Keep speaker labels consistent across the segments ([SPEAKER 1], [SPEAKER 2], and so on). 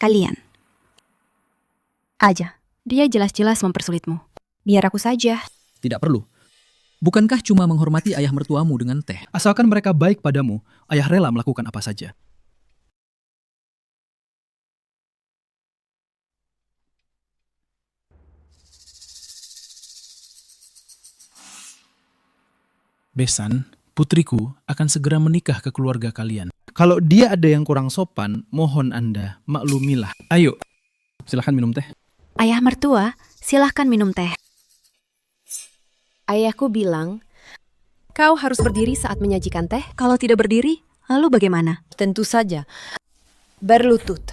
[SPEAKER 1] kalian. Aja, dia jelas-jelas mempersulitmu. Biar aku saja.
[SPEAKER 2] Tidak perlu. Bukankah cuma menghormati ayah mertuamu dengan teh?
[SPEAKER 3] Asalkan mereka baik padamu, ayah rela melakukan apa saja.
[SPEAKER 4] Besan, putriku akan segera menikah ke keluarga kalian.
[SPEAKER 3] Kalau dia ada yang kurang sopan, mohon Anda maklumilah. Ayo, silahkan minum teh.
[SPEAKER 1] Ayah mertua, silahkan minum teh.
[SPEAKER 5] Ayahku bilang, kau harus berdiri saat menyajikan teh.
[SPEAKER 1] Kalau tidak berdiri, lalu bagaimana?
[SPEAKER 5] Tentu saja, berlutut.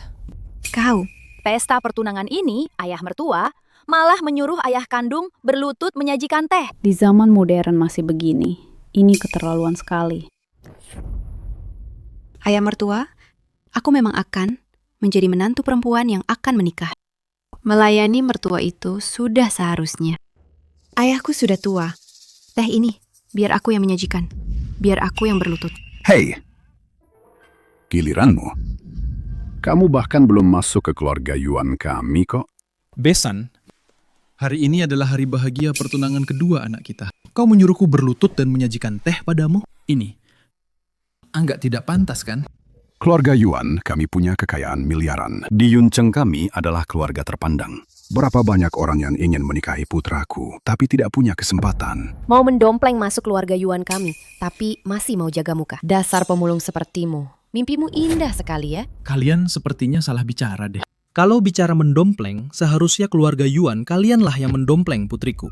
[SPEAKER 1] Kau,
[SPEAKER 6] Pesta pertunangan ini, ayah mertua malah menyuruh ayah kandung berlutut menyajikan teh.
[SPEAKER 7] Di zaman modern masih begini. Ini keterlaluan sekali.
[SPEAKER 1] ayah mertua, aku memang akan menjadi menantu perempuan yang akan menikah. Melayani mertua itu sudah seharusnya. Ayahku sudah tua. Teh ini, biar aku yang menyajikan. Biar aku yang berlutut.
[SPEAKER 8] Hei, giliranmu. Kamu bahkan belum masuk ke keluarga Yuan kami kok.
[SPEAKER 4] Besan, hari ini adalah hari bahagia pertunangan kedua anak kita. Kau menyuruhku berlutut dan menyajikan teh padamu? Ini, anggap tidak pantas kan?
[SPEAKER 8] Keluarga Yuan kami punya kekayaan miliaran. Di Yuncheng kami adalah keluarga terpandang. Berapa banyak orang yang ingin menikahi putraku, tapi tidak punya kesempatan.
[SPEAKER 5] Mau mendompleng masuk keluarga Yuan kami, tapi masih mau jaga muka. Dasar pemulung sepertimu. Mimpimu indah sekali ya.
[SPEAKER 4] Kalian sepertinya salah bicara deh.
[SPEAKER 3] Kalau bicara mendompleng, seharusnya keluarga Yuan kalianlah yang mendompleng putriku.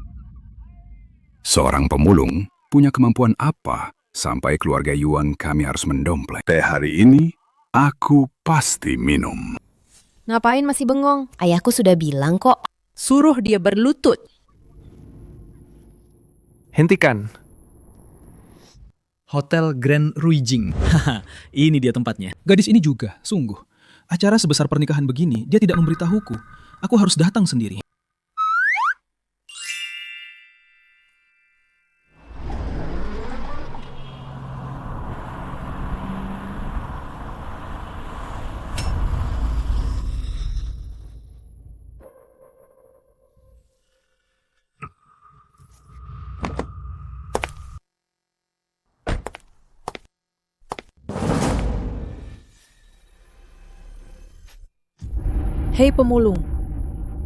[SPEAKER 8] Seorang pemulung punya kemampuan apa sampai keluarga Yuan kami harus mendompleng? Teh hari ini, aku pasti minum.
[SPEAKER 5] Ngapain masih bengong? Ayahku sudah bilang kok.
[SPEAKER 9] Suruh dia berlutut.
[SPEAKER 10] Hentikan.
[SPEAKER 3] Hotel Grand Ruijing. Haha, ini dia tempatnya. Gadis ini juga, sungguh. Acara sebesar pernikahan begini, dia tidak memberitahuku. Aku harus datang sendiri.
[SPEAKER 6] Hei pemulung,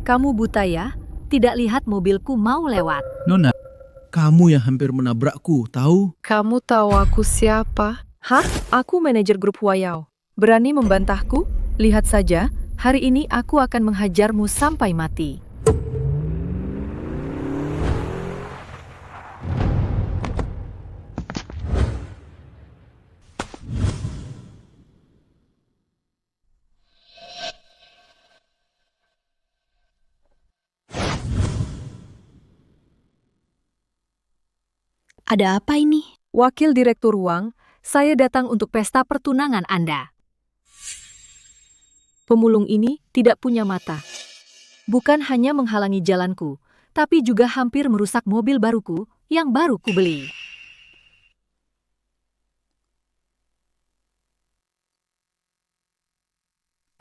[SPEAKER 6] kamu buta ya? Tidak lihat mobilku mau lewat.
[SPEAKER 4] Nona, kamu yang hampir menabrakku, tahu?
[SPEAKER 9] Kamu tahu aku siapa? Hah? Aku manajer grup Huayao. Berani membantahku? Lihat saja, hari ini aku akan menghajarmu sampai mati.
[SPEAKER 1] Ada apa ini?
[SPEAKER 6] Wakil Direktur Wang, saya datang untuk pesta pertunangan Anda. Pemulung ini tidak punya mata. Bukan hanya menghalangi jalanku, tapi juga hampir merusak mobil baruku yang baru kubeli.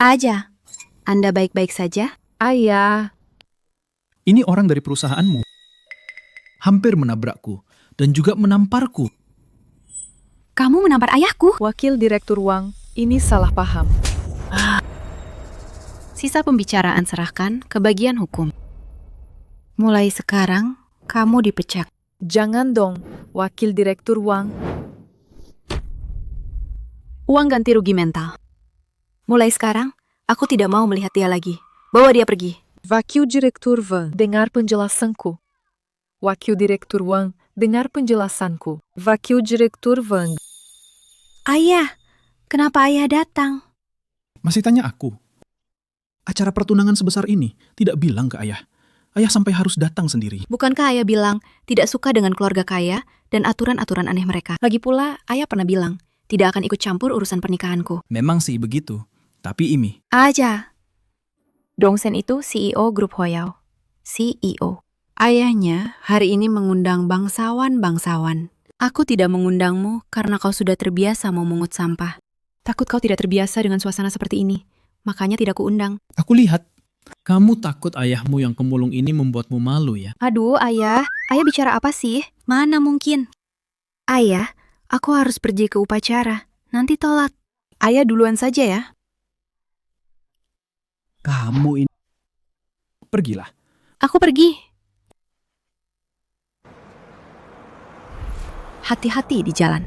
[SPEAKER 1] Aja, Anda baik-baik saja?
[SPEAKER 9] Ayah,
[SPEAKER 3] Ini orang dari perusahaanmu. Hampir menabrakku dan juga menamparku.
[SPEAKER 1] Kamu menampar ayahku?
[SPEAKER 9] Wakil Direktur Wang, ini salah paham.
[SPEAKER 1] Sisa pembicaraan serahkan ke bagian hukum. Mulai sekarang, kamu dipecat.
[SPEAKER 9] Jangan dong, Wakil Direktur Wang.
[SPEAKER 1] Uang ganti rugi mental. Mulai sekarang, aku tidak mau melihat dia lagi. Bawa dia pergi.
[SPEAKER 9] Wakil Direktur Wang, dengar penjelasanku. Wakil Direktur Wang, dengar penjelasanku. Wakil Direktur Wang.
[SPEAKER 1] Ayah, kenapa ayah datang?
[SPEAKER 3] Masih tanya aku? Acara pertunangan sebesar ini tidak bilang ke ayah. Ayah sampai harus datang sendiri.
[SPEAKER 1] Bukankah ayah bilang tidak suka dengan keluarga kaya dan aturan-aturan aneh mereka? Lagi pula, ayah pernah bilang tidak akan ikut campur urusan pernikahanku.
[SPEAKER 4] Memang sih begitu. Tapi Imi,
[SPEAKER 1] Aja. Dongsen itu CEO grup Hoyao. CEO. Ayahnya hari ini mengundang bangsawan-bangsawan. Aku tidak mengundangmu karena kau sudah terbiasa memungut sampah. Takut kau tidak terbiasa dengan suasana seperti ini. makanya tidak kuundang.
[SPEAKER 3] Aku lihat. Kamu takut ayahmu yang pemulung ini membuatmu malu ya?
[SPEAKER 1] Aduh, Ayah. Ayah bicara apa sih? Mana mungkin? Ayah, aku harus pergi ke upacara. Nanti telat. Ayah duluan saja ya.
[SPEAKER 3] Kamu ini... Pergilah.
[SPEAKER 1] Aku pergi. Hati-hati di jalan.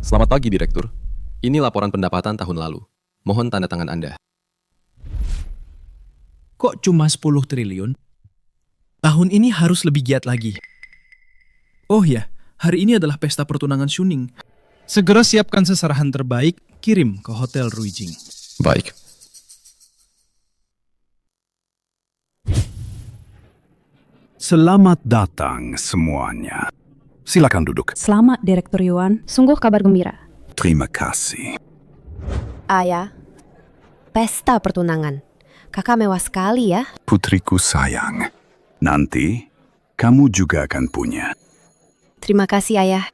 [SPEAKER 10] Selamat pagi, Direktur. Ini laporan pendapatan tahun lalu. Mohon tanda tangan Anda.
[SPEAKER 3] Kok cuma 10 triliun? Tahun ini harus lebih giat lagi. Oh ya, hari ini adalah pesta pertunangan Shuning. Segera siapkan seserahan terbaik, kirim ke Hotel Ruijing.
[SPEAKER 10] Baik.
[SPEAKER 8] Selamat datang semuanya. Silakan duduk.
[SPEAKER 7] Selamat, Direktur Yuan. Sungguh kabar gembira.
[SPEAKER 8] Terima kasih.
[SPEAKER 5] Ayah, pesta pertunangan. Kakak mewah sekali ya.
[SPEAKER 8] Putriku sayang, nanti kamu juga akan punya.
[SPEAKER 5] Terima kasih, Ayah.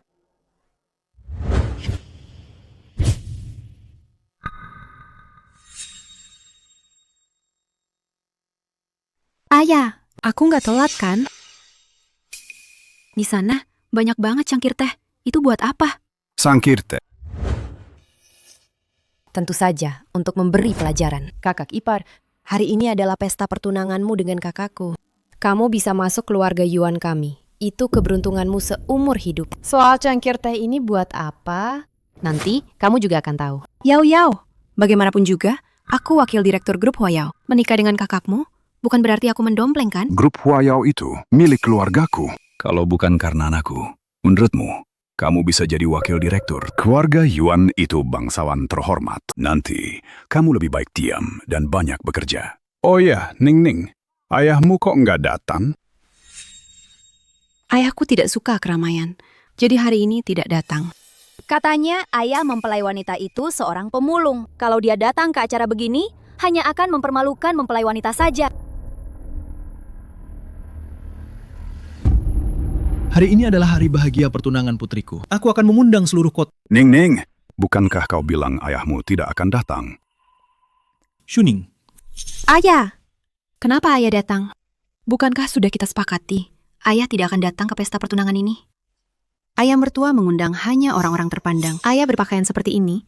[SPEAKER 1] Ayah, aku nggak telat kan? Di sana banyak banget cangkir teh. Itu buat apa?
[SPEAKER 8] Sangkir teh.
[SPEAKER 5] Tentu saja, untuk memberi pelajaran. Kakak ipar, hari ini adalah pesta pertunanganmu dengan kakakku. Kamu bisa masuk keluarga Yuan kami. Itu keberuntunganmu seumur hidup. Soal cangkir teh ini buat apa? Nanti kamu juga akan tahu.
[SPEAKER 1] Yao, bagaimanapun juga, aku wakil direktur grup Huayao. Menikah dengan kakakmu, bukan berarti aku mendompleng kan?
[SPEAKER 8] Grup Huayao itu milik keluargaku. Kalau bukan karena anakku, menurutmu, kamu bisa jadi wakil direktur. Keluarga Yuan itu bangsawan terhormat. Nanti, kamu lebih baik diam dan banyak bekerja. Oh ya, Ning, ayahmu kok nggak datang?
[SPEAKER 1] Ayahku tidak suka keramaian, jadi hari ini tidak datang.
[SPEAKER 11] Katanya ayah mempelai wanita itu seorang pemulung. Kalau dia datang ke acara begini, hanya akan mempermalukan mempelai wanita saja.
[SPEAKER 3] Hari ini adalah hari bahagia pertunangan putriku. Aku akan mengundang seluruh kota.
[SPEAKER 8] Ning, bukankah kau bilang ayahmu tidak akan datang?
[SPEAKER 3] Shuning.
[SPEAKER 1] Ayah! Kenapa ayah datang? Bukankah sudah kita sepakati, ayah tidak akan datang ke pesta pertunangan ini? Ayah mertua mengundang hanya orang-orang terpandang. Ayah berpakaian seperti ini,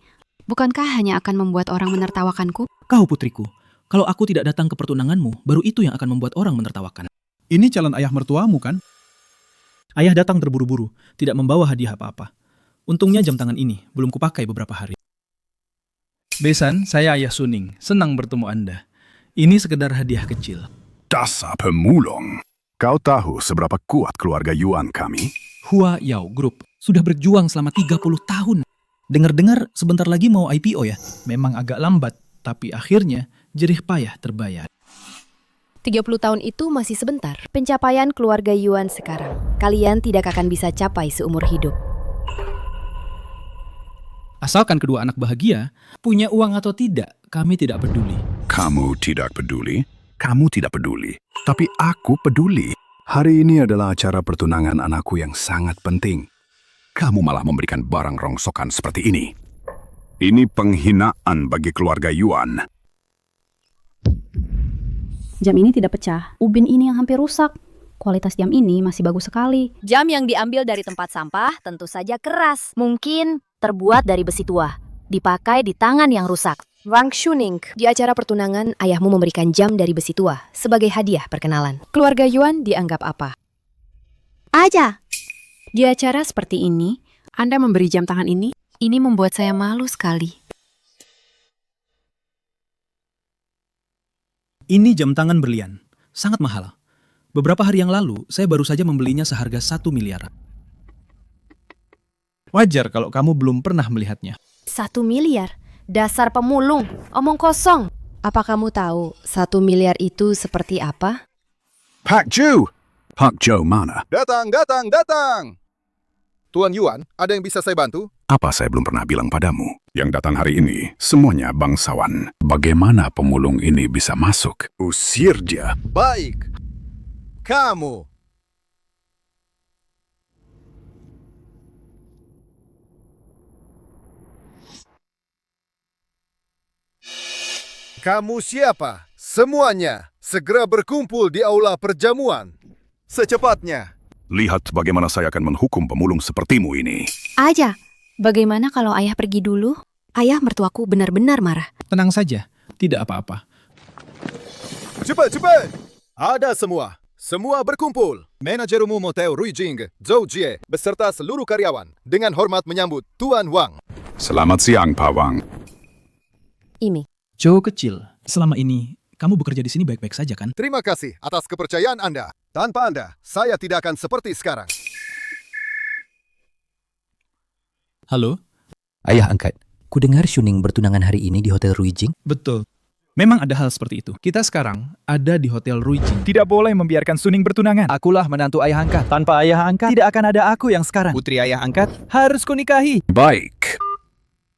[SPEAKER 1] bukankah hanya akan membuat orang menertawakanku?
[SPEAKER 3] Kau putriku, kalau aku tidak datang ke pertunanganmu, baru itu yang akan membuat orang menertawakan.
[SPEAKER 4] Ini calon ayah mertuamu kan?
[SPEAKER 3] Ayah datang terburu-buru, tidak membawa hadiah apa-apa. Untungnya jam tangan ini belum kupakai beberapa hari. Besan, saya Ayah Suning. Senang bertemu Anda. Ini sekedar hadiah kecil.
[SPEAKER 8] Dasar pemulung. Kau tahu seberapa kuat keluarga Yuan kami?
[SPEAKER 3] Huayao Group sudah berjuang selama 30 tahun. Dengar-dengar sebentar lagi mau IPO ya? Memang agak lambat, tapi akhirnya jerih payah terbayar.
[SPEAKER 5] 30 tahun itu masih sebentar. Pencapaian keluarga Yuan sekarang, kalian tidak akan bisa capai seumur hidup.
[SPEAKER 3] Asalkan kedua anak bahagia, punya uang atau tidak, kami tidak peduli.
[SPEAKER 8] Kamu tidak peduli? Kamu tidak peduli. Tapi aku peduli. Hari ini adalah acara pertunangan anakku yang sangat penting. Kamu malah memberikan barang rongsokan seperti ini. Ini penghinaan bagi keluarga Yuan.
[SPEAKER 7] Jam ini tidak pecah. Ubin ini yang hampir rusak. Kualitas jam ini masih bagus sekali.
[SPEAKER 11] Jam yang diambil dari tempat sampah tentu saja keras. Mungkin terbuat dari besi tua. Dipakai di tangan yang rusak.
[SPEAKER 5] Wang Shuning, di acara pertunangan ayahmu memberikan jam dari besi tua sebagai hadiah perkenalan. Keluarga Yuan dianggap apa?
[SPEAKER 1] Aja! Di acara seperti ini, Anda memberi jam tangan ini membuat saya malu sekali.
[SPEAKER 3] Ini jam tangan berlian, sangat mahal. Beberapa hari yang lalu, saya baru saja membelinya seharga 1 miliar. Wajar kalau kamu belum pernah melihatnya.
[SPEAKER 5] 1 miliar? Dasar pemulung, omong kosong. Apa kamu tahu 1 miliar itu seperti apa?
[SPEAKER 8] Pak Zhou! Pak Zhou mana?
[SPEAKER 12] Datang! Tuan Yuan, ada yang bisa saya bantu?
[SPEAKER 8] Apa saya belum pernah bilang padamu? Yang datang hari ini, semuanya bangsawan. Bagaimana pemulung ini bisa masuk? Usir dia.
[SPEAKER 12] Baik. Kamu. Kamu siapa? Semuanya, segera berkumpul di aula perjamuan. Secepatnya.
[SPEAKER 8] Lihat bagaimana saya akan menghukum pemulung sepertimu ini.
[SPEAKER 1] Aja, bagaimana kalau ayah pergi dulu? Ayah mertuaku benar-benar marah.
[SPEAKER 3] Tenang saja, tidak apa-apa.
[SPEAKER 12] Cepat! Ada semua. Semua berkumpul. Manajer umum Hotel Ruijing, Zhou Jie, beserta seluruh karyawan, dengan hormat menyambut Tuan Wang.
[SPEAKER 8] Selamat siang, Pak Wang.
[SPEAKER 5] Ini.
[SPEAKER 3] Joe kecil, selama ini kamu bekerja di sini baik-baik saja kan?
[SPEAKER 12] Terima kasih atas kepercayaan Anda. Tanpa Anda, saya tidak akan seperti sekarang.
[SPEAKER 3] Halo?
[SPEAKER 2] Ayah angkat, ku dengar Shuning bertunangan hari ini di Hotel Ruijing.
[SPEAKER 3] Betul. Memang ada hal seperti itu. Kita sekarang ada di Hotel Ruijing.
[SPEAKER 4] Tidak boleh membiarkan Suning bertunangan.
[SPEAKER 2] Akulah menantu ayah angkat.
[SPEAKER 4] Tanpa ayah angkat, tidak akan ada aku yang sekarang. Putri ayah angkat harus kunikahi.
[SPEAKER 8] Baik.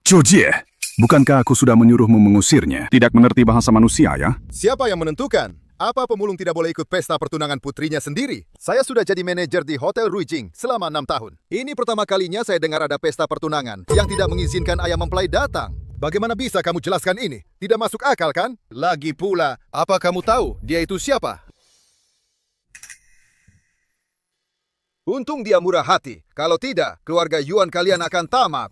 [SPEAKER 8] Jojie, bukankah aku sudah menyuruhmu mengusirnya? Tidak mengerti bahasa manusia, ya?
[SPEAKER 12] Siapa yang menentukan? Apa pemulung tidak boleh ikut pesta pertunangan putrinya sendiri? Saya sudah jadi manajer di Hotel Ruijing selama 6 tahun. Ini pertama kalinya saya dengar ada pesta pertunangan yang tidak mengizinkan ayah mempelai datang. Bagaimana bisa kamu jelaskan ini? Tidak masuk akal kan? Lagi pula, apa kamu tahu dia itu siapa? Untung dia murah hati. Kalau tidak, keluarga Yuan kalian akan tamat.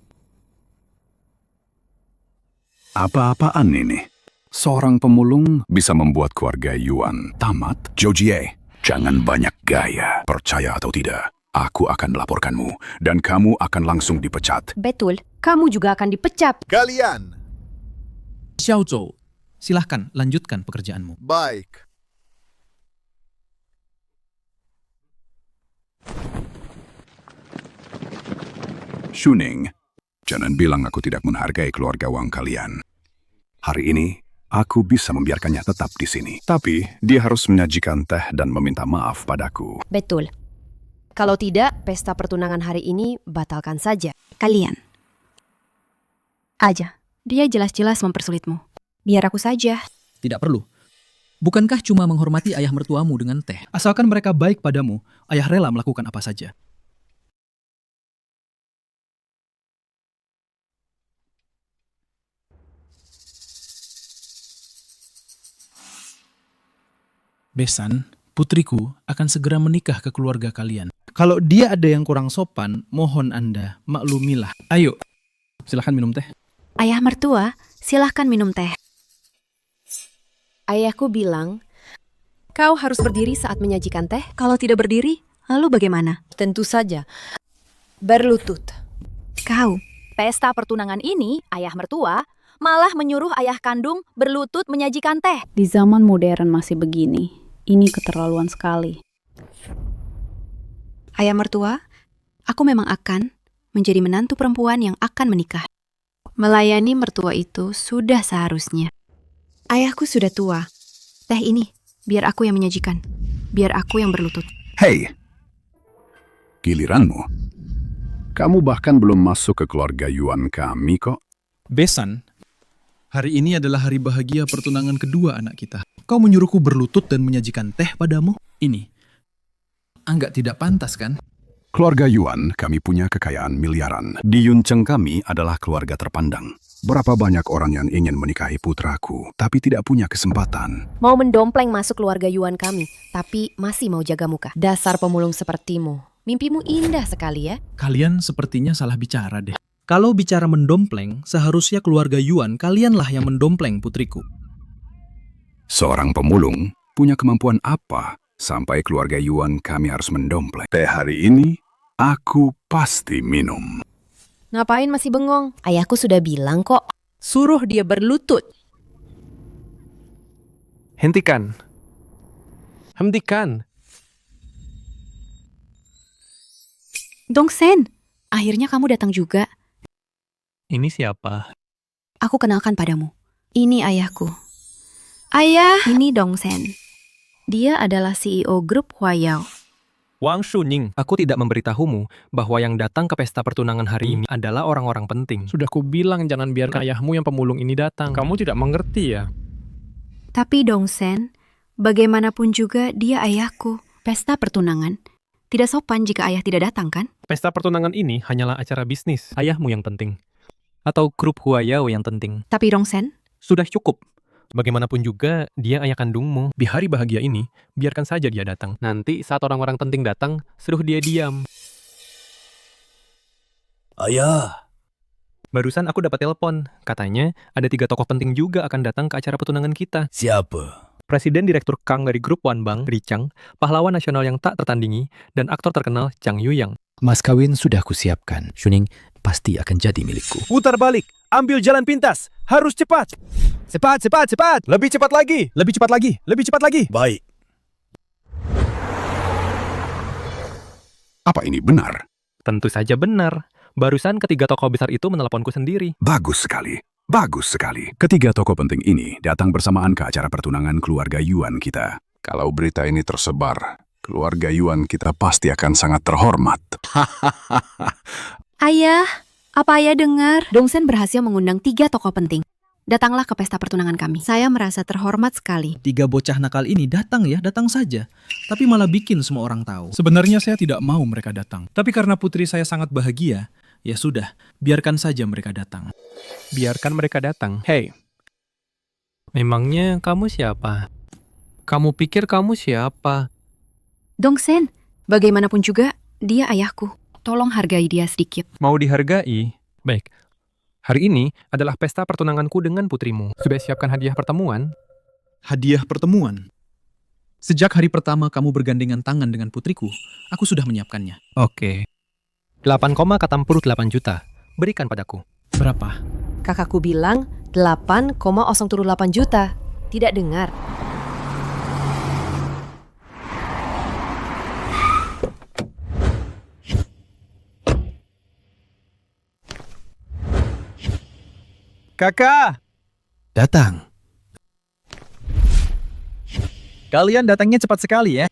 [SPEAKER 8] Apa-apaan ini? Seorang pemulung bisa membuat keluarga Yuan tamat? Jojie, jangan banyak gaya. Percaya atau tidak, aku akan melaporkanmu dan kamu akan langsung dipecat.
[SPEAKER 5] Betul, kamu juga akan dipecat.
[SPEAKER 12] Kalian!
[SPEAKER 3] Xiao Zhou, silahkan lanjutkan pekerjaanmu.
[SPEAKER 12] Baik.
[SPEAKER 8] Shuning, jangan bilang aku tidak menghargai keluarga Wang kalian. Hari ini, aku bisa membiarkannya tetap di sini. Tapi, dia harus menyajikan teh dan meminta maaf padaku.
[SPEAKER 5] Betul. Kalau tidak, pesta pertunangan hari ini batalkan saja.
[SPEAKER 1] Kalian. Aja, dia jelas-jelas mempersulitmu. Biar aku saja.
[SPEAKER 2] Tidak perlu. Bukankah cuma menghormati ayah mertuamu dengan teh?
[SPEAKER 3] Asalkan mereka baik padamu, ayah rela melakukan apa saja. Besan, putriku akan segera menikah ke keluarga kalian. Kalau dia ada yang kurang sopan, mohon Anda maklumilah. Ayo, silahkan minum teh.
[SPEAKER 1] Ayah mertua, silahkan minum teh.
[SPEAKER 5] Ayahku bilang, kau harus berdiri saat menyajikan teh.
[SPEAKER 1] Kalau tidak berdiri, lalu bagaimana?
[SPEAKER 5] Tentu saja, berlutut.
[SPEAKER 1] Kau.
[SPEAKER 11] Pesta pertunangan ini, ayah mertua malah menyuruh ayah kandung berlutut menyajikan teh.
[SPEAKER 7] Di zaman modern masih begini. Ini keterlaluan sekali.
[SPEAKER 1] Ayah mertua, aku memang akan menjadi menantu perempuan yang akan menikah. Melayani mertua itu sudah seharusnya. Ayahku sudah tua. Teh ini, biar aku yang menyajikan. Biar aku yang berlutut.
[SPEAKER 8] Hei, giliranmu. Kamu bahkan belum masuk ke keluarga Yuan kami kok.
[SPEAKER 3] Besan, hari ini adalah hari bahagia pertunangan kedua anak kita. Kau menyuruhku berlutut dan menyajikan teh padamu? Ini, anggap tidak pantas kan?
[SPEAKER 8] Keluarga Yuan, kami punya kekayaan miliaran. Di Yuncheng kami adalah keluarga terpandang. Berapa banyak orang yang ingin menikahi putraku, tapi tidak punya kesempatan.
[SPEAKER 5] Mau mendompleng masuk keluarga Yuan kami, tapi masih mau jaga muka. Dasar pemulung sepertimu. Mimpimu indah sekali ya.
[SPEAKER 3] Kalian sepertinya salah bicara deh. Kalau bicara mendompleng, seharusnya keluarga Yuan kalianlah yang mendompleng putriku.
[SPEAKER 8] Seorang pemulung punya kemampuan apa sampai keluarga Yuan kami harus mendompleng? Teh hari ini, aku pasti minum.
[SPEAKER 5] Ngapain masih bengong? Ayahku sudah bilang kok.
[SPEAKER 9] Suruh dia berlutut.
[SPEAKER 10] Hentikan. Hentikan.
[SPEAKER 1] Dongsen, akhirnya kamu datang juga.
[SPEAKER 10] Ini siapa?
[SPEAKER 1] Aku kenalkan padamu. Ini ayahku. Ayah, ini Dongsen. Dia adalah CEO grup Huayao.
[SPEAKER 13] Wang Shuning, aku tidak memberitahumu bahwa yang datang ke pesta pertunangan hari ini adalah orang-orang penting.
[SPEAKER 14] Sudah kubilang jangan biarkan ayahmu yang pemulung ini datang. Kamu tidak mengerti ya?
[SPEAKER 1] Tapi Dongsen, bagaimanapun juga dia ayahku. Pesta pertunangan. Tidak sopan jika ayah tidak datang, kan?
[SPEAKER 14] Pesta pertunangan ini hanyalah acara bisnis. Ayahmu yang penting. Atau grup Huayao yang penting.
[SPEAKER 1] Tapi Dongsen?
[SPEAKER 14] Sudah cukup. Bagaimanapun juga, dia ayah kandungmu. Di hari bahagia ini, biarkan saja dia datang. Nanti saat orang-orang penting datang, suruh dia diam.
[SPEAKER 15] Ayah.
[SPEAKER 13] Barusan aku dapat telepon. Katanya, ada 3 tokoh penting juga akan datang ke acara pertunangan kita.
[SPEAKER 15] Siapa?
[SPEAKER 13] Presiden Direktur Kang dari grup Wan Bang, Ri Chang, pahlawan nasional yang tak tertandingi, dan aktor terkenal Chang Yuyang.
[SPEAKER 16] Mas kawin sudah kusiapkan. Shuning pasti akan jadi milikku.
[SPEAKER 3] Putar balik, ambil jalan pintas, harus cepat. Cepat, cepat, cepat. Lebih cepat lagi, lebih cepat lagi, lebih cepat lagi.
[SPEAKER 15] Baik.
[SPEAKER 8] Apa ini benar?
[SPEAKER 13] Tentu saja benar. Barusan ketiga tokoh besar itu meneleponku sendiri.
[SPEAKER 8] Bagus sekali. Bagus sekali. Ketiga tokoh penting ini datang bersamaan ke acara pertunangan keluarga Yuan kita. Kalau berita ini tersebar, keluarga Yuan kita pasti akan sangat terhormat.
[SPEAKER 1] Ayah, apa ayah dengar? Dongsen berhasil mengundang 3 tokoh penting. Datanglah ke pesta pertunangan kami. Saya merasa terhormat sekali.
[SPEAKER 3] 3 bocah nakal ini datang ya, datang saja. Tapi malah bikin semua orang tahu. Sebenarnya saya tidak mau mereka datang. Tapi karena putri saya sangat bahagia, ya sudah, biarkan saja mereka datang.
[SPEAKER 14] Biarkan mereka datang. Hei, memangnya kamu siapa? Kamu pikir kamu siapa?
[SPEAKER 1] Dongsen, bagaimanapun juga, dia ayahku. Tolong hargai dia sedikit.
[SPEAKER 13] Mau dihargai? Baik. Hari ini adalah pesta pertunanganku dengan putrimu. Sudah siapkan hadiah pertemuan?
[SPEAKER 3] Hadiah pertemuan? Sejak hari pertama kamu bergandengan tangan dengan putriku, aku sudah menyiapkannya.
[SPEAKER 13] Oke. 8,48 juta. Berikan padaku.
[SPEAKER 3] Berapa?
[SPEAKER 5] Kakakku bilang 8,078 juta. Tidak dengar.
[SPEAKER 3] Kakak!
[SPEAKER 16] Datang.
[SPEAKER 3] Kalian datangnya cepat sekali ya.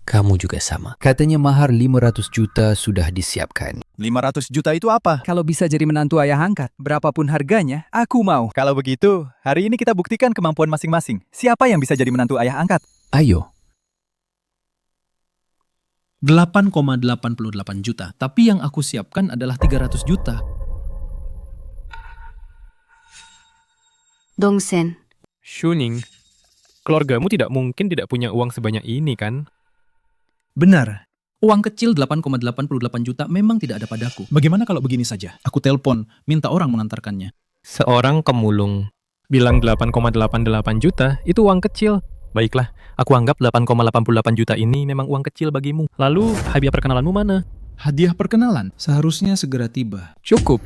[SPEAKER 16] Kamu juga sama. Katanya mahar 500 juta sudah disiapkan.
[SPEAKER 17] 500 juta itu apa?
[SPEAKER 18] Kalau bisa jadi menantu ayah angkat, berapapun harganya, aku mau.
[SPEAKER 17] Kalau begitu, hari ini kita buktikan kemampuan masing-masing. Siapa yang bisa jadi menantu ayah angkat?
[SPEAKER 16] Ayo.
[SPEAKER 3] 8,88 juta. Tapi yang aku siapkan adalah 300 juta.
[SPEAKER 1] Dongsen.
[SPEAKER 14] Shuning, keluargamu tidak mungkin tidak punya uang sebanyak ini, kan?
[SPEAKER 3] Benar. Uang kecil 8,88 juta memang tidak ada padaku. Bagaimana kalau begini saja? Aku telepon, minta orang mengantarkannya.
[SPEAKER 14] Seorang kemulung bilang 8,88 juta itu uang kecil. Baiklah, aku anggap 8,88 juta ini memang uang kecil bagimu. Lalu, hadiah perkenalanmu mana?
[SPEAKER 3] Hadiah perkenalan seharusnya segera tiba.
[SPEAKER 14] Cukup.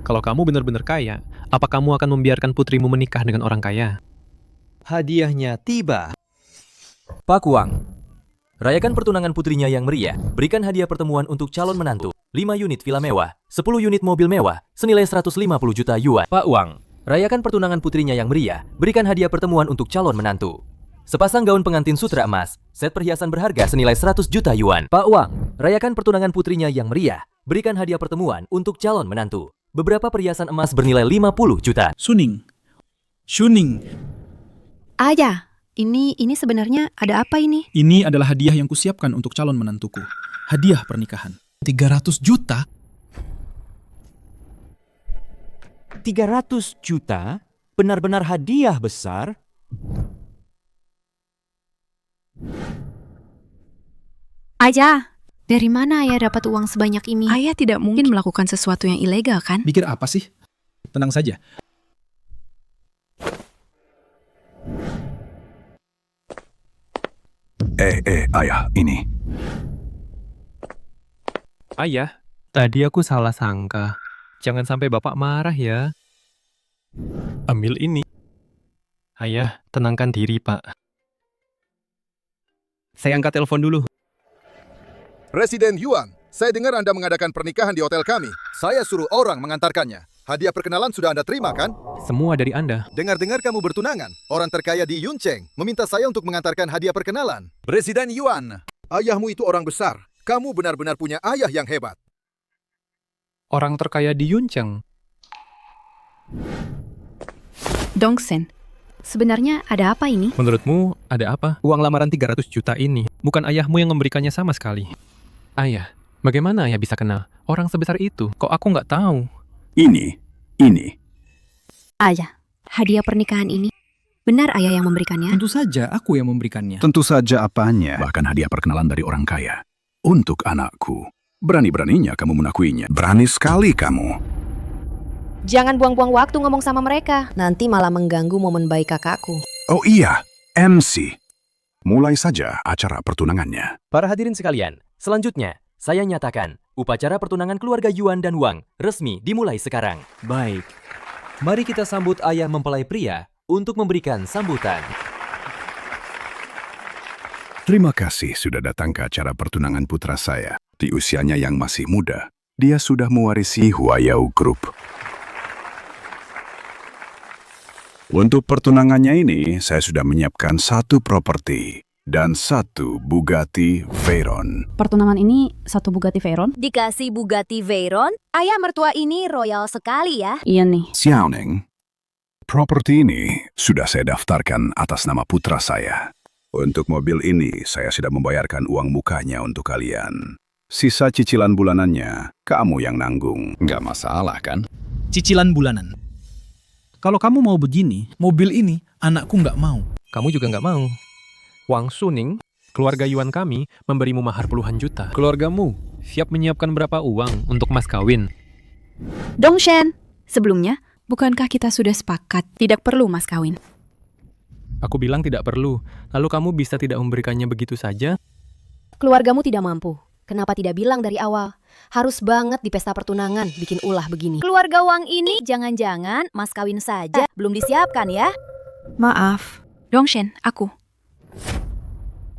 [SPEAKER 14] Kalau kamu benar-benar kaya, apa kamu akan membiarkan putrimu menikah dengan orang kaya?
[SPEAKER 19] Hadiahnya tiba. Pak Wang, rayakan pertunangan putrinya yang meriah. Berikan hadiah pertemuan untuk calon menantu. 5 unit villa mewah, 10 unit mobil mewah, senilai 150 juta yuan. Pak Wang, rayakan pertunangan putrinya yang meriah. Berikan hadiah pertemuan untuk calon menantu. Sepasang gaun pengantin sutra emas, set perhiasan berharga senilai 100 juta yuan. Pak Wang, rayakan pertunangan putrinya yang meriah. Berikan hadiah pertemuan untuk calon menantu. Beberapa perhiasan emas bernilai 50 juta.
[SPEAKER 3] Shuning.
[SPEAKER 1] Ayah, ini sebenarnya ada apa ini?
[SPEAKER 3] Ini adalah hadiah yang kusiapkan untuk calon menantuku. Hadiah pernikahan. 300 juta?
[SPEAKER 19] 300 juta? Benar-benar hadiah besar?
[SPEAKER 1] Ayah, dari mana ayah dapat uang sebanyak ini? Ayah tidak mungkin melakukan sesuatu yang ilegal, kan?
[SPEAKER 3] Mikir apa sih? Tenang saja.
[SPEAKER 8] Ayah, ini.
[SPEAKER 13] Ayah, tadi aku salah sangka. Jangan sampai Bapak marah ya. Ambil ini. Ayah, tenangkan diri, Pak. Saya angkat telepon dulu.
[SPEAKER 12] Presiden Yuan, saya dengar Anda mengadakan pernikahan di hotel kami. Saya suruh orang mengantarkannya. Hadiah perkenalan sudah Anda terima, kan?
[SPEAKER 13] Semua dari Anda.
[SPEAKER 12] Dengar-dengar kamu bertunangan. Orang terkaya di Yuncheng meminta saya untuk mengantarkan hadiah perkenalan. Presiden Yuan, ayahmu itu orang besar. Kamu benar-benar punya ayah yang hebat.
[SPEAKER 13] Orang terkaya di Yuncheng.
[SPEAKER 1] Dongsen, sebenarnya ada apa ini?
[SPEAKER 13] Menurutmu, ada apa? Uang lamaran 300 juta ini, bukan ayahmu yang memberikannya sama sekali. Ayah, bagaimana ayah bisa kenal orang sebesar itu? Kok aku nggak tahu?
[SPEAKER 8] Ini.
[SPEAKER 1] Ayah, hadiah pernikahan ini, benar ayah yang memberikannya?
[SPEAKER 3] Tentu saja aku yang memberikannya.
[SPEAKER 8] Tentu saja apanya. Bahkan hadiah perkenalan dari orang kaya. Untuk anakku. Berani-beraninya kamu menakuinya. Berani sekali kamu.
[SPEAKER 5] Jangan buang-buang waktu ngomong sama mereka. Nanti malah mengganggu momen baik kakakku.
[SPEAKER 8] Oh iya, MC. Mulai saja acara pertunangannya.
[SPEAKER 19] Para hadirin sekalian, selanjutnya saya nyatakan upacara pertunangan keluarga Yuan dan Wang resmi dimulai sekarang. Baik, mari kita sambut ayah mempelai pria untuk memberikan sambutan.
[SPEAKER 8] Terima kasih sudah datang ke acara pertunangan putra saya. Di usianya yang masih muda, dia sudah mewarisi Huayao Group. Untuk pertunangannya ini, saya sudah menyiapkan 1 properti dan 1 Bugatti Veyron.
[SPEAKER 7] Pertunangan ini 1 Bugatti Veyron?
[SPEAKER 11] Dikasih Bugatti Veyron? Ayah mertua ini royal sekali ya.
[SPEAKER 7] Iya nih.
[SPEAKER 8] Xiaoning, properti ini sudah saya daftarkan atas nama putra saya. Untuk mobil ini, saya sudah membayarkan uang mukanya untuk kalian. Sisa cicilan bulanannya, kamu yang nanggung. Nggak masalah kan?
[SPEAKER 3] Cicilan bulanan. Kalau kamu mau begini, mobil ini anakku nggak mau.
[SPEAKER 13] Kamu juga nggak mau. Wang Suning, keluarga Yuan kami, memberimu mahar puluhan juta. Keluargamu siap menyiapkan berapa uang untuk mas kawin?
[SPEAKER 1] Dongshen, sebelumnya, bukankah kita sudah sepakat tidak perlu mas kawin?
[SPEAKER 13] Aku bilang tidak perlu, lalu kamu bisa tidak memberikannya begitu saja?
[SPEAKER 5] Keluargamu tidak mampu. Kenapa tidak bilang dari awal? Harus banget di pesta pertunangan bikin ulah begini.
[SPEAKER 11] Keluarga Wang ini jangan-jangan mas kawin saja belum disiapkan ya?
[SPEAKER 1] Maaf, Dongshen, aku.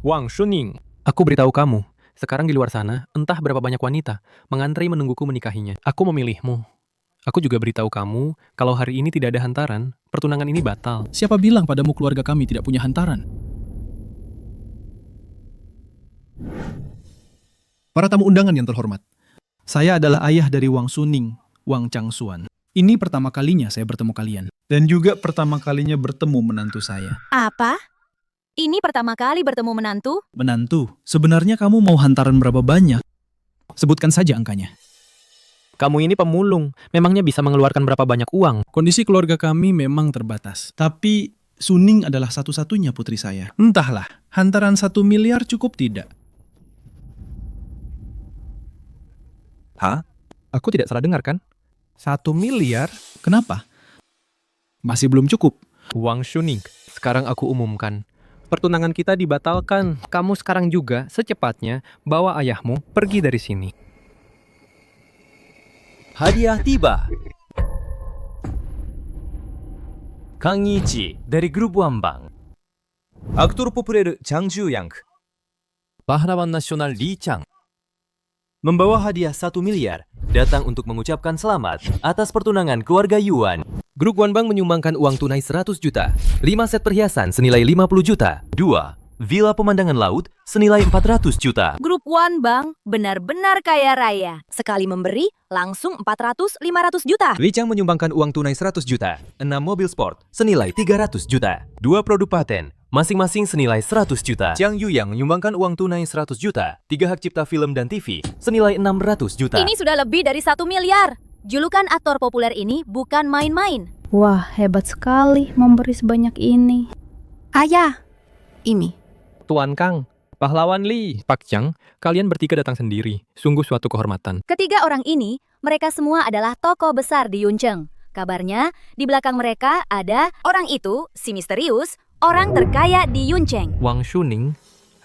[SPEAKER 13] Wang Suning, aku beritahu kamu, sekarang di luar sana, entah berapa banyak wanita mengantri menungguku menikahinya. Aku memilihmu. Aku juga beritahu kamu, kalau hari ini tidak ada hantaran, pertunangan ini batal.
[SPEAKER 3] Siapa bilang padamu keluarga kami tidak punya hantaran? Para tamu undangan yang terhormat, saya adalah ayah dari Wang Suning, Wang Changsuan. Ini pertama kalinya saya bertemu kalian.
[SPEAKER 4] Dan juga pertama kalinya bertemu menantu saya.
[SPEAKER 11] Apa? Ini pertama kali bertemu menantu?
[SPEAKER 3] Menantu, sebenarnya kamu mau hantaran berapa banyak? Sebutkan saja angkanya.
[SPEAKER 13] Kamu ini pemulung, memangnya bisa mengeluarkan berapa banyak uang?
[SPEAKER 3] Kondisi keluarga kami memang terbatas, tapi Suning adalah satu-satunya putri saya. Entahlah, hantaran 1 miliar cukup tidak?
[SPEAKER 13] Hah? Aku tidak salah dengar kan? 1 miliar?
[SPEAKER 3] Kenapa? Masih belum cukup.
[SPEAKER 13] Wang Suning, sekarang aku umumkan. Pertunangan kita dibatalkan. Kamu sekarang juga secepatnya bawa ayahmu pergi dari sini.
[SPEAKER 19] Hadiah tiba. Kang Yichi dari grup Wanbang. Aktor populer Chang Ju-yang. Pahlawan nasional Li Chang. Membawa hadiah 1 miliar, datang untuk mengucapkan selamat atas pertunangan keluarga Yuan. Grup Wanbang menyumbangkan uang tunai 100 juta, 5 set perhiasan senilai 50 juta, 2 villa pemandangan laut senilai 400 juta.
[SPEAKER 11] Grup Wanbang benar-benar kaya raya. Sekali memberi, langsung 400-500 juta.
[SPEAKER 19] Li Chang menyumbangkan uang tunai 100 juta, 6 mobil sport senilai 300 juta, 2 produk paten, masing-masing senilai 100 juta. Jiang Yuyang menyumbangkan uang tunai 100 juta, 3 hak cipta film dan TV senilai 600 juta.
[SPEAKER 11] Ini sudah lebih dari 1 miliar. Julukan aktor populer ini bukan main-main.
[SPEAKER 7] Wah, hebat sekali memberi sebanyak ini.
[SPEAKER 1] Ayah, ini.
[SPEAKER 13] Tuan Kang, pahlawan Li, Pak Chang, kalian bertiga datang sendiri. Sungguh suatu kehormatan.
[SPEAKER 11] Ketiga orang ini, mereka semua adalah tokoh besar di Yuncheng. Kabarnya, di belakang mereka ada orang itu, si misterius, orang terkaya di Yuncheng.
[SPEAKER 13] Wang Suning,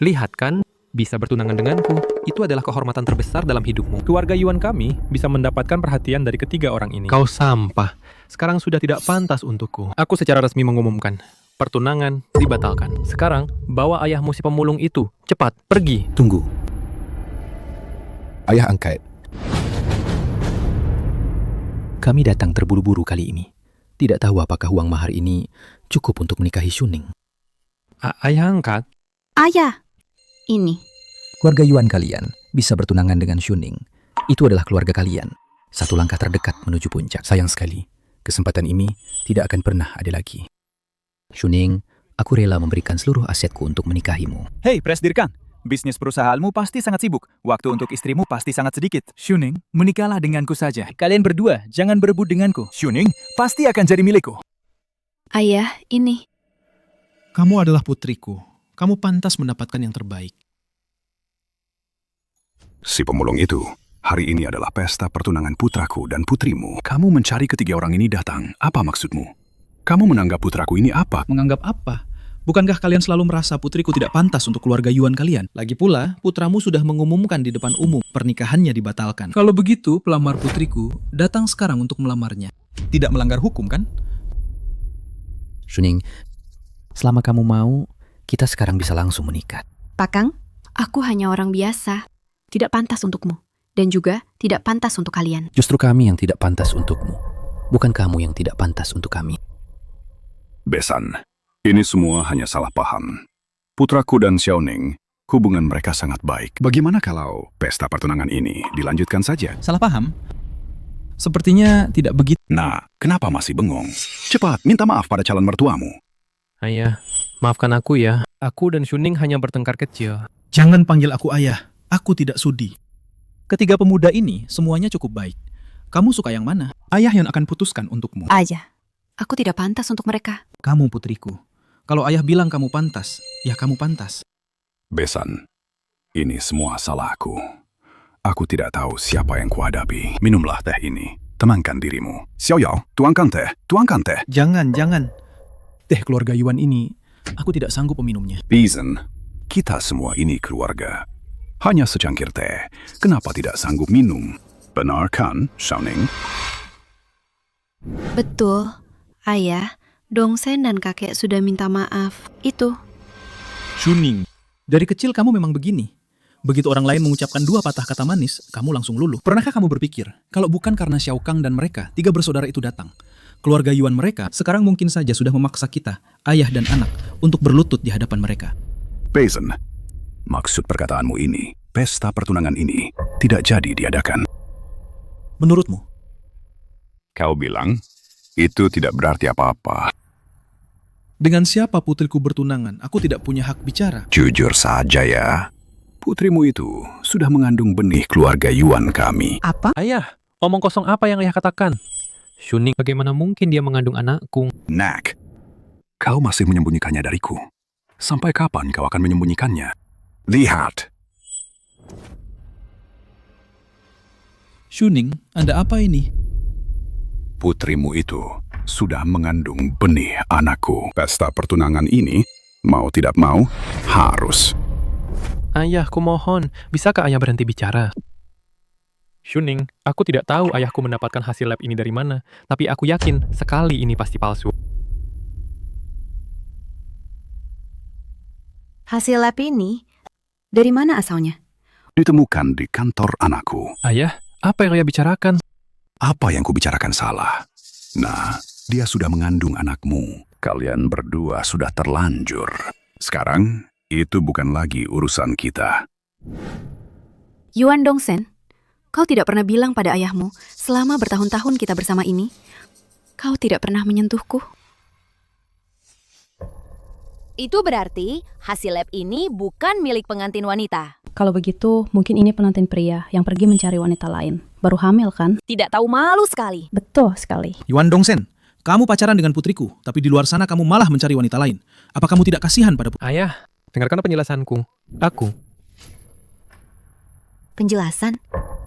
[SPEAKER 13] lihat kan, bisa bertunangan denganku. Itu adalah kehormatan terbesar dalam hidupmu. Keluarga Yuan kami bisa mendapatkan perhatian dari ketiga orang ini. Kau sampah. Sekarang sudah tidak pantas untukku. Aku secara resmi mengumumkan. Pertunangan dibatalkan. Sekarang, bawa ayahmu si pemulung itu. Cepat, pergi.
[SPEAKER 20] Tunggu. Ayah angkat.
[SPEAKER 16] Kami datang terburu-buru kali ini. Tidak tahu apakah uang mahar ini cukup untuk menikahi Shuning.
[SPEAKER 13] Ayah angkat.
[SPEAKER 1] Ayah, ini.
[SPEAKER 16] Keluarga Yuan kalian bisa bertunangan dengan Shuning. Itu adalah keluarga kalian. Satu langkah terdekat menuju puncak. Sayang sekali, kesempatan ini tidak akan pernah ada lagi. Shuning, aku rela memberikan seluruh asetku untuk menikahimu.
[SPEAKER 17] Hei, Presdirkang. Bisnis perusahaanmu pasti sangat sibuk. Waktu untuk istrimu pasti sangat sedikit.
[SPEAKER 18] Shuning, menikahlah denganku saja. Kalian berdua, jangan berebut denganku.
[SPEAKER 17] Shuning pasti akan jadi milikku.
[SPEAKER 1] Ayah, ini.
[SPEAKER 3] Kamu adalah putriku. Kamu pantas mendapatkan yang terbaik.
[SPEAKER 8] Si pemulung itu, hari ini adalah pesta pertunangan putraku dan putrimu. Kamu mencari ketiga orang ini datang. Apa maksudmu? Kamu menganggap putraku ini apa?
[SPEAKER 3] Menganggap apa? Bukankah kalian selalu merasa putriku tidak pantas untuk keluarga Yuan kalian? Lagi pula, putramu sudah mengumumkan di depan umum pernikahannya dibatalkan. Kalau begitu, pelamar putriku datang sekarang untuk melamarnya. Tidak melanggar hukum, kan?
[SPEAKER 16] Shuning, selama kamu mau, kita sekarang bisa langsung menikah.
[SPEAKER 1] Pak Kang, aku hanya orang biasa. Tidak pantas untukmu. Dan juga tidak pantas untuk kalian.
[SPEAKER 16] Justru kami yang tidak pantas untukmu. Bukan kamu yang tidak pantas untuk kami.
[SPEAKER 8] Besan, ini semua hanya salah paham. Putraku dan Xiaoning, hubungan mereka sangat baik. Bagaimana kalau pesta pertunangan ini dilanjutkan saja?
[SPEAKER 3] Salah paham? Sepertinya tidak begitu.
[SPEAKER 8] Nah, kenapa masih bengong? Cepat, minta maaf pada calon mertuamu.
[SPEAKER 13] Ayah, maafkan aku ya. Aku dan Shuning hanya bertengkar kecil.
[SPEAKER 3] Jangan panggil aku ayah. Aku tidak sudi. Ketiga pemuda ini semuanya cukup baik. Kamu suka yang mana? Ayah yang akan putuskan untukmu.
[SPEAKER 1] Ayah, aku tidak pantas untuk mereka.
[SPEAKER 3] Kamu putriku. Kalau ayah bilang kamu pantas, ya kamu pantas.
[SPEAKER 8] Besan, ini semua salahku. Aku tidak tahu siapa yang kuhadapi. Minumlah teh ini. Tenangkan dirimu. Xiaoyao, tuangkan teh. Tuangkan teh.
[SPEAKER 3] Jangan. Teh keluarga Yuan ini, aku tidak sanggup meminumnya.
[SPEAKER 8] Besan, kita semua ini keluarga. Hanya secangkir teh. Kenapa tidak sanggup minum? Benar kan, Xiaoning?
[SPEAKER 1] Betul. Ayah, Dongsen dan kakek sudah minta maaf. Itu.
[SPEAKER 3] Shuning, dari kecil kamu memang begini. Begitu orang lain mengucapkan dua patah kata manis, kamu langsung luluh. Pernahkah kamu berpikir, kalau bukan karena Xiao Kang dan mereka, tiga bersaudara itu datang, keluarga Yuan mereka sekarang mungkin saja sudah memaksa kita, ayah dan anak, untuk berlutut di hadapan mereka.
[SPEAKER 8] Besan, maksud perkataanmu ini, pesta pertunangan ini, tidak jadi diadakan.
[SPEAKER 3] Menurutmu?
[SPEAKER 8] Kau bilang, itu tidak berarti apa-apa.
[SPEAKER 3] Dengan siapa putriku bertunangan, aku tidak punya hak bicara.
[SPEAKER 8] Jujur saja ya, putrimu itu sudah mengandung benih keluarga Yuan kami.
[SPEAKER 13] Apa? Ayah, omong kosong apa yang ayah katakan? Shuning, bagaimana mungkin dia mengandung anakku?
[SPEAKER 8] Nak, kau masih menyembunyikannya dariku. Sampai kapan kau akan menyembunyikannya? Lihat.
[SPEAKER 3] Shuning, Anda apa ini?
[SPEAKER 8] Putrimu itu sudah mengandung benih anakku. Pesta pertunangan ini, mau tidak mau, harus.
[SPEAKER 13] Ayah, kumohon, bisakah ayah berhenti bicara? Shuning, aku tidak tahu ayahku mendapatkan hasil lab ini dari mana, tapi aku yakin sekali ini pasti palsu.
[SPEAKER 1] Hasil lab ini? Dari mana asalnya?
[SPEAKER 8] Ditemukan di kantor anakku.
[SPEAKER 13] Ayah, apa yang ayah bicarakan?
[SPEAKER 8] Apa yang kubicarakan salah? Nah, dia sudah mengandung anakmu. Kalian berdua sudah terlanjur. Sekarang, itu bukan lagi urusan kita.
[SPEAKER 1] Yuan Dongsen, kau tidak pernah bilang pada ayahmu selama bertahun-tahun kita bersama ini, kau tidak pernah menyentuhku.
[SPEAKER 11] Itu berarti hasil lab ini bukan milik pengantin wanita.
[SPEAKER 7] Kalau begitu, mungkin ini pengantin pria yang pergi mencari wanita lain. Baru hamil kan?
[SPEAKER 11] Tidak tahu malu sekali.
[SPEAKER 7] Betul sekali.
[SPEAKER 3] Yuan Dongsen, kamu pacaran dengan putriku, tapi di luar sana kamu malah mencari wanita lain. Apa kamu tidak kasihan pada putriku?
[SPEAKER 13] Ayah, dengarkan penjelasanku. Aku.
[SPEAKER 1] Penjelasan?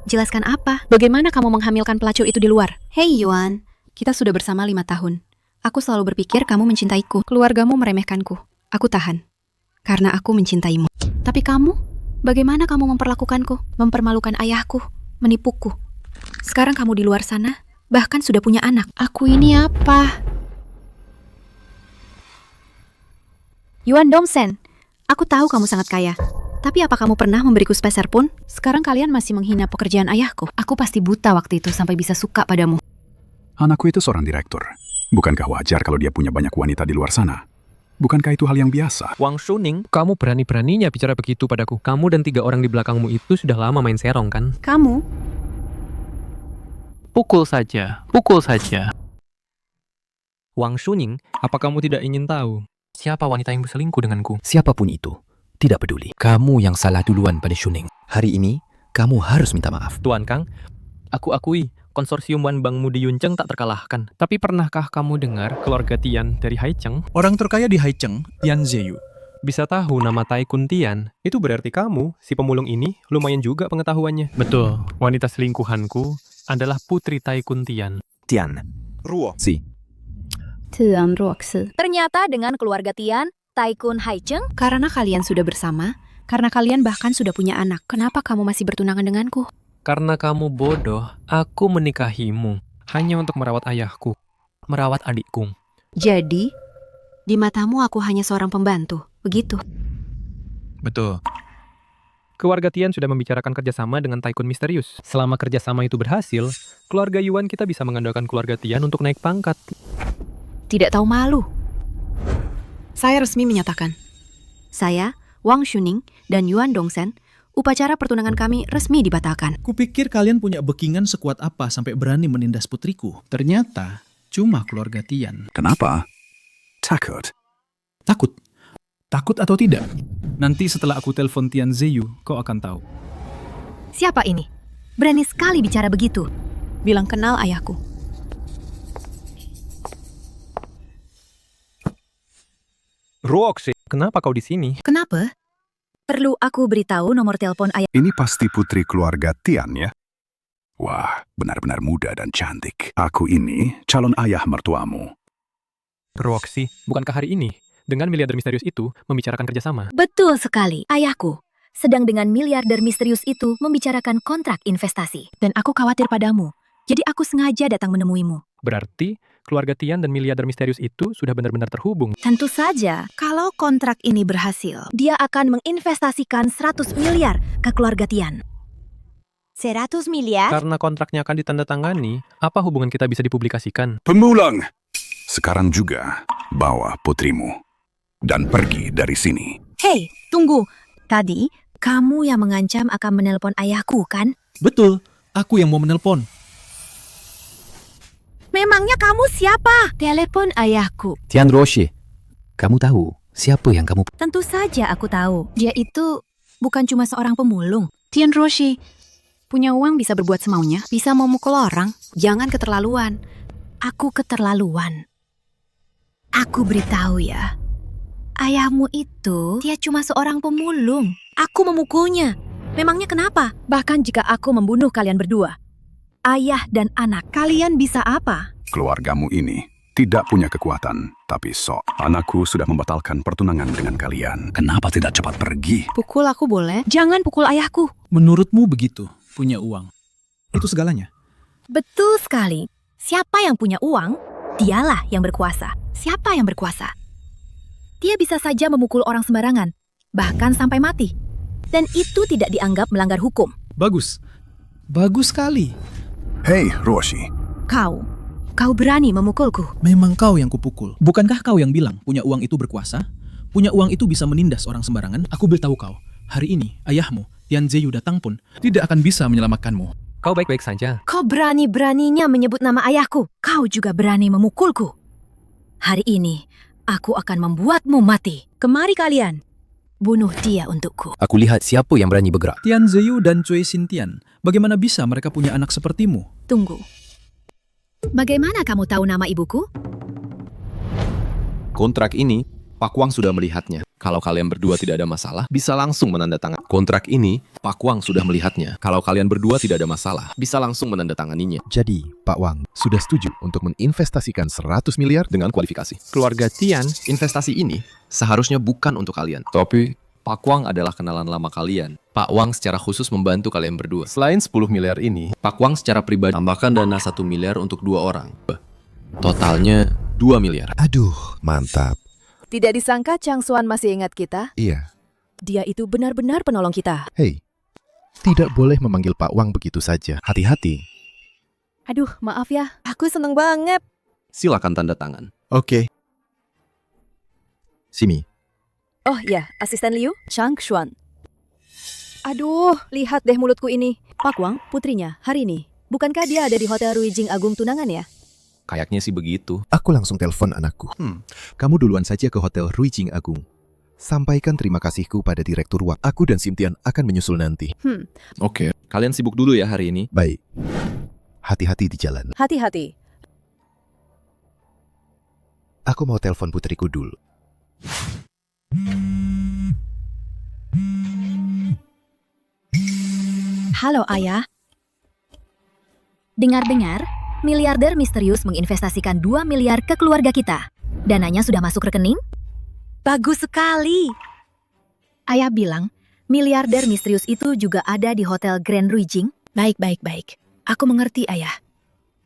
[SPEAKER 1] Jelaskan apa? Bagaimana kamu menghamilkan pelacur itu di luar? Hei Yuan, kita sudah bersama 5 tahun. Aku selalu berpikir kamu mencintaiku. Keluargamu meremehkanku. Aku tahan. Karena aku mencintaimu. Tapi kamu? Bagaimana kamu memperlakukanku? Mempermalukan ayahku? Menipuku? Sekarang kamu di luar sana, bahkan sudah punya anak. Aku ini apa? Yuan Dongsen, aku tahu kamu sangat kaya. Tapi apa kamu pernah memberiku sepeser pun? Sekarang kalian masih menghina pekerjaan ayahku. Aku pasti buta waktu itu sampai bisa suka padamu.
[SPEAKER 8] Anakku itu seorang direktur. Bukankah wajar kalau dia punya banyak wanita di luar sana? Bukankah itu hal yang biasa?
[SPEAKER 13] Wang Shuning, kamu berani-beraninya bicara begitu padaku. Kamu dan 3 orang di belakangmu itu sudah lama main serong, kan?
[SPEAKER 7] Kamu?
[SPEAKER 13] Pukul saja, pukul saja. Wang Shuning, apa kamu tidak ingin tahu siapa wanita yang berselingkuh denganku?
[SPEAKER 16] Siapapun itu, tidak peduli. Kamu yang salah duluan pada Shuning. Hari ini, kamu harus minta maaf.
[SPEAKER 13] Tuan Kang, aku akui konsorsium Wanbangmu di Yuncheng tak terkalahkan. Tapi pernahkah kamu dengar keluarga Tian dari Haicheng?
[SPEAKER 3] Orang terkaya di Haicheng, Tian Zeyu.
[SPEAKER 13] Bisa tahu nama Tai Kun Tian? Itu berarti kamu, si pemulung ini, lumayan juga pengetahuannya. Betul, wanita selingkuhanku adalah Putri Tai Kun Tian.
[SPEAKER 16] Tian.
[SPEAKER 12] Ruo.
[SPEAKER 16] Si.
[SPEAKER 7] Tian Ruoksi.
[SPEAKER 11] Ternyata dengan keluarga Tian, Tai Kun Haicheng,
[SPEAKER 1] Karena kalian sudah bersama, karena kalian bahkan sudah punya anak, kenapa kamu masih bertunangan denganku?
[SPEAKER 13] Karena kamu bodoh, aku menikahimu hanya untuk merawat ayahku, merawat adikku.
[SPEAKER 1] Jadi, di matamu aku hanya seorang pembantu, begitu?
[SPEAKER 3] Betul.
[SPEAKER 13] Keluarga Tian sudah membicarakan kerjasama dengan Tai Kun misterius. Selama kerjasama itu berhasil, keluarga Yuan kita bisa mengandalkan keluarga Tian untuk naik pangkat.
[SPEAKER 1] Tidak tahu malu. Saya resmi menyatakan, saya, Wang Shuning, dan Yuan Dongsen, upacara pertunangan kami resmi dibatalkan.
[SPEAKER 3] Kupikir kalian punya backingan sekuat apa sampai berani menindas putriku. Ternyata cuma keluarga Tian.
[SPEAKER 8] Kenapa? Takut.
[SPEAKER 3] Takut? Takut atau tidak? Nanti setelah aku telepon Tian Zeyu, kau akan tahu.
[SPEAKER 11] siapa ini? Berani sekali bicara begitu.
[SPEAKER 1] Bilang kenal ayahku.
[SPEAKER 13] Ruoksi, kenapa kau di sini?
[SPEAKER 11] Kenapa? Perlu aku beritahu nomor telepon ayah?
[SPEAKER 8] Ini pasti putri keluarga Tian ya? Wah, benar-benar muda dan cantik. Aku ini calon ayah mertuamu.
[SPEAKER 13] Ruoksi, bukankah hari ini dengan miliarder misterius itu membicarakan kerjasama?
[SPEAKER 11] Betul sekali, ayahku. Sedang dengan miliarder misterius itu membicarakan kontrak investasi. Dan aku khawatir padamu. Jadi aku sengaja datang menemuimu.
[SPEAKER 13] Berarti keluarga Tian dan miliarder misterius itu sudah benar-benar terhubung.
[SPEAKER 11] Tentu saja, kalau kontrak ini berhasil, dia akan menginvestasikan 100 miliar ke keluarga Tian. 100 miliar?
[SPEAKER 13] Karena kontraknya akan ditandatangani, apa hubungan kita bisa dipublikasikan?
[SPEAKER 8] Pemulang! Sekarang juga bawa putrimu dan pergi dari sini.
[SPEAKER 11] Hei, tunggu. Tadi, kamu yang mengancam akan menelpon ayahku, kan?
[SPEAKER 3] Betul, aku yang mau menelpon.
[SPEAKER 11] Memangnya kamu siapa? Telepon ayahku.
[SPEAKER 16] Tian Ruoshi, kamu tahu siapa yang kamu...
[SPEAKER 11] Tentu saja aku tahu. Dia itu bukan cuma seorang pemulung.
[SPEAKER 1] Tian Ruoshi, punya uang bisa berbuat semaunya, bisa memukul orang. Jangan keterlaluan.
[SPEAKER 11] Aku keterlaluan. Aku beritahu ya. Ayahmu itu, dia cuma seorang pemulung. Aku memukulnya. Memangnya kenapa? Bahkan jika aku membunuh kalian berdua, ayah dan anak, kalian bisa apa?
[SPEAKER 8] Keluargamu ini tidak punya kekuatan, tapi anakku sudah membatalkan pertunangan dengan kalian. Kenapa tidak cepat pergi?
[SPEAKER 1] Pukul aku boleh? Jangan pukul ayahku.
[SPEAKER 3] Menurutmu begitu, punya uang. Itu segalanya.
[SPEAKER 11] Betul sekali. Siapa yang punya uang, dialah yang berkuasa. Siapa yang berkuasa? Dia bisa saja memukul orang sembarangan, bahkan sampai mati. Dan itu tidak dianggap melanggar hukum.
[SPEAKER 3] Bagus. Bagus sekali.
[SPEAKER 8] Hei, Ruoshi.
[SPEAKER 11] Kau berani memukulku.
[SPEAKER 3] Memang kau yang kupukul. Bukankah kau yang bilang punya uang itu berkuasa? Punya uang itu bisa menindas orang sembarangan? Aku beritahu kau, hari ini ayahmu, Tian Zeyu datang pun tidak akan bisa menyelamatkanmu.
[SPEAKER 13] Kau baik-baik saja.
[SPEAKER 11] Kau berani-beraninya menyebut nama ayahku. Kau juga berani memukulku. Hari ini, aku akan membuatmu mati. Kemari kalian. Bunuh dia untukku.
[SPEAKER 16] Aku lihat siapa yang berani bergerak.
[SPEAKER 3] Tian Zeyu dan Cui Xintian, bagaimana bisa mereka punya anak sepertimu?
[SPEAKER 11] Tunggu. Bagaimana kamu tahu nama ibuku?
[SPEAKER 10] Kontrak ini, Pak Wang sudah melihatnya. Kalau kalian berdua tidak ada masalah, bisa langsung menandatangani. Kontrak ini, Pak Wang sudah melihatnya. Kalau kalian berdua tidak ada masalah, bisa langsung menandatanganinya.
[SPEAKER 20] Jadi, Pak Wang sudah setuju untuk menginvestasikan 100 miliar
[SPEAKER 10] dengan kualifikasi.
[SPEAKER 13] Keluarga Tian,
[SPEAKER 10] investasi ini seharusnya bukan untuk kalian. Tapi, Pak Wang adalah kenalan lama kalian. Pak Wang secara khusus membantu kalian berdua. Selain 10 miliar ini, Pak Wang secara pribadi tambahkan dana 1 miliar untuk 2 orang. Totalnya 2 miliar.
[SPEAKER 20] Aduh, mantap.
[SPEAKER 9] Tidak disangka Chang Xuan masih ingat kita?
[SPEAKER 20] Iya.
[SPEAKER 9] Dia itu benar-benar penolong kita.
[SPEAKER 20] Hei, tidak boleh memanggil Pak Wang begitu saja. Hati-hati.
[SPEAKER 5] Aduh, maaf ya. Aku seneng banget.
[SPEAKER 10] Silakan tanda tangan.
[SPEAKER 20] Oke. Simi.
[SPEAKER 5] Oh ya, asisten Liu, Chang Xuan. Aduh, lihat deh mulutku ini. Pak Wang, putrinya, hari ini. Bukankah dia ada di Hotel Ruijing Agung Tunangan ya?
[SPEAKER 10] Kayaknya sih begitu.
[SPEAKER 20] Aku langsung telepon anakku. Kamu duluan saja ke Hotel Ruijing Agung. Sampaikan terima kasihku pada Direktur Wang. Aku dan Simtian akan menyusul nanti.
[SPEAKER 10] Oke. Kalian sibuk dulu ya hari ini.
[SPEAKER 20] Baik. Hati-hati di jalan.
[SPEAKER 5] Hati-hati.
[SPEAKER 20] Aku mau telepon putriku dulu.
[SPEAKER 11] Halo ayah. Dengar-dengar, miliarder misterius menginvestasikan 2 miliar ke keluarga kita. Dananya sudah masuk rekening? Bagus sekali. Ayah bilang, miliarder misterius itu juga ada di Hotel Grand Ruijing. Baik. Aku mengerti ayah.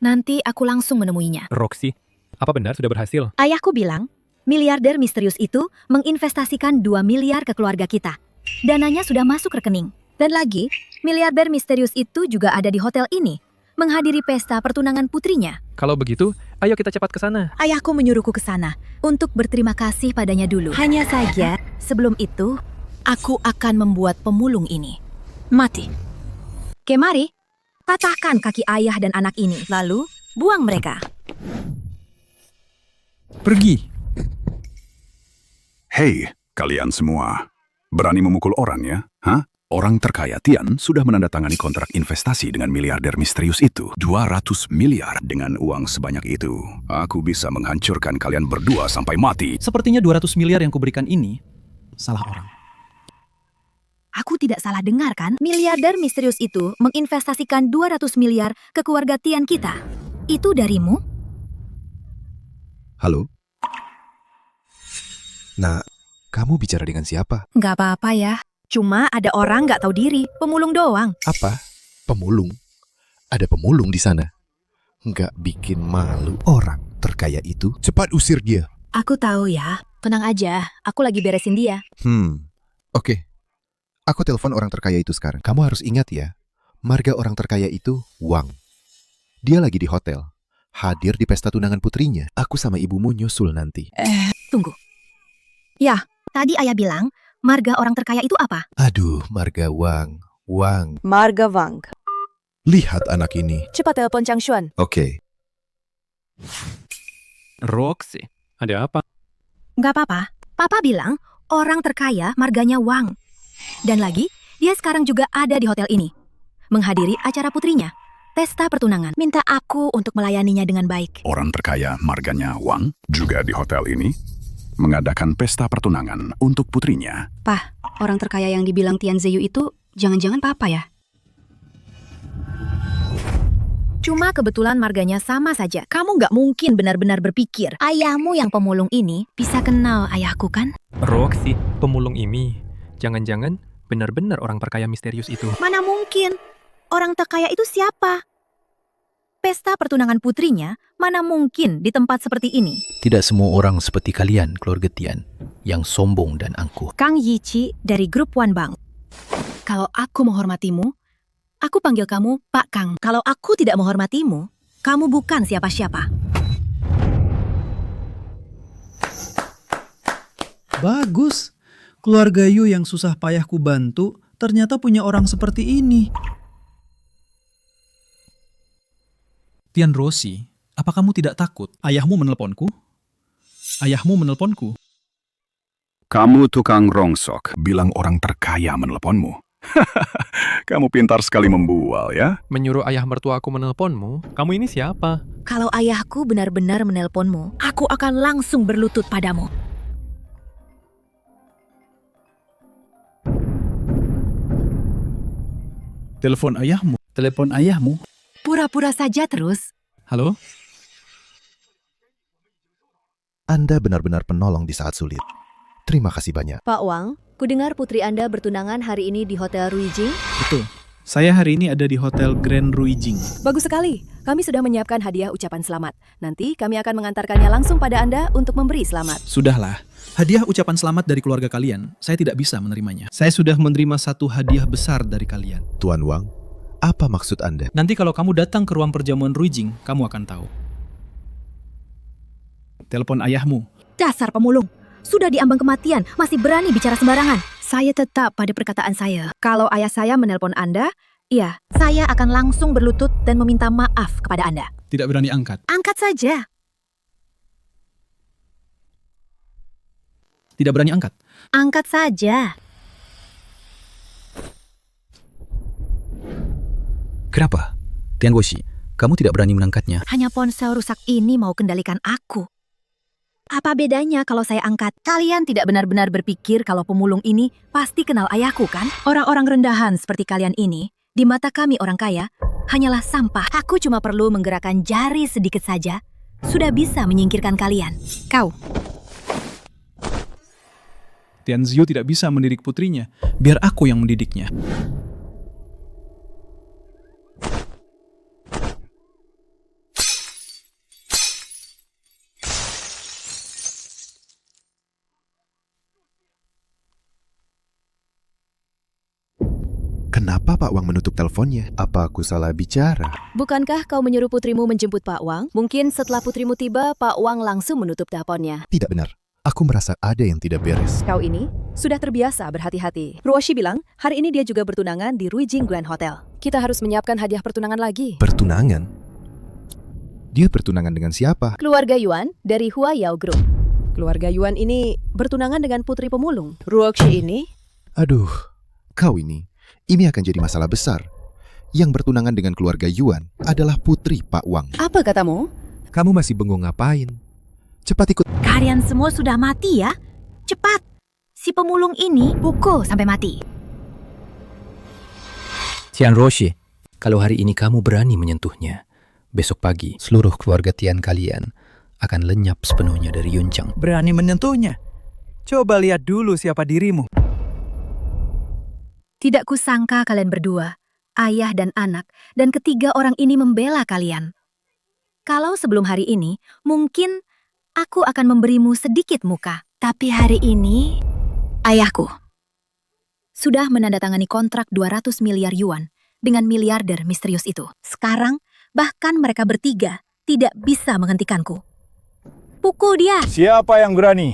[SPEAKER 11] Nanti aku langsung menemuinya.
[SPEAKER 13] Roxy, apa benar sudah berhasil?
[SPEAKER 11] Ayahku bilang, miliarder misterius itu menginvestasikan 2 miliar ke keluarga kita. Dananya sudah masuk rekening. Dan lagi, miliarder misterius itu juga ada di hotel ini, menghadiri pesta pertunangan putrinya.
[SPEAKER 13] Kalau begitu, ayo kita cepat ke sana.
[SPEAKER 11] Ayahku menyuruhku ke sana untuk berterima kasih padanya dulu. Hanya saja, sebelum itu, aku akan membuat pemulung ini mati. Kemari, patahkan kaki ayah dan anak ini, lalu buang mereka.
[SPEAKER 3] Pergi.
[SPEAKER 8] Hei, kalian semua. Berani memukul orang ya? Hah? Orang terkaya Tian sudah menandatangani kontrak investasi dengan miliarder misterius itu. 200 miliar dengan uang sebanyak itu. Aku bisa menghancurkan kalian berdua sampai mati.
[SPEAKER 2] Sepertinya 200 miliar yang kuberikan ini salah orang.
[SPEAKER 11] Aku tidak salah dengar kan? Miliarder misterius itu menginvestasikan 200 miliar ke keluarga Tian kita. Itu darimu?
[SPEAKER 20] Halo? Nah, kamu bicara dengan siapa?
[SPEAKER 11] Nggak apa-apa ya. Cuma ada orang nggak tahu diri, pemulung doang.
[SPEAKER 20] Apa? Pemulung? Ada pemulung di sana? Nggak bikin malu orang terkaya itu? Cepat usir dia.
[SPEAKER 11] Aku tahu ya. Tenang aja, aku lagi beresin dia.
[SPEAKER 20] Oke. Aku telepon orang terkaya itu sekarang. Kamu harus ingat ya, marga orang terkaya itu Wang. Dia lagi di hotel, hadir di pesta tunangan putrinya. Aku sama ibumu nyusul nanti.
[SPEAKER 11] Tunggu. Ya, tadi ayah bilang, marga orang terkaya itu apa?
[SPEAKER 20] Aduh, marga Wang.
[SPEAKER 5] Marga Wang.
[SPEAKER 20] Lihat anak ini.
[SPEAKER 5] Cepat telepon Chang Xuan.
[SPEAKER 20] Oke.
[SPEAKER 13] Roxy, ada apa?
[SPEAKER 11] Nggak apa-apa. Papa bilang, orang terkaya marganya Wang. Dan lagi, dia sekarang juga ada di hotel ini, menghadiri acara putrinya, pesta pertunangan. Minta aku untuk melayaninya dengan baik.
[SPEAKER 8] Orang terkaya marganya Wang juga di hotel ini mengadakan pesta pertunangan untuk putrinya.
[SPEAKER 1] Pah, orang terkaya yang dibilang Tian Ziyu itu jangan-jangan papa ya?
[SPEAKER 11] Cuma kebetulan marganya sama saja. Kamu nggak mungkin benar-benar berpikir ayahmu yang pemulung ini bisa kenal ayahku kan?
[SPEAKER 13] Roxy, pemulung ini. Jangan-jangan benar-benar orang terkaya misterius itu.
[SPEAKER 11] Mana mungkin? Orang terkaya itu siapa? Pesta pertunangan putrinya mana mungkin di tempat seperti ini?
[SPEAKER 16] Tidak semua orang seperti kalian, keluarga Tian, yang sombong dan angkuh.
[SPEAKER 11] Kang Yichi dari grup Wan Bank. Kalau aku menghormatimu, aku panggil kamu Pak Kang. Kalau aku tidak menghormatimu, kamu bukan siapa-siapa.
[SPEAKER 3] Bagus. Keluarga Yu yang susah payah ku bantu ternyata punya orang seperti ini. Tian Rosi, apa kamu tidak takut? Ayahmu menelponku?
[SPEAKER 8] Kamu tukang rongsok, bilang orang terkaya menelponmu. Kamu pintar sekali membual ya.
[SPEAKER 13] Menyuruh ayah mertuaku menelponmu? Kamu ini siapa?
[SPEAKER 11] Kalau ayahku benar-benar menelponmu, aku akan langsung berlutut padamu.
[SPEAKER 3] Telepon ayahmu.
[SPEAKER 11] Pura-pura saja terus.
[SPEAKER 3] Halo?
[SPEAKER 20] Anda benar-benar penolong di saat sulit. Terima kasih banyak.
[SPEAKER 5] Pak Wang, kudengar putri Anda bertunangan hari ini di Hotel Ruijing.
[SPEAKER 3] Betul. Saya hari ini ada di Hotel Grand Ruijing.
[SPEAKER 5] Bagus sekali. Kami sudah menyiapkan hadiah ucapan selamat. Nanti kami akan mengantarkannya langsung pada Anda untuk memberi selamat.
[SPEAKER 3] Sudahlah. Hadiah ucapan selamat dari keluarga kalian, saya tidak bisa menerimanya. Saya sudah menerima satu hadiah besar dari kalian.
[SPEAKER 20] Tuan Wang, Apa maksud Anda?
[SPEAKER 3] Nanti kalau kamu datang ke ruang perjamuan Ruijing, kamu akan tahu. Telepon ayahmu.
[SPEAKER 11] Dasar pemulung. Sudah diambang kematian, masih berani bicara sembarangan. Saya tetap pada perkataan saya. Kalau ayah saya menelpon Anda, iya, saya akan langsung berlutut dan meminta maaf kepada Anda.
[SPEAKER 3] Tidak berani angkat.
[SPEAKER 11] Angkat saja.
[SPEAKER 3] Tidak berani angkat.
[SPEAKER 11] Angkat saja.
[SPEAKER 16] Kenapa? Tian Woshi, kamu tidak berani mengangkatnya.
[SPEAKER 11] Hanya ponsel rusak ini mau kendalikan aku. Apa bedanya kalau saya angkat? Kalian tidak benar-benar berpikir kalau pemulung ini pasti kenal ayahku, kan? Orang-orang rendahan seperti kalian ini, di mata kami orang kaya, hanyalah sampah. Aku cuma perlu menggerakkan jari sedikit saja, sudah bisa menyingkirkan kalian. Kau.
[SPEAKER 3] Tianzio tidak bisa mendidik putrinya. Biar aku yang mendidiknya.
[SPEAKER 20] Kenapa Pak Wang menutup teleponnya? Apa aku salah bicara?
[SPEAKER 5] Bukankah kau menyuruh putrimu menjemput Pak Wang? Mungkin setelah putrimu tiba, Pak Wang langsung menutup teleponnya.
[SPEAKER 20] Tidak benar. Aku merasa ada yang tidak beres.
[SPEAKER 5] Kau ini sudah terbiasa berhati-hati. Ruoshi bilang, hari ini dia juga bertunangan di Ruijing Grand Hotel. Kita harus menyiapkan hadiah pertunangan lagi.
[SPEAKER 20] Pertunangan? Dia bertunangan dengan siapa?
[SPEAKER 5] Keluarga Yuan dari Huayao Group. Keluarga Yuan ini bertunangan dengan putri pemulung. Ruoshi ini...
[SPEAKER 20] Aduh, kau ini akan jadi masalah besar. Yang bertunangan dengan keluarga Yuan adalah putri Pak Wang.
[SPEAKER 5] Apa katamu?
[SPEAKER 20] Kamu masih bengong ngapain? Cepat ikut.
[SPEAKER 11] Kalian semua sudah mati ya? Cepat. Si pemulung ini pukul sampai mati.
[SPEAKER 16] Tian Roshi, kalau hari ini kamu berani menyentuhnya, besok pagi seluruh keluarga Tian kalian akan lenyap sepenuhnya dari Yunchang.
[SPEAKER 18] Berani menyentuhnya? Coba lihat dulu siapa dirimu.
[SPEAKER 11] Tidak kusangka kalian berdua, ayah dan anak, dan ketiga orang ini membela kalian. Kalau sebelum hari ini, mungkin aku akan memberimu sedikit muka. Tapi hari ini, ayahku sudah menandatangani kontrak 200 miliar yuan dengan miliarder misterius itu. Sekarang, bahkan mereka bertiga tidak bisa menghentikanku. Pukul dia!
[SPEAKER 15] Siapa yang berani?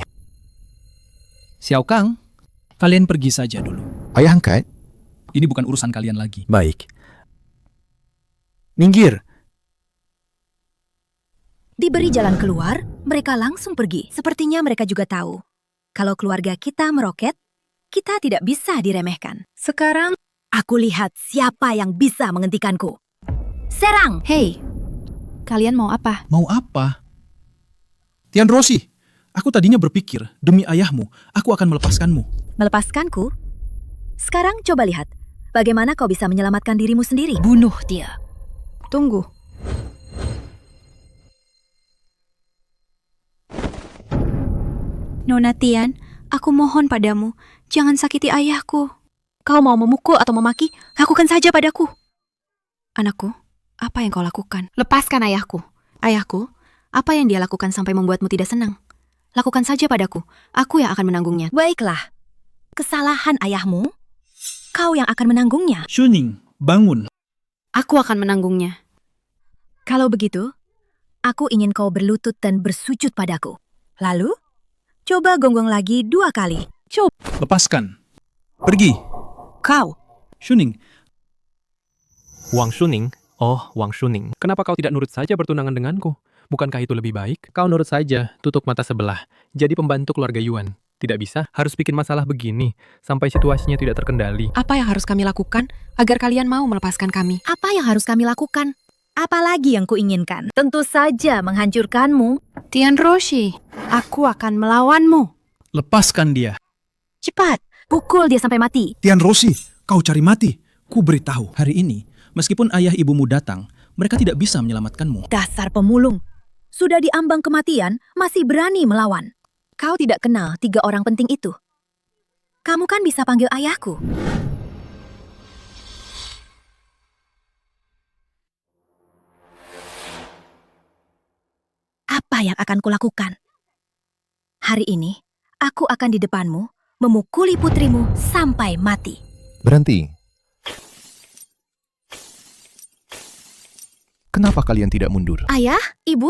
[SPEAKER 3] Xiao Kang, kalian pergi saja dulu.
[SPEAKER 20] Ayah angkat.
[SPEAKER 3] Ini bukan urusan kalian lagi.
[SPEAKER 16] Baik.
[SPEAKER 3] Minggir.
[SPEAKER 11] Diberi jalan keluar, mereka langsung pergi. Sepertinya mereka juga tahu, kalau keluarga kita meroket, kita tidak bisa diremehkan. Sekarang, aku lihat siapa yang bisa menghentikanku. Serang!
[SPEAKER 1] Hei, kalian mau apa?
[SPEAKER 3] Mau apa? Tian Roshi, aku tadinya berpikir, demi ayahmu, aku akan melepaskanmu.
[SPEAKER 11] Melepaskanku? Sekarang coba lihat, bagaimana kau bisa menyelamatkan dirimu sendiri.
[SPEAKER 1] Bunuh dia. Tunggu. Nona Tian, aku mohon padamu, jangan sakiti ayahku. Kau mau memukul atau memaki, lakukan saja padaku. Anakku, apa yang kau lakukan? Lepaskan ayahku. Ayahku, apa yang dia lakukan sampai membuatmu tidak senang? Lakukan saja padaku, aku yang akan menanggungnya.
[SPEAKER 11] Baiklah, kesalahan ayahmu, kau yang akan menanggungnya.
[SPEAKER 3] Shuning, bangun.
[SPEAKER 1] Aku akan menanggungnya.
[SPEAKER 11] Kalau begitu, aku ingin kau berlutut dan bersujud padaku. Lalu, coba gonggong lagi 2 kali. Coba.
[SPEAKER 3] Lepaskan. Pergi.
[SPEAKER 11] Kau.
[SPEAKER 3] Shuning.
[SPEAKER 13] Wang Shuning? Oh, Wang Shuning. Kenapa kau tidak nurut saja bertunangan denganku? Bukankah itu lebih baik? Kau nurut saja, tutup mata sebelah. Jadi pembantu keluarga Yuan. Tidak bisa, harus bikin masalah begini, sampai situasinya tidak terkendali.
[SPEAKER 1] Apa yang harus kami lakukan agar kalian mau melepaskan kami?
[SPEAKER 11] Apa yang harus kami lakukan? Apalagi yang kuinginkan? Tentu saja menghancurkanmu.
[SPEAKER 1] Tian Roshi, aku akan melawanmu.
[SPEAKER 3] Lepaskan dia.
[SPEAKER 11] Cepat, pukul dia sampai mati.
[SPEAKER 3] Tian Roshi, kau cari mati. Ku beritahu, hari ini, meskipun ayah ibumu datang, mereka tidak bisa menyelamatkanmu.
[SPEAKER 11] Dasar pemulung. Sudah diambang kematian, masih berani melawan. Kau tidak kenal 3 orang penting itu. Kamu kan bisa panggil ayahku. Apa yang akan kulakukan? Hari ini, aku akan di depanmu, memukuli putrimu sampai mati.
[SPEAKER 20] Berhenti. Kenapa kalian tidak mundur?
[SPEAKER 11] Ayah, Ibu,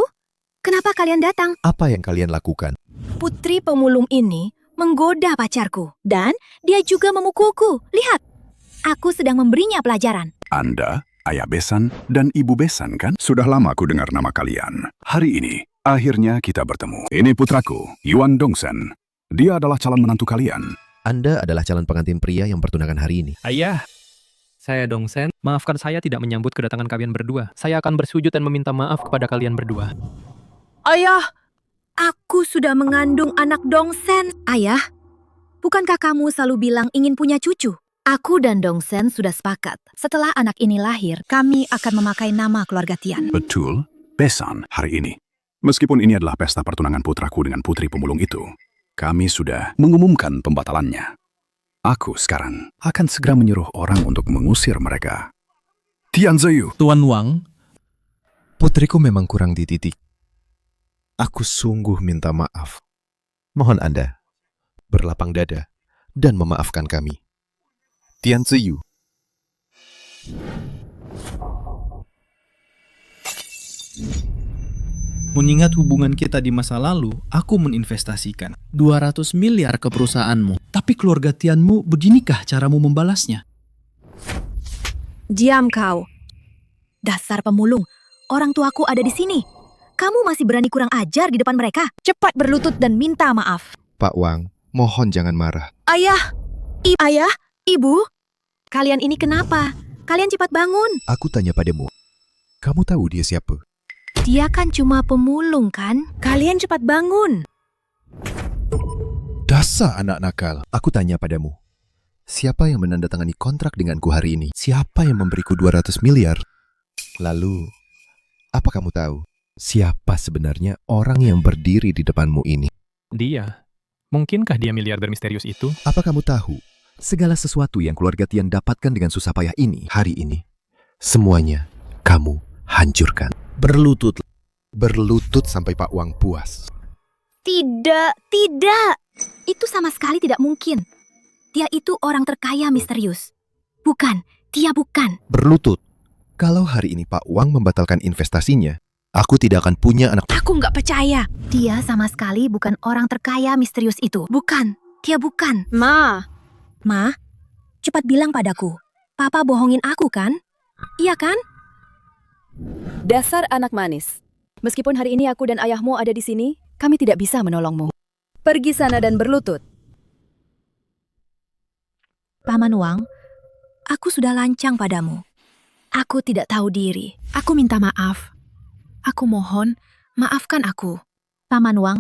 [SPEAKER 11] kenapa kalian datang?
[SPEAKER 20] Apa yang kalian lakukan?
[SPEAKER 11] Putri pemulung ini menggoda pacarku. Dan dia juga memukulku. Lihat, aku sedang memberinya pelajaran.
[SPEAKER 8] Anda, Ayah Besan, dan Ibu Besan kan? Sudah lama aku dengar nama kalian. Hari ini, akhirnya kita bertemu. Ini putraku, Yuan Dongsen. Dia adalah calon menantu kalian.
[SPEAKER 20] Anda adalah calon pengantin pria yang bertunangan hari ini.
[SPEAKER 14] Ayah, saya Dongsen. Maafkan saya tidak menyambut kedatangan kalian berdua. Saya akan bersujud dan meminta maaf kepada kalian berdua.
[SPEAKER 11] Ayah, aku sudah mengandung anak Dongsen. Ayah, bukankah kamu selalu bilang ingin punya cucu? Aku dan Dongsen sudah sepakat. Setelah anak ini lahir, kami akan memakai nama keluarga Tian.
[SPEAKER 8] Betul, Besan, hari ini. Meskipun ini adalah pesta pertunangan putraku dengan putri pemulung itu, kami sudah mengumumkan pembatalannya. Aku sekarang akan segera menyuruh orang untuk mengusir mereka. Tian Ziyu.
[SPEAKER 3] Tuan Wang,
[SPEAKER 20] putriku memang kurang dididik. Aku sungguh minta maaf. Mohon Anda berlapang dada dan memaafkan kami. Tian Ziyu.
[SPEAKER 3] mengingat hubungan kita di masa lalu, aku meninvestasikan 200 miliar ke perusahaanmu. Tapi keluarga Tianmu, beginikah caramu membalasnya?
[SPEAKER 11] Diam kau. Dasar pemulung, orang tuaku ada di sini. Kamu masih berani kurang ajar di depan mereka. Cepat berlutut dan minta maaf.
[SPEAKER 20] Pak Wang, mohon jangan marah.
[SPEAKER 11] Ayah, ayah, ibu, kalian ini kenapa? Kalian cepat bangun.
[SPEAKER 20] Aku tanya padamu, kamu tahu dia siapa?
[SPEAKER 11] Dia kan cuma pemulung kan? Kalian cepat bangun.
[SPEAKER 20] Dasar anak nakal. Aku tanya padamu, siapa yang menandatangani kontrak denganku hari ini? Siapa yang memberiku 200 miliar? Lalu, apa kamu tahu? Siapa sebenarnya orang yang berdiri di depanmu ini?
[SPEAKER 14] Dia. Mungkinkah dia miliarder misterius itu?
[SPEAKER 20] Apa kamu tahu? Segala sesuatu yang keluarga Tian dapatkan dengan susah payah ini, hari ini, semuanya kamu hancurkan. Berlutut. Berlutut sampai Pak Wang puas.
[SPEAKER 11] Tidak. Itu sama sekali tidak mungkin. Dia itu orang terkaya misterius. Bukan, dia bukan.
[SPEAKER 20] Berlutut. Kalau hari ini Pak Wang membatalkan investasinya, aku tidak akan punya anak.
[SPEAKER 11] Aku nggak percaya. Dia sama sekali bukan orang terkaya misterius itu. Bukan, dia bukan. Ma, cepat bilang padaku. Papa bohongin aku kan? Iya kan?
[SPEAKER 5] Dasar anak manis. Meskipun hari ini aku dan ayahmu ada di sini, kami tidak bisa menolongmu. Pergi sana dan berlutut.
[SPEAKER 11] Paman Wang, aku sudah lancang padamu. Aku tidak tahu diri. Aku minta maaf. Aku mohon, maafkan aku. Paman Wang,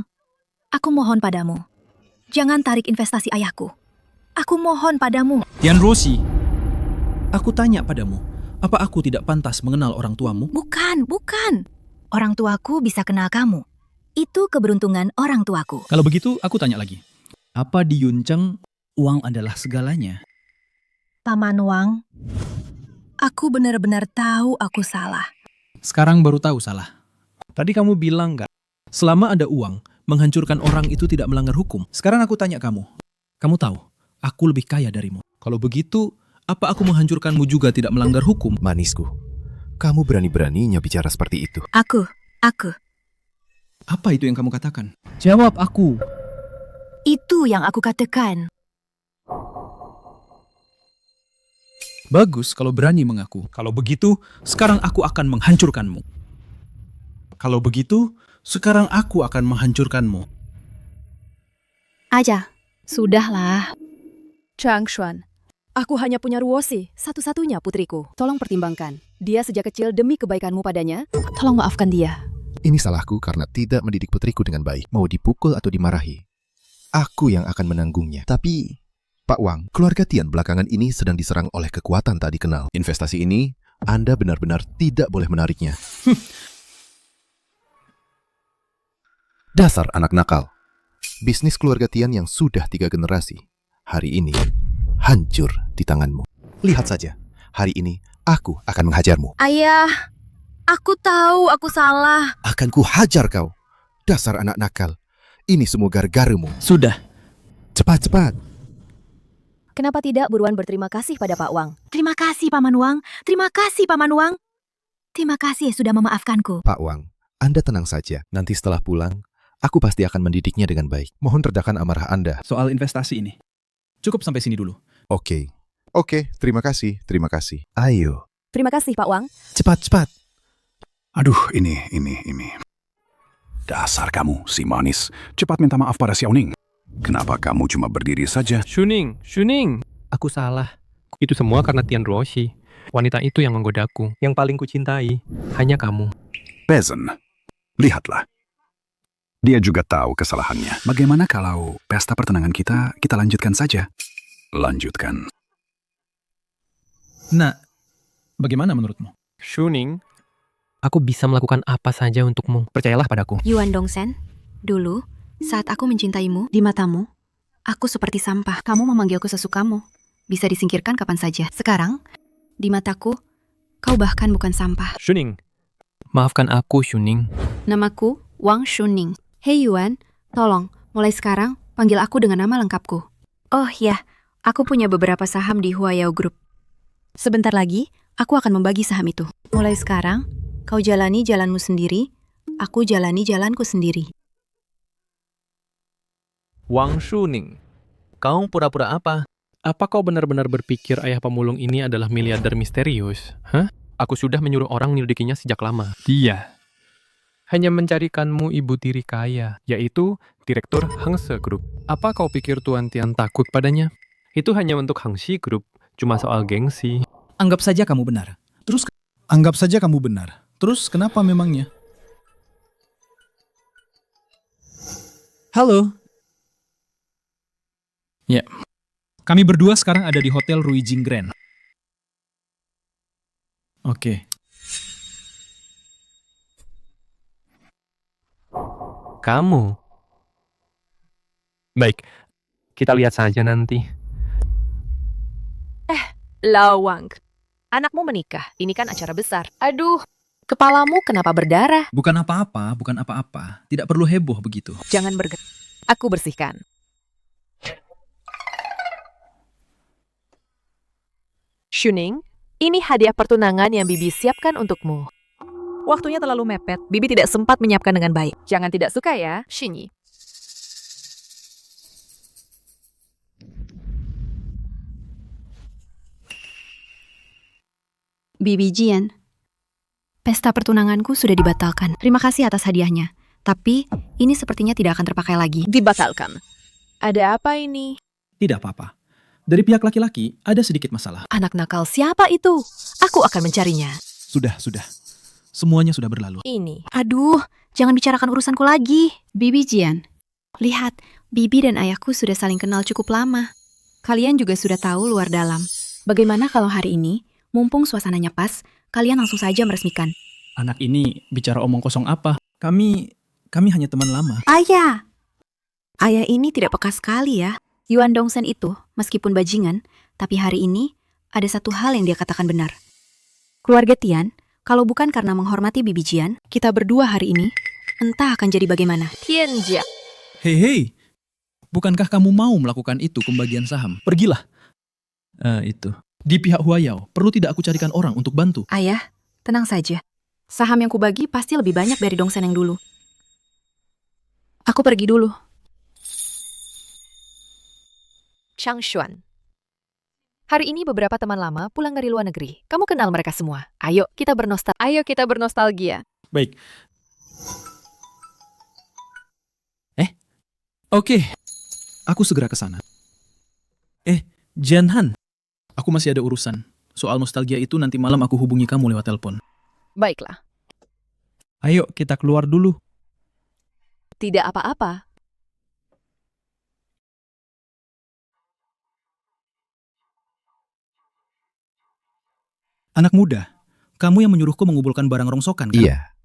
[SPEAKER 11] aku mohon padamu. Jangan tarik investasi ayahku. Aku mohon padamu.
[SPEAKER 3] Tian Roshi, aku tanya padamu, apa aku tidak pantas mengenal orang tuamu?
[SPEAKER 11] Bukan. Orang tuaku bisa kenal kamu. Itu keberuntungan orang tuaku.
[SPEAKER 3] Kalau begitu, aku tanya lagi. Apa di Yuncheng, uang adalah segalanya?
[SPEAKER 11] Paman Wang, aku benar-benar tahu aku salah.
[SPEAKER 3] Sekarang baru tahu salah. Tadi kamu bilang nggak, selama ada uang, menghancurkan orang itu tidak melanggar hukum. Sekarang aku tanya kamu tahu, aku lebih kaya darimu. Kalau begitu, apa aku menghancurkanmu juga tidak melanggar hukum?
[SPEAKER 20] Manisku, kamu berani-beraninya bicara seperti itu.
[SPEAKER 11] Aku.
[SPEAKER 3] Apa itu yang kamu katakan? Jawab aku.
[SPEAKER 11] Itu yang aku katakan.
[SPEAKER 3] Bagus kalau berani mengaku. Kalau begitu, sekarang aku akan menghancurkanmu. Kalau begitu, sekarang aku akan menghancurkanmu.
[SPEAKER 5] Aja, sudahlah. Chang Xuan, aku hanya punya Ruosi, satu-satunya putriku. Tolong pertimbangkan. Dia sejak kecil demi kebaikanmu padanya. Tolong maafkan dia.
[SPEAKER 20] Ini salahku karena tidak mendidik putriku dengan baik. Mau dipukul atau dimarahi, aku yang akan menanggungnya. Tapi, Pak Wang, keluarga Tian belakangan ini sedang diserang oleh kekuatan tak dikenal. Investasi ini, Anda benar-benar tidak boleh menariknya. Dasar anak nakal. Bisnis keluarga Tian yang sudah 3 generasi, hari ini hancur di tanganmu. Lihat saja, hari ini aku akan menghajarmu.
[SPEAKER 11] Ayah, aku tahu aku salah.
[SPEAKER 20] Akan ku hajar kau. Dasar anak nakal. Ini semua gara-garamu.
[SPEAKER 3] Sudah.
[SPEAKER 20] Cepat.
[SPEAKER 5] Kenapa tidak buruan berterima kasih pada Pak Wang?
[SPEAKER 11] Terima kasih, Paman Wang. Terima kasih sudah memaafkanku.
[SPEAKER 20] Pak Wang, Anda tenang saja. Nanti setelah pulang, aku pasti akan mendidiknya dengan baik. Mohon redakan amarah Anda.
[SPEAKER 3] Soal investasi ini. Cukup sampai sini dulu.
[SPEAKER 20] Oke, terima kasih. Ayo.
[SPEAKER 5] Terima kasih, Pak Wang.
[SPEAKER 20] Cepat.
[SPEAKER 8] Aduh, ini. Dasar kamu, si manis. Cepat minta maaf pada Xiaoning. Kenapa kamu cuma berdiri saja?
[SPEAKER 13] Shuning. Aku salah. Itu semua karena Tian Roshi. Wanita itu yang menggodaku. Yang paling kucintai, hanya kamu.
[SPEAKER 8] Bezen, lihatlah. Dia juga tahu kesalahannya. Bagaimana kalau pesta pertunangan kita lanjutkan saja? Lanjutkan.
[SPEAKER 3] Nah, bagaimana menurutmu?
[SPEAKER 13] Shuning, aku bisa melakukan apa saja untukmu. Percayalah padaku.
[SPEAKER 1] Yuan Dongsen, dulu saat aku mencintaimu, di matamu, aku seperti sampah. Kamu memanggilku sesukamu. Bisa disingkirkan kapan saja. Sekarang, di mataku, kau bahkan bukan sampah.
[SPEAKER 13] Shuning, maafkan aku, Shuning.
[SPEAKER 1] Namaku Wang Shuning. Hei Yuan, tolong, mulai sekarang panggil aku dengan nama lengkapku. Oh ya, aku punya beberapa saham di Huayao Group. Sebentar lagi, aku akan membagi saham itu. Mulai sekarang, kau jalani jalanmu sendiri, aku jalani jalanku sendiri.
[SPEAKER 13] Wang Shuning, kau pura-pura apa? Apa kau benar-benar berpikir ayah pemulung ini adalah miliarder misterius? Hah? Aku sudah menyuruh orang menyelidikinya sejak lama. Dia hanya mencarikanmu ibu tiri kaya, yaitu Direktur Hangse Group. Apa kau pikir Tuan Tian takut padanya? Itu hanya untuk Hangxi Group, cuma soal gengsi.
[SPEAKER 3] Anggap saja kamu benar. Terus kenapa memangnya? Halo. Ya. Kami berdua sekarang ada di Hotel Ruijing Grand. Oke.
[SPEAKER 13] Kamu? Baik, kita lihat saja nanti.
[SPEAKER 5] Lawang, anakmu menikah. Ini kan acara besar. Aduh, kepalamu kenapa berdarah?
[SPEAKER 3] Bukan apa-apa. Tidak perlu heboh begitu.
[SPEAKER 5] Jangan bergerak. Aku bersihkan. Shuning, ini hadiah pertunangan yang Bibi siapkan untukmu. Waktunya terlalu mepet. Bibi tidak sempat menyiapkan dengan baik. Jangan tidak suka ya, Shinyi.
[SPEAKER 1] Bibi Jian, pesta pertunanganku sudah dibatalkan. Terima kasih atas hadiahnya. Tapi, ini sepertinya tidak akan terpakai lagi.
[SPEAKER 5] Dibatalkan. Ada apa ini?
[SPEAKER 3] Tidak apa-apa. Dari pihak laki-laki, ada sedikit masalah.
[SPEAKER 5] Anak nakal siapa itu? Aku akan mencarinya.
[SPEAKER 3] Sudah. Semuanya sudah berlalu.
[SPEAKER 5] Ini.
[SPEAKER 1] Aduh, jangan bicarakan urusanku lagi. Bibi Jian, lihat, Bibi dan ayahku sudah saling kenal cukup lama. Kalian juga sudah tahu luar dalam. Bagaimana kalau hari ini, mumpung suasananya pas, kalian langsung saja meresmikan?
[SPEAKER 3] Anak ini bicara omong kosong apa? Kami hanya teman lama.
[SPEAKER 1] Ayah ini tidak peka sekali ya. Yuan Dongsen itu, meskipun bajingan, tapi hari ini ada satu hal yang dia katakan benar. Keluarga Tian, kalau bukan karena menghormati Bibi Jian, kita berdua hari ini, entah akan jadi bagaimana.
[SPEAKER 5] Tianjia.
[SPEAKER 3] Hei, bukankah kamu mau melakukan itu pembagian saham? Pergilah. Itu. Di pihak Huayao, perlu tidak aku carikan orang untuk bantu?
[SPEAKER 1] Ayah, tenang saja. Saham yang kubagi pasti lebih banyak dari Dongsen yang dulu. Aku pergi dulu.
[SPEAKER 5] Chang Xuan. Hari ini beberapa teman lama pulang dari luar negeri. Kamu kenal mereka semua. Ayo kita bernostalgia.
[SPEAKER 3] Baik. Oke. Aku segera ke sana. Jian Han. Aku masih ada urusan. Soal nostalgia itu nanti malam aku hubungi kamu lewat telepon.
[SPEAKER 5] Baiklah.
[SPEAKER 3] Ayo kita keluar dulu.
[SPEAKER 5] Tidak apa-apa.
[SPEAKER 3] Anak muda, kamu yang menyuruhku mengumpulkan barang rongsokan, kan?
[SPEAKER 16] Iya.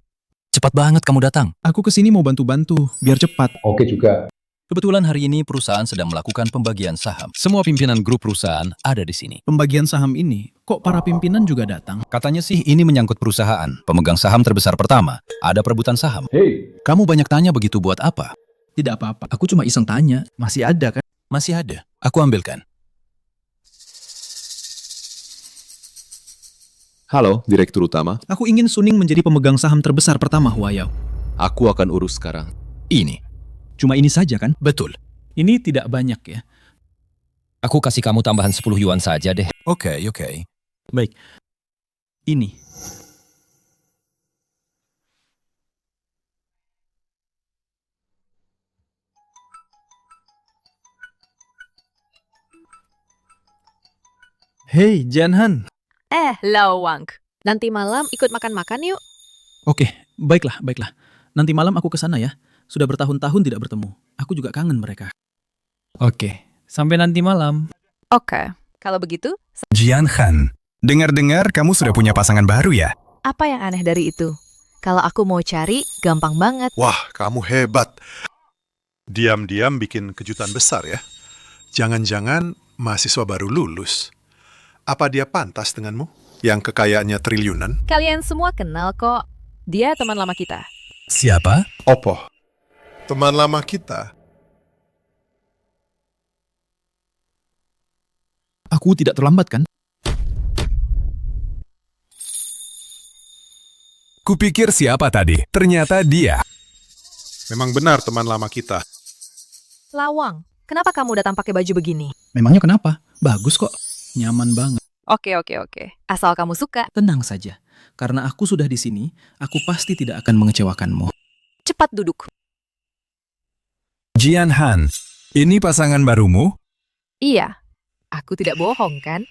[SPEAKER 16] Cepat banget kamu datang.
[SPEAKER 3] Aku kesini mau bantu-bantu, biar cepat.
[SPEAKER 16] Oke juga. Kebetulan hari ini perusahaan sedang melakukan pembagian saham. Semua pimpinan grup perusahaan ada di sini.
[SPEAKER 3] Pembagian saham ini, kok para pimpinan juga datang?
[SPEAKER 16] Katanya sih ini menyangkut perusahaan. Pemegang saham terbesar pertama. Ada perebutan saham.
[SPEAKER 8] Hei,
[SPEAKER 16] kamu banyak tanya begitu buat apa?
[SPEAKER 3] Tidak apa-apa, aku cuma iseng tanya. Masih ada kan?
[SPEAKER 16] Masih ada. Aku ambilkan.
[SPEAKER 10] Halo, Direktur Utama.
[SPEAKER 3] Aku ingin Suning menjadi pemegang saham terbesar pertama Huayao.
[SPEAKER 10] Aku akan urus sekarang.
[SPEAKER 2] Ini.
[SPEAKER 3] Cuma ini saja kan?
[SPEAKER 2] Betul.
[SPEAKER 3] Ini tidak banyak ya.
[SPEAKER 15] Aku kasih kamu tambahan 10 yuan saja deh.
[SPEAKER 8] Oke.
[SPEAKER 3] Baik. Ini. Hei, Jianhan.
[SPEAKER 5] Lao Wang. Nanti malam ikut makan-makan yuk.
[SPEAKER 3] Oke, baiklah. Nanti malam aku ke sana ya. Sudah bertahun-tahun tidak bertemu. Aku juga kangen mereka.
[SPEAKER 18] Oke, sampai nanti malam.
[SPEAKER 5] Oke, kalau begitu,
[SPEAKER 8] Jianhan, dengar-dengar kamu sudah punya pasangan baru ya?
[SPEAKER 5] apa yang aneh dari itu? Kalau aku mau cari, gampang banget.
[SPEAKER 12] Wah, kamu hebat. Diam-diam bikin kejutan besar ya. Jangan-jangan mahasiswa baru lulus. Apa dia pantas denganmu? Yang kekayaannya triliunan?
[SPEAKER 5] Kalian semua kenal kok. Dia teman lama kita.
[SPEAKER 8] Siapa?
[SPEAKER 12] Opo. Teman lama kita.
[SPEAKER 3] Aku tidak terlambat kan?
[SPEAKER 8] Kupikir siapa tadi? Ternyata dia.
[SPEAKER 12] Memang benar teman lama kita.
[SPEAKER 5] Lawang, kenapa kamu datang pakai baju begini?
[SPEAKER 3] Memangnya kenapa? Bagus kok. Nyaman banget.
[SPEAKER 5] Oke. Asal kamu suka.
[SPEAKER 3] Tenang saja. Karena aku sudah di sini, aku pasti tidak akan mengecewakanmu.
[SPEAKER 5] Cepat duduk.
[SPEAKER 8] Jianhan, ini pasangan barumu?
[SPEAKER 5] Iya, aku tidak bohong kan?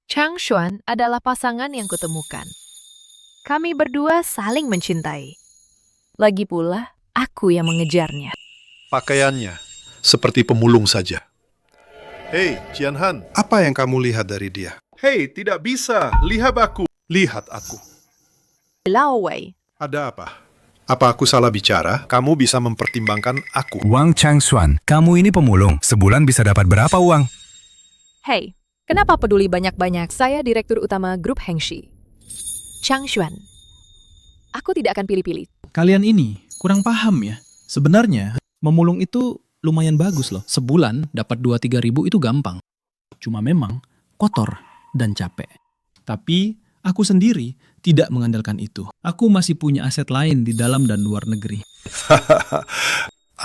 [SPEAKER 5] Chang Xuan adalah pasangan yang kutemukan. Kami berdua saling mencintai. Lagi pula, aku yang mengejarnya.
[SPEAKER 12] Pakaiannya seperti pemulung saja. Hei, Jianhan, apa yang kamu lihat dari dia? Hei, tidak bisa. Lihat aku. Lihat aku.
[SPEAKER 5] Lao Wei.
[SPEAKER 12] Ada apa? Apa aku salah bicara? Kamu bisa mempertimbangkan aku.
[SPEAKER 8] Wang Changshuan, kamu ini pemulung. Sebulan bisa dapat berapa uang?
[SPEAKER 5] Hei, kenapa peduli banyak-banyak? Saya Direktur Utama Grup Hengshi. Chang Xuan. Aku tidak akan pilih-pilih.
[SPEAKER 3] Kalian ini kurang paham ya. Sebenarnya, memulung itu lumayan bagus loh. Sebulan dapat 2-3 ribu itu gampang. Cuma memang kotor dan capek. Tapi aku sendiri tidak mengandalkan itu. Aku masih punya aset lain di dalam dan luar negeri.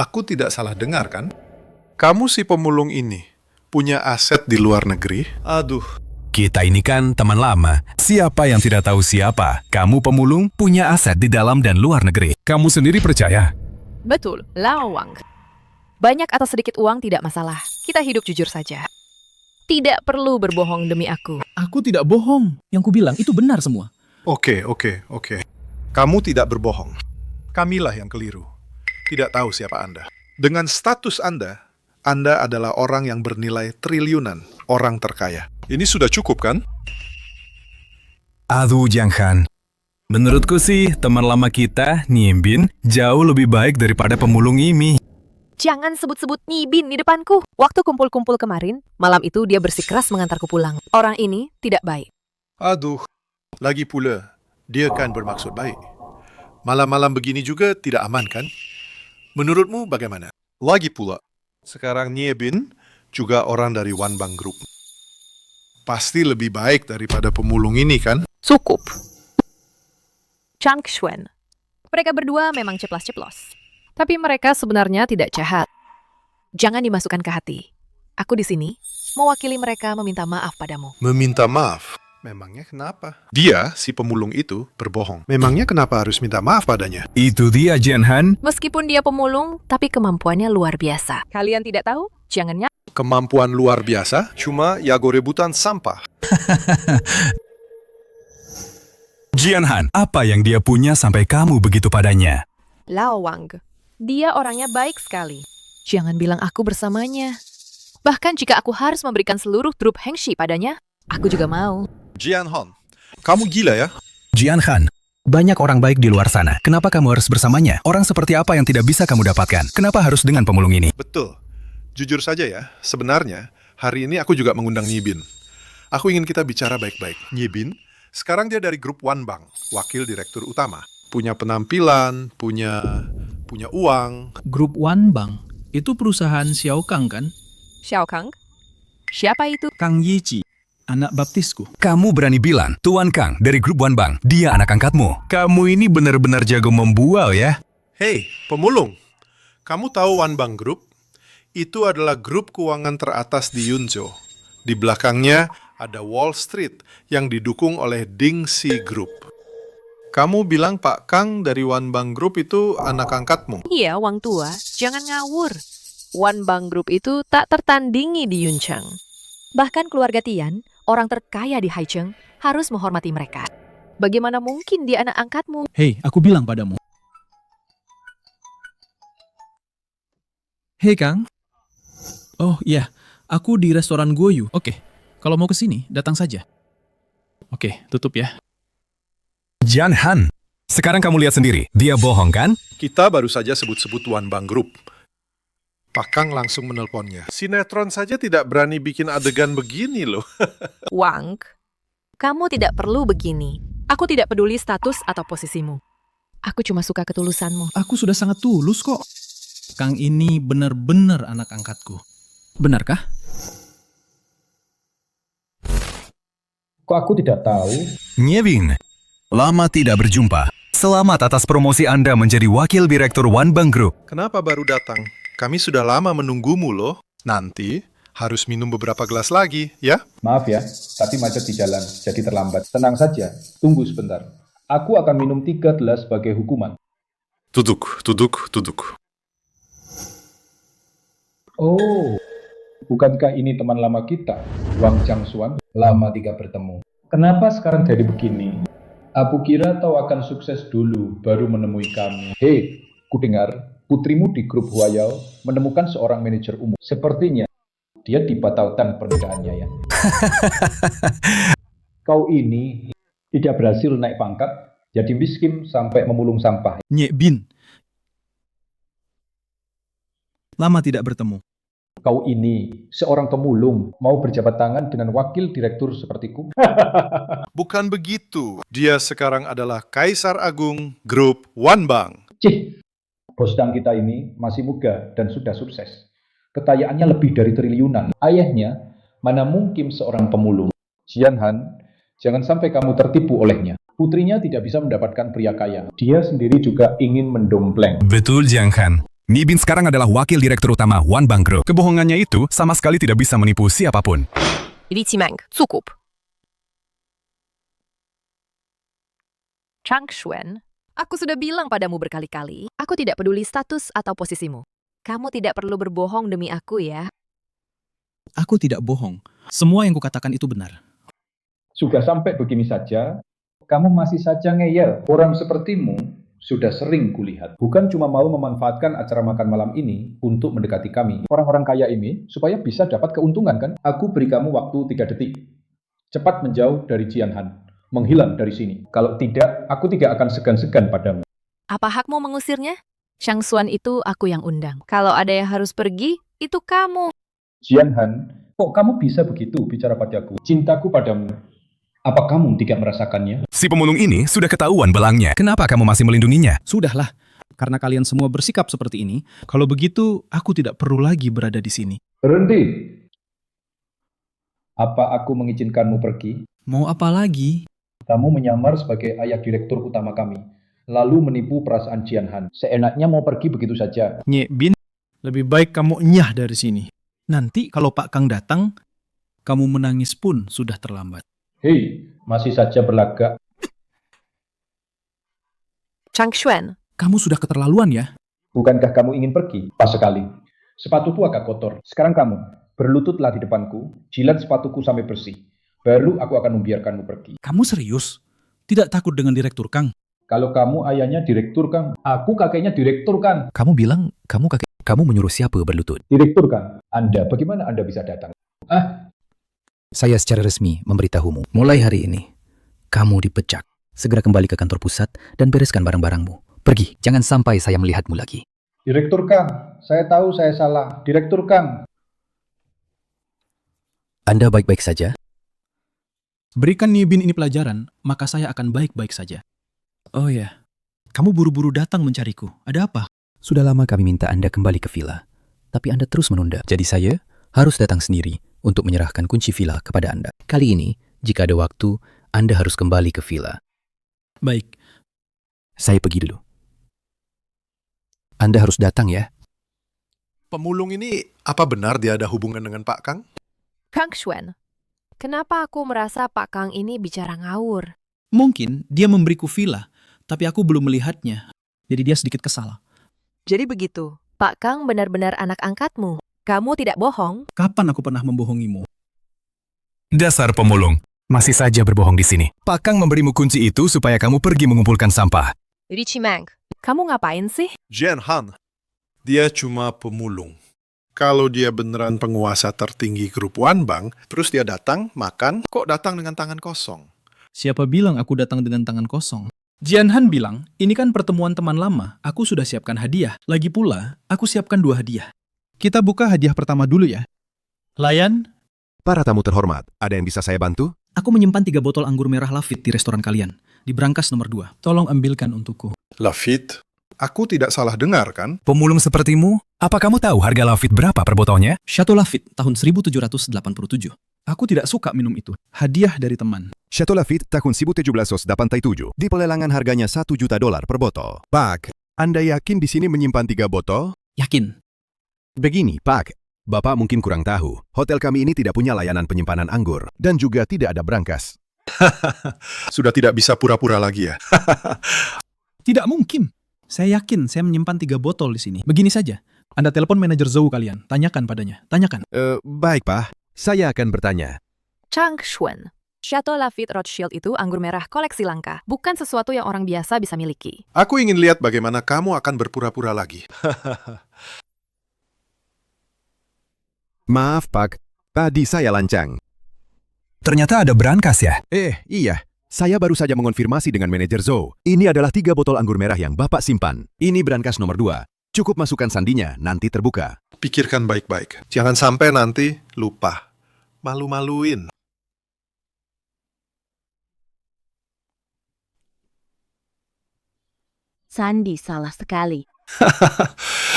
[SPEAKER 12] Aku tidak salah dengar kan? Kamu si pemulung ini punya aset di luar negeri? Aduh.
[SPEAKER 8] Kita ini kan teman lama. Siapa yang tidak tahu siapa? Kamu pemulung punya aset di dalam dan luar negeri. Kamu sendiri percaya?
[SPEAKER 5] Betul, Lao Wang. Banyak atau sedikit uang tidak masalah. Kita hidup jujur saja. Tidak perlu berbohong demi aku.
[SPEAKER 3] Aku tidak bohong. Yang ku bilang itu benar semua.
[SPEAKER 12] Oke. Kamu tidak berbohong. Kamilah yang keliru. Tidak tahu siapa Anda. Dengan status Anda adalah orang yang bernilai triliunan, orang terkaya. Ini sudah cukup kan?
[SPEAKER 8] Aduh, Jianhan. Menurutku sih, teman lama kita, Niembin, jauh lebih baik daripada pemulung ini.
[SPEAKER 5] Jangan sebut-sebut Nibin di depanku. Waktu kumpul-kumpul kemarin, malam itu dia bersikeras mengantarku pulang. Orang ini tidak baik.
[SPEAKER 12] Aduh, lagi pula, dia kan bermaksud baik. Malam-malam begini juga tidak aman kan? Menurutmu bagaimana? Lagi pula, sekarang Niebin juga orang dari Wanbang Group. Pasti lebih baik daripada pemulung ini kan?
[SPEAKER 5] Cukup. Chang Xuan. Mereka berdua memang ceplas-ceplos. Tapi mereka sebenarnya tidak jahat. Jangan dimasukkan ke hati. Aku di sini mewakili mereka meminta maaf padamu.
[SPEAKER 12] Meminta maaf? Memangnya kenapa? Dia, si pemulung itu, berbohong. Memangnya kenapa harus minta maaf padanya?
[SPEAKER 8] Itu dia, Jianhan.
[SPEAKER 5] Meskipun dia pemulung, tapi kemampuannya luar biasa. Kalian tidak tahu? Jangan
[SPEAKER 12] Kemampuan luar biasa, cuma jago rebutan sampah.
[SPEAKER 8] Jianhan, apa yang dia punya sampai kamu begitu padanya?
[SPEAKER 5] Lao Wang. Dia orangnya baik sekali. Jangan bilang aku bersamanya. Bahkan jika aku harus memberikan seluruh grup Hengshi padanya, aku juga mau.
[SPEAKER 12] Jianhan, kamu gila ya?
[SPEAKER 8] Jianhan, banyak orang baik di luar sana. Kenapa kamu harus bersamanya? Orang seperti apa yang tidak bisa kamu dapatkan? Kenapa harus dengan pemulung ini?
[SPEAKER 12] Betul. Jujur saja ya, sebenarnya hari ini aku juga mengundang Nibin. Aku ingin kita bicara baik-baik. Nibin, sekarang dia dari grup Wanbang, wakil direktur utama. Punya penampilan, punya uang.
[SPEAKER 3] Grup Wanbang, itu perusahaan Xiao Kang kan?
[SPEAKER 5] Xiao Kang? Siapa itu?
[SPEAKER 3] Kang Yichi. anak baptisku.
[SPEAKER 8] Kamu berani bilang, Tuan Kang dari grup One Bank, dia anak angkatmu.
[SPEAKER 21] Kamu ini benar-benar jago membual ya. Hei, pemulung. Kamu tahu One Bank Group? Itu adalah grup keuangan teratas di Yunzhou. Di belakangnya ada Wall Street yang didukung oleh Ding Xi Group. Kamu bilang Pak Kang dari One Bank Group itu anak angkatmu?
[SPEAKER 9] Iya, Wang Tua. Jangan ngawur. One Bank Group itu tak tertandingi di Yuncheng.
[SPEAKER 6] Bahkan keluarga Tian, orang terkaya di Haicheng, harus menghormati mereka.
[SPEAKER 9] Bagaimana mungkin dia anak angkatmu?
[SPEAKER 3] Hei, aku bilang padamu. Hei Kang. Oh iya, aku di restoran Goyu. Oke, kalau mau ke sini, datang saja. Oke, tutup ya.
[SPEAKER 8] Jian Han, sekarang kamu lihat sendiri, dia bohong kan?
[SPEAKER 21] Kita baru saja sebut-sebut One Bank Group. Pak Kang langsung menelponnya. Sinetron saja tidak berani bikin adegan begini loh.
[SPEAKER 9] Wang, kamu tidak perlu begini. Aku tidak peduli status atau posisimu. Aku cuma suka ketulusanmu.
[SPEAKER 3] Aku sudah sangat tulus kok. Kang ini benar-benar anak angkatku. Benarkah?
[SPEAKER 22] Kok aku tidak tahu?
[SPEAKER 8] Nyebin, lama tidak berjumpa. Selamat atas promosi Anda menjadi Wakil Direktur One Bank Group.
[SPEAKER 21] Kenapa baru datang? Kami sudah lama menunggumu loh. Nanti harus minum beberapa gelas lagi, ya?
[SPEAKER 22] Maaf ya, tadi macet di jalan, jadi terlambat. Tenang saja, tunggu sebentar. Aku akan minum 3 gelas sebagai hukuman.
[SPEAKER 21] Duduk.
[SPEAKER 22] Oh, bukankah ini teman lama kita, Wang Changsuan? Lama tidak bertemu. Kenapa sekarang jadi begini? Aku kira kau akan sukses dulu, baru menemui kamu. Hei, ku dengar putrimu di grup Huayao menemukan seorang manajer umum. Sepertinya dia dibatalkan pernikahannya ya. Kau ini tidak berhasil naik pangkat, jadi miskin sampai memulung sampah.
[SPEAKER 3] Nyek Bin. Lama tidak bertemu.
[SPEAKER 22] Kau ini seorang pemulung, mau berjabat tangan dengan wakil direktur sepertiku?
[SPEAKER 21] Bukan begitu. Dia sekarang adalah Kaisar Agung Grup One Bank.
[SPEAKER 22] Cih, bos dang kita ini masih muda dan sudah sukses. Kekayaannya lebih dari triliunan. Ayahnya mana mungkin seorang pemulung. Jian Han, jangan sampai kamu tertipu olehnya. Putrinya tidak bisa mendapatkan pria kaya. Dia sendiri juga ingin mendompleng.
[SPEAKER 8] Betul, Jiang Han. Nibin sekarang adalah Wakil Direktur Utama One Bank Group. Kebohongannya itu sama sekali tidak bisa menipu siapapun.
[SPEAKER 9] Li Qimeng, cukup. Chang Xuan, aku sudah bilang padamu berkali-kali, aku tidak peduli status atau posisimu. Kamu tidak perlu berbohong demi aku ya.
[SPEAKER 3] Aku tidak bohong. Semua yang kukatakan itu benar.
[SPEAKER 22] Sudah sampai begini saja, kamu masih saja ngeyel. Orang sepertimu sudah sering kulihat. Bukan cuma mau memanfaatkan acara makan malam ini untuk mendekati kami. Orang-orang kaya ini supaya bisa dapat keuntungan kan? Aku beri kamu waktu 3 detik. Cepat menjauh dari Jian Han. Menghilang dari sini. Kalau tidak, aku tidak akan segan-segan padamu.
[SPEAKER 9] Apa hakmu mengusirnya? Chang Xuan itu aku yang undang. Kalau ada yang harus pergi, itu kamu.
[SPEAKER 22] Jian Han, kok kamu bisa begitu bicara padaku? Cintaku padamu. Apa kamu tidak merasakannya?
[SPEAKER 8] Si pemulung ini sudah ketahuan belangnya. Kenapa kamu masih melindunginya?
[SPEAKER 3] Sudahlah, karena kalian semua bersikap seperti ini, kalau begitu aku tidak perlu lagi berada di sini.
[SPEAKER 22] Berhenti! Apa aku mengizinkanmu pergi?
[SPEAKER 3] Mau apa lagi?
[SPEAKER 22] Kamu menyamar sebagai ayah direktur utama kami, lalu menipu perasaan Jian Han. Seenaknya mau pergi begitu saja.
[SPEAKER 3] Nyek Bin, lebih baik kamu nyah dari sini. Nanti kalau Pak Kang datang, kamu menangis pun sudah terlambat.
[SPEAKER 22] Hei, masih saja berlagak.
[SPEAKER 9] Chang Xuan,
[SPEAKER 3] kamu sudah keterlaluan ya?
[SPEAKER 22] Bukankah kamu ingin pergi? Pas sekali. Sepatuku agak kotor. Sekarang kamu, berlututlah di depanku, jilat sepatuku sampai bersih. Baru aku akan membiarkanmu pergi.
[SPEAKER 3] Kamu serius? Tidak takut dengan Direktur Kang?
[SPEAKER 22] Kalau kamu ayahnya Direktur Kang, aku kakeknya Direktur Kang.
[SPEAKER 16] Kamu bilang kamu kakek. Kamu menyuruh siapa berlutut?
[SPEAKER 22] Direktur Kang, bagaimana Anda bisa datang?
[SPEAKER 16] Saya secara resmi memberitahumu. Mulai hari ini, kamu dipecat. Segera kembali ke kantor pusat dan bereskan barang-barangmu. Pergi, jangan sampai saya melihatmu lagi.
[SPEAKER 22] Direktur Kang, saya tahu saya salah. Direktur Kang.
[SPEAKER 16] Anda baik-baik saja?
[SPEAKER 3] Berikan Nibin ini pelajaran, maka saya akan baik-baik saja. Oh ya, kamu buru-buru datang mencariku. Ada apa?
[SPEAKER 16] Sudah lama kami minta Anda kembali ke villa, tapi Anda terus menunda. Jadi saya harus datang sendiri untuk menyerahkan kunci villa kepada Anda. Kali ini, jika ada waktu, Anda harus kembali ke villa.
[SPEAKER 3] Baik.
[SPEAKER 16] Saya pergi dulu. Anda harus datang ya.
[SPEAKER 21] Pemulung ini, apa benar dia ada hubungan dengan Pak Kang?
[SPEAKER 5] Kang Xuan, kenapa aku merasa Pak Kang ini bicara ngawur?
[SPEAKER 3] Mungkin dia memberiku villa, tapi aku belum melihatnya. Jadi dia sedikit kesal.
[SPEAKER 5] Jadi begitu, Pak Kang benar-benar anak angkatmu. Kamu tidak bohong?
[SPEAKER 3] Kapan aku pernah membohongimu?
[SPEAKER 8] Dasar pemulung, masih saja berbohong di sini. Pak Kang memberimu kunci itu supaya kamu pergi mengumpulkan sampah.
[SPEAKER 5] Richie Mang, kamu ngapain sih?
[SPEAKER 21] Jian Han, dia cuma pemulung. Kalau dia beneran penguasa tertinggi grup Wanbang, terus dia datang, makan, kok datang dengan tangan kosong?
[SPEAKER 3] Siapa bilang aku datang dengan tangan kosong? Jian Han bilang, ini kan pertemuan teman lama, aku sudah siapkan hadiah. Lagi pula, aku siapkan 2 hadiah.
[SPEAKER 22] Kita buka hadiah pertama dulu ya.
[SPEAKER 3] Layan,
[SPEAKER 12] Para tamu terhormat, ada yang bisa saya bantu?
[SPEAKER 2] Aku menyimpan 3 botol anggur merah Lafite di restoran kalian, di brankas nomor 2. Tolong ambilkan untukku.
[SPEAKER 21] Lafite? Aku tidak salah dengar kan?
[SPEAKER 8] Pemulung sepertimu, apa kamu tahu harga Lafite berapa per botolnya?
[SPEAKER 2] Chateau Lafite tahun 1787.
[SPEAKER 3] Aku tidak suka minum itu. Hadiah dari teman.
[SPEAKER 12] Chateau Lafite tahun 1787. Di pelelangan harganya $1 juta per botol. Pak, Anda yakin di sini menyimpan 3 botol?
[SPEAKER 2] Yakin.
[SPEAKER 12] Begini, Pak. Bapak mungkin kurang tahu, hotel kami ini tidak punya layanan penyimpanan anggur, dan juga tidak ada brankas.
[SPEAKER 21] Sudah tidak bisa pura-pura lagi ya?
[SPEAKER 3] Tidak mungkin. Saya yakin saya menyimpan 3 botol di sini. Begini saja, Anda telepon manajer Zhou kalian. Tanyakan padanya. Tanyakan.
[SPEAKER 12] Baik, Pak. Saya akan bertanya.
[SPEAKER 5] Chang Xuan, Chateau Lafite Rothschild itu anggur merah koleksi langka, bukan sesuatu yang orang biasa bisa miliki.
[SPEAKER 21] Aku ingin lihat bagaimana kamu akan berpura-pura lagi.
[SPEAKER 12] Maaf, Pak. Tadi saya lancang.
[SPEAKER 8] Ternyata ada brankas ya?
[SPEAKER 12] Iya. Saya baru saja mengonfirmasi dengan manajer Zhou. Ini adalah 3 botol anggur merah yang Bapak simpan. Ini brankas nomor 2. Cukup masukkan sandinya, nanti terbuka.
[SPEAKER 21] Pikirkan baik-baik. Jangan sampai nanti lupa. Malu-maluin.
[SPEAKER 11] Sandi salah sekali.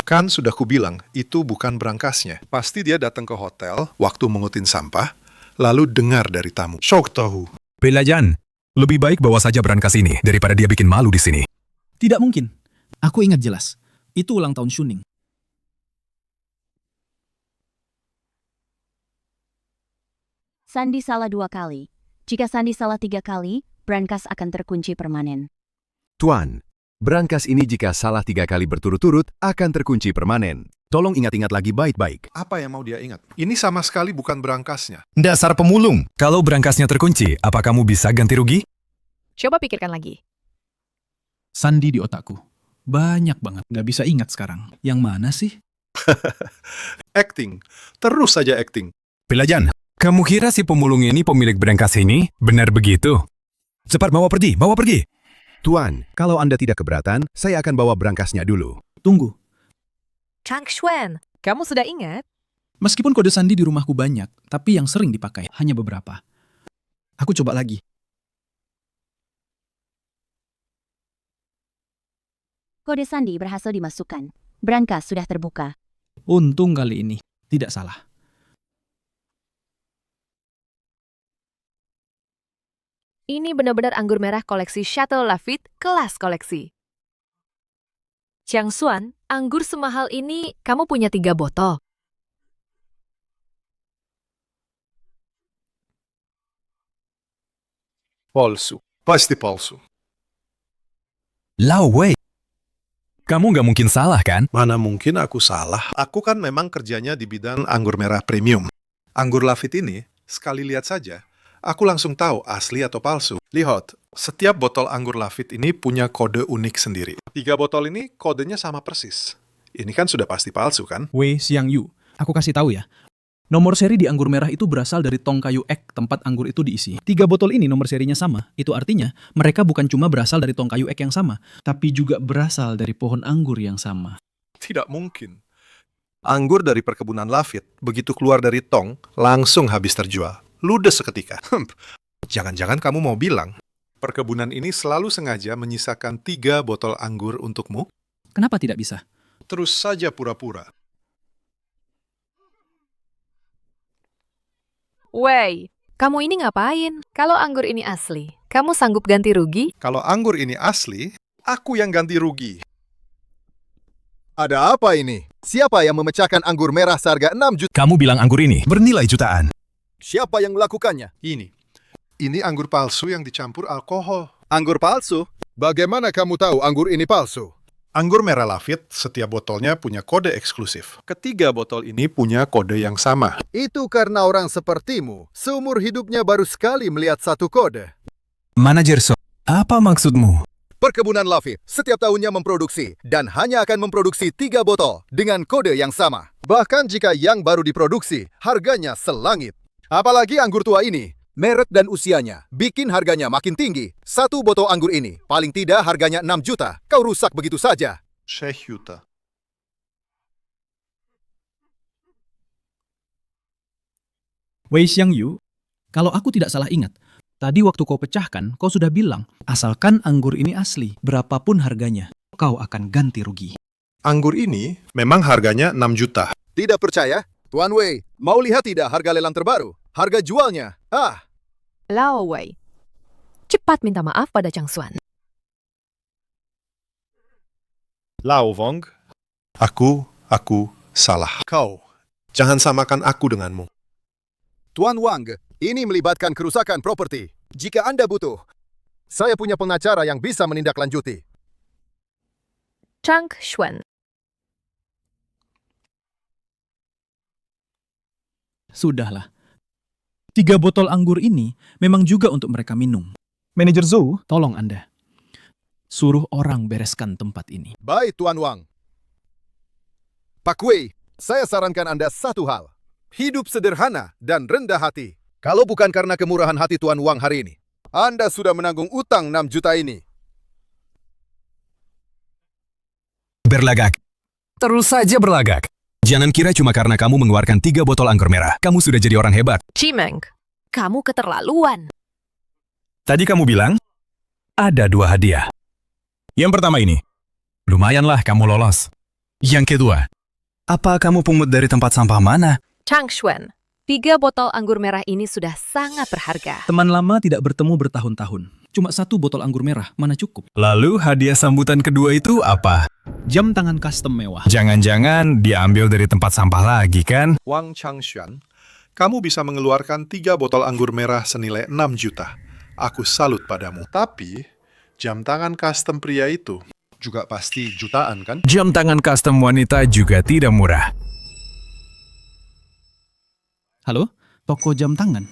[SPEAKER 21] Kan sudah kubilang, itu bukan brankasnya. Pasti dia datang ke hotel, waktu mengutin sampah, lalu dengar dari tamu. Syok tahu.
[SPEAKER 8] Belajan, lebih baik bawa saja brankas ini daripada dia bikin malu di sini.
[SPEAKER 2] Tidak mungkin. Aku ingat jelas. Itu ulang tahun Shuning.
[SPEAKER 11] Sandi salah 2 kali. Jika Sandi salah 3 kali, brankas akan terkunci permanen.
[SPEAKER 12] Tuan, brankas ini jika salah 3 kali berturut-turut akan terkunci permanen. Tolong ingat-ingat lagi baik-baik.
[SPEAKER 21] Apa yang mau dia ingat? Ini sama sekali bukan brankasnya.
[SPEAKER 8] Dasar pemulung, kalau brankasnya terkunci, apa kamu bisa ganti rugi?
[SPEAKER 5] Coba pikirkan lagi.
[SPEAKER 3] Sandi di otakku. Banyak banget. Nggak bisa ingat sekarang. Yang mana sih?
[SPEAKER 21] Acting. Terus saja acting.
[SPEAKER 8] Belajan, kamu kira si pemulung ini pemilik brankas ini? Benar begitu? Cepat bawa pergi, bawa pergi.
[SPEAKER 12] Tuan, kalau Anda tidak keberatan, saya akan bawa brankasnya dulu.
[SPEAKER 3] Tunggu.
[SPEAKER 5] Chang Xuan, kamu sudah ingat?
[SPEAKER 3] Meskipun kode sandi di rumahku banyak, tapi yang sering dipakai hanya beberapa. Aku coba lagi.
[SPEAKER 11] Kode sandi berhasil dimasukkan. Brankas sudah terbuka.
[SPEAKER 3] Untung kali ini. Tidak salah.
[SPEAKER 5] Ini benar-benar anggur merah koleksi Chateau Lafite kelas koleksi. Chang Xuan, anggur semahal ini kamu punya 3 botol.
[SPEAKER 21] Palsu. Pasti palsu.
[SPEAKER 8] Lao Wei, kamu nggak mungkin salah kan?
[SPEAKER 21] Mana mungkin aku salah. Aku kan memang kerjanya di bidang anggur merah premium. Anggur Lafite ini, sekali lihat saja, aku langsung tahu asli atau palsu. Lihat, setiap botol anggur Lafite ini punya kode unik sendiri. 3 botol ini kodenya sama persis. Ini kan sudah pasti palsu kan?
[SPEAKER 3] Wei Xiangyu, aku kasih tahu ya. Nomor seri di anggur merah itu berasal dari tong kayu ek tempat anggur itu diisi. 3 botol ini nomor serinya sama. Itu artinya mereka bukan cuma berasal dari tong kayu ek yang sama, tapi juga berasal dari pohon anggur yang sama.
[SPEAKER 21] Tidak mungkin. Anggur dari perkebunan Lafite, begitu keluar dari tong, langsung habis terjual. Ludes seketika. Jangan-jangan kamu mau bilang, perkebunan ini selalu sengaja menyisakan 3 botol anggur untukmu?
[SPEAKER 2] Kenapa tidak bisa?
[SPEAKER 21] Terus saja pura-pura.
[SPEAKER 9] Wei, kamu ini ngapain? Kalau anggur ini asli, kamu sanggup ganti rugi?
[SPEAKER 21] Kalau anggur ini asli, aku yang ganti rugi.
[SPEAKER 12] Ada apa ini? Siapa yang memecahkan anggur merah seharga 6 juta?
[SPEAKER 8] Kamu bilang anggur ini bernilai jutaan.
[SPEAKER 12] Siapa yang melakukannya?
[SPEAKER 21] Ini anggur palsu yang dicampur alkohol.
[SPEAKER 12] Anggur palsu? Bagaimana kamu tahu anggur ini palsu?
[SPEAKER 21] Anggur merah Lafite, setiap botolnya punya kode eksklusif. Ketiga botol ini punya kode yang sama.
[SPEAKER 12] Itu karena orang sepertimu, seumur hidupnya baru sekali melihat satu kode.
[SPEAKER 8] Manajer So, apa maksudmu?
[SPEAKER 12] Perkebunan Lafite setiap tahunnya memproduksi dan hanya akan memproduksi 3 botol dengan kode yang sama. Bahkan jika yang baru diproduksi, harganya selangit. Apalagi anggur tua ini, merek dan usianya bikin harganya makin tinggi. Satu botol anggur ini paling tidak harganya 6 juta. Kau rusak begitu saja.
[SPEAKER 21] Sheikh Yuta.
[SPEAKER 2] Wei Xiangyu, kalau aku tidak salah ingat, tadi waktu kau pecahkan, kau sudah bilang, asalkan anggur ini asli, berapapun harganya, kau akan ganti rugi.
[SPEAKER 21] Anggur ini memang harganya 6 juta.
[SPEAKER 12] Tidak percaya? Tuan Wei, mau lihat tidak harga lelang terbaru? Harga jualnya?
[SPEAKER 9] Lao Wei, cepat minta maaf pada Chang Xuan.
[SPEAKER 21] Lao Wong, aku salah. Kau, jangan samakan aku denganmu.
[SPEAKER 12] Tuan Wang, ini melibatkan kerusakan properti. Jika Anda butuh, saya punya pengacara yang bisa menindaklanjuti.
[SPEAKER 9] Chang Xuan.
[SPEAKER 2] Sudahlah. 3 botol anggur ini memang juga untuk mereka minum.
[SPEAKER 3] Manajer Zhou,
[SPEAKER 2] Tolong Anda. Suruh orang bereskan tempat ini.
[SPEAKER 12] Baik, Tuan Wang. Pak Wei, saya sarankan Anda satu hal. Hidup sederhana dan rendah hati. Kalau bukan karena kemurahan hati Tuan Wang hari ini, Anda sudah menanggung utang 6 juta ini.
[SPEAKER 8] Berlagak. Terus saja berlagak. Jangan kira cuma karena kamu mengeluarkan 3 botol anggur merah, kamu sudah jadi orang hebat.
[SPEAKER 9] Cimeng, kamu keterlaluan.
[SPEAKER 8] Tadi kamu bilang, ada 2 hadiah. Yang pertama ini, lumayanlah kamu lolos. Yang kedua, apa kamu pungut dari tempat sampah mana?
[SPEAKER 9] Chang Xuan, 3 botol anggur merah ini sudah sangat berharga.
[SPEAKER 2] Teman lama tidak bertemu bertahun-tahun. Cuma 1 botol anggur merah, mana cukup?
[SPEAKER 8] Lalu hadiah sambutan kedua itu apa?
[SPEAKER 2] Jam tangan custom mewah.
[SPEAKER 8] Jangan-jangan diambil dari tempat sampah lagi kan?
[SPEAKER 21] Wang Changshuan, kamu bisa mengeluarkan 3 botol anggur merah senilai 6 juta. Aku salut padamu. Tapi, jam tangan custom pria itu juga pasti jutaan kan?
[SPEAKER 8] Jam tangan custom wanita juga tidak murah.
[SPEAKER 2] Halo, toko jam tangan.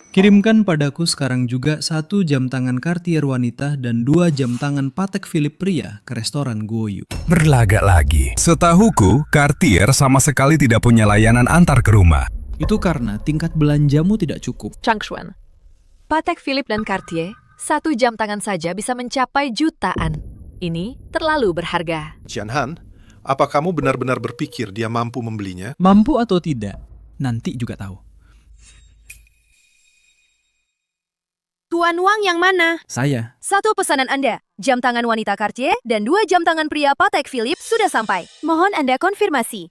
[SPEAKER 2] Kirimkan padaku sekarang juga 1 jam tangan Cartier wanita dan 2 jam tangan Patek Philippe pria ke restoran Guoyu.
[SPEAKER 8] Berlagak lagi. Setahuku, Cartier sama sekali tidak punya layanan antar ke rumah.
[SPEAKER 2] Itu karena tingkat belanjamu tidak cukup.
[SPEAKER 9] Chang Xuan, Patek Philippe dan Cartier, 1 jam tangan saja bisa mencapai jutaan. Ini terlalu berharga.
[SPEAKER 21] Jianhan, apa kamu benar-benar berpikir dia mampu membelinya?
[SPEAKER 2] Mampu atau tidak, nanti juga tahu.
[SPEAKER 5] Tuan Wang yang mana?
[SPEAKER 2] Saya.
[SPEAKER 5] 1 pesanan Anda, jam tangan wanita Cartier dan 2 jam tangan pria Patek Philippe sudah sampai. Mohon Anda konfirmasi.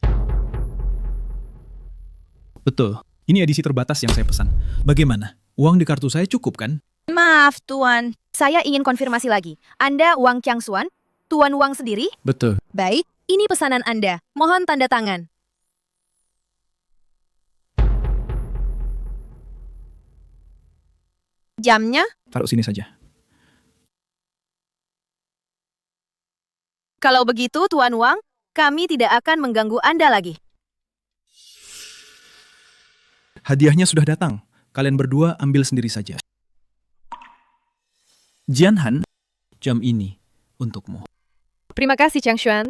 [SPEAKER 2] Betul, ini edisi terbatas yang saya pesan. Bagaimana? Uang di kartu saya cukup kan?
[SPEAKER 5] Maaf Tuan, saya ingin konfirmasi lagi. Anda Wang Qiangxuan? Tuan Wang sendiri?
[SPEAKER 2] Betul.
[SPEAKER 5] Baik, ini pesanan Anda. Mohon tanda tangan. Jamnya?
[SPEAKER 2] Taruh sini saja.
[SPEAKER 5] Kalau begitu, Tuan Wang, kami tidak akan mengganggu Anda lagi.
[SPEAKER 2] Hadiahnya sudah datang. Kalian berdua ambil sendiri saja. Jianhan, jam ini untukmu.
[SPEAKER 9] Terima kasih, Chang Xuan.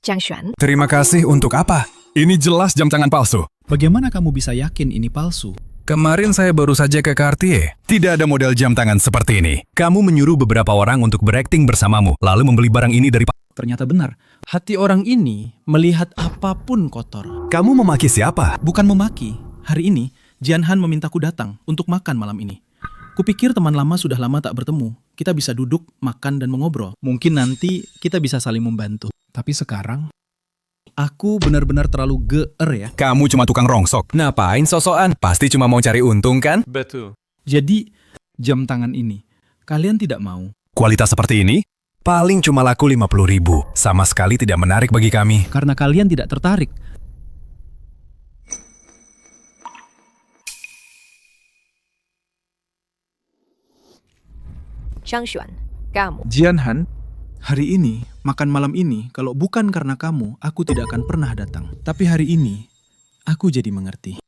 [SPEAKER 9] Chang Xuan?
[SPEAKER 8] Terima kasih untuk apa? Ini jelas jam tangan palsu.
[SPEAKER 2] Bagaimana kamu bisa yakin ini palsu?
[SPEAKER 8] Kemarin saya baru saja ke Cartier. Tidak ada model jam tangan seperti ini. Kamu menyuruh beberapa orang untuk berakting bersamamu, lalu membeli barang ini dari...
[SPEAKER 2] Ternyata benar. Hati orang ini melihat apapun kotor.
[SPEAKER 8] Kamu memaki siapa?
[SPEAKER 2] Bukan memaki. Hari ini, Jianhan memintaku datang untuk makan malam ini. Kupikir teman lama sudah lama tak bertemu. Kita bisa duduk, makan, dan mengobrol. Mungkin nanti kita bisa saling membantu. Tapi sekarang, Aku benar-benar terlalu geer ya.
[SPEAKER 8] Kamu cuma tukang rongsok. Ngapain sosokan? Pasti cuma mau cari untung kan?
[SPEAKER 3] Betul.
[SPEAKER 2] Jadi, jam tangan ini, kalian tidak mau?
[SPEAKER 8] Kualitas seperti ini? Paling cuma laku 50.000. Sama sekali tidak menarik bagi kami.
[SPEAKER 2] Karena kalian tidak tertarik.
[SPEAKER 5] Changshuan, kamu.
[SPEAKER 2] Jianhan, hari ini, makan malam ini, kalau bukan karena kamu, aku tidak akan pernah datang. Tapi hari ini, aku jadi mengerti.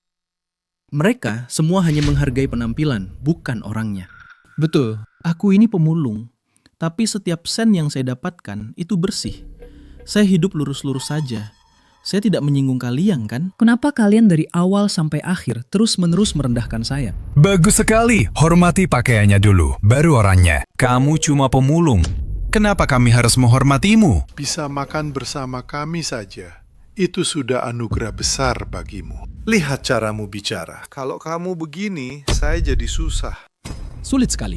[SPEAKER 2] Mereka semua hanya menghargai penampilan, bukan orangnya. Betul, aku ini pemulung. Tapi setiap sen yang saya dapatkan itu bersih. Saya hidup lurus-lurus saja. Saya tidak menyinggung kalian kan? Kenapa kalian dari awal sampai akhir terus-menerus merendahkan saya?
[SPEAKER 8] Bagus sekali. Hormati pakaiannya dulu, baru orangnya. Kamu cuma pemulung. Kenapa kami harus menghormatimu?
[SPEAKER 21] Bisa makan bersama kami saja. Itu sudah anugerah besar bagimu. Lihat caramu bicara. Kalau kamu begini, saya jadi susah.
[SPEAKER 2] Sulit sekali.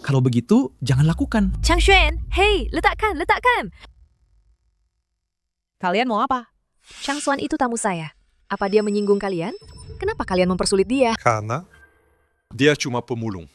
[SPEAKER 2] Kalau begitu, jangan lakukan.
[SPEAKER 6] Changshuan, hei, letakkan.
[SPEAKER 5] Kalian mau apa? Changshuan itu tamu saya. Apa dia menyinggung kalian? Kenapa kalian mempersulit dia?
[SPEAKER 21] Karena dia cuma pemulung.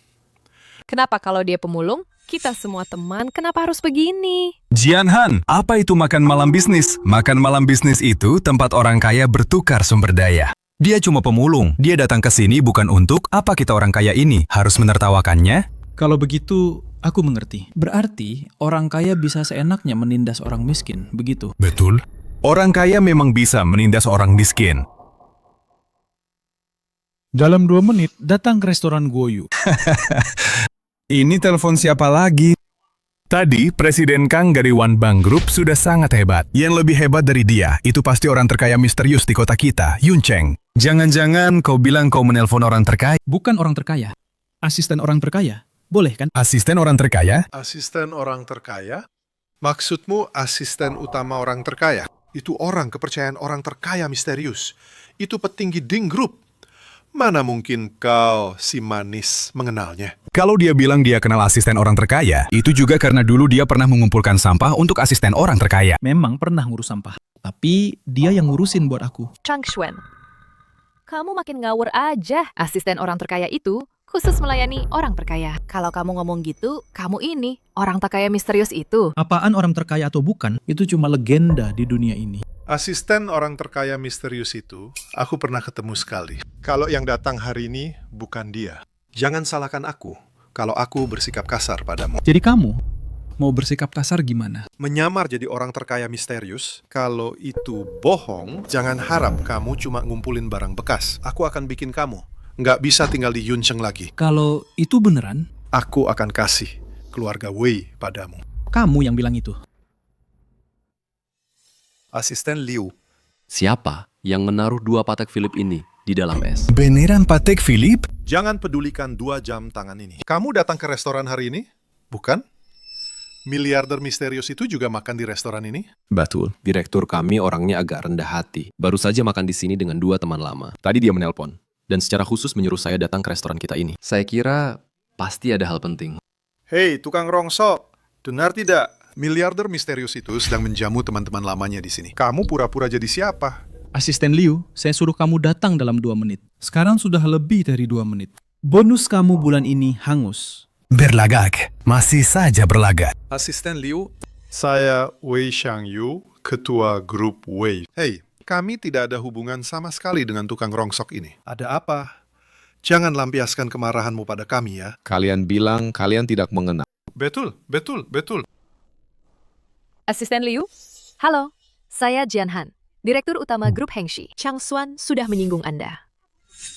[SPEAKER 9] Kenapa kalau dia pemulung? Kita semua teman, kenapa harus begini?
[SPEAKER 8] Jianhan, apa itu makan malam bisnis? Makan malam bisnis itu tempat orang kaya bertukar sumber daya. Dia cuma pemulung. Dia datang ke sini bukan untuk apa kita orang kaya ini harus menertawakannya.
[SPEAKER 2] Kalau begitu, aku mengerti. Berarti orang kaya bisa seenaknya menindas orang miskin, begitu?
[SPEAKER 8] Betul. Orang kaya memang bisa menindas orang miskin.
[SPEAKER 2] Dalam 2 menit, datang ke restoran Guoyu.
[SPEAKER 8] Ini telepon siapa lagi? Tadi, Presiden Kang dari One Bank Group sudah sangat hebat. Yang lebih hebat dari dia, itu pasti orang terkaya misterius di kota kita, Yun Cheng. Jangan-jangan kau bilang kau menelpon orang terkaya?
[SPEAKER 2] Bukan orang terkaya. Asisten orang terkaya. Boleh kan?
[SPEAKER 8] Asisten orang terkaya?
[SPEAKER 21] Asisten orang terkaya? Maksudmu asisten utama orang terkaya? Itu orang kepercayaan orang terkaya misterius. Itu petinggi Ding Group. Mana mungkin kau, si manis, mengenalnya?
[SPEAKER 8] Kalau dia bilang dia kenal asisten orang terkaya, itu juga karena dulu dia pernah mengumpulkan sampah untuk asisten orang terkaya.
[SPEAKER 2] Memang pernah ngurus sampah. Tapi dia yang ngurusin buat aku.
[SPEAKER 6] Changshuan, kamu makin ngawur aja. Asisten orang terkaya itu khusus melayani orang terkaya. Kalau kamu ngomong gitu, kamu ini orang terkaya misterius itu.
[SPEAKER 2] Apaan orang terkaya atau bukan, itu cuma legenda di dunia ini.
[SPEAKER 21] Asisten orang terkaya misterius itu, aku pernah ketemu sekali. Kalau yang datang hari ini bukan dia. Jangan salahkan aku kalau aku bersikap kasar padamu.
[SPEAKER 2] Jadi kamu mau bersikap kasar gimana?
[SPEAKER 21] Menyamar jadi orang terkaya misterius, kalau itu bohong, jangan harap kamu cuma ngumpulin barang bekas. Aku akan bikin kamu nggak bisa tinggal di Yuncheng lagi.
[SPEAKER 2] Kalau itu beneran,
[SPEAKER 21] aku akan kasih keluarga Wei padamu.
[SPEAKER 2] Kamu yang bilang itu.
[SPEAKER 21] Asisten Liu.
[SPEAKER 10] Siapa yang menaruh 2 Patek Philippe ini di dalam es?
[SPEAKER 8] Beneran Patek Philippe?
[SPEAKER 21] Jangan pedulikan 2 jam tangan ini. Kamu datang ke restoran hari ini? Bukan? Miliarder misterius itu juga makan di restoran ini?
[SPEAKER 10] Betul. Direktur kami orangnya agak rendah hati. Baru saja makan di sini dengan 2 teman lama. Tadi dia menelpon. Dan secara khusus menyuruh saya datang ke restoran kita ini. Saya kira pasti ada hal penting.
[SPEAKER 21] Hei, tukang rongsok. Dengar tidak? Miliarder misterius itu sedang menjamu teman-teman lamanya di sini. Kamu pura-pura jadi siapa?
[SPEAKER 2] Asisten Liu, saya suruh kamu datang dalam 2 menit. Sekarang sudah lebih dari 2 menit. Bonus kamu bulan ini hangus.
[SPEAKER 8] Berlagak. Masih saja berlagak.
[SPEAKER 21] Asisten Liu, saya Wei Xiangyu, ketua grup Wei. Hei, kami tidak ada hubungan sama sekali dengan tukang rongsok ini. Ada apa? Jangan lampiaskan kemarahanmu pada kami ya.
[SPEAKER 10] Kalian bilang kalian tidak mengenal.
[SPEAKER 21] Betul.
[SPEAKER 6] Asisten Liu, halo, saya Jianhan, Direktur Utama Grup Hengshi. Changshuan sudah menyinggung Anda.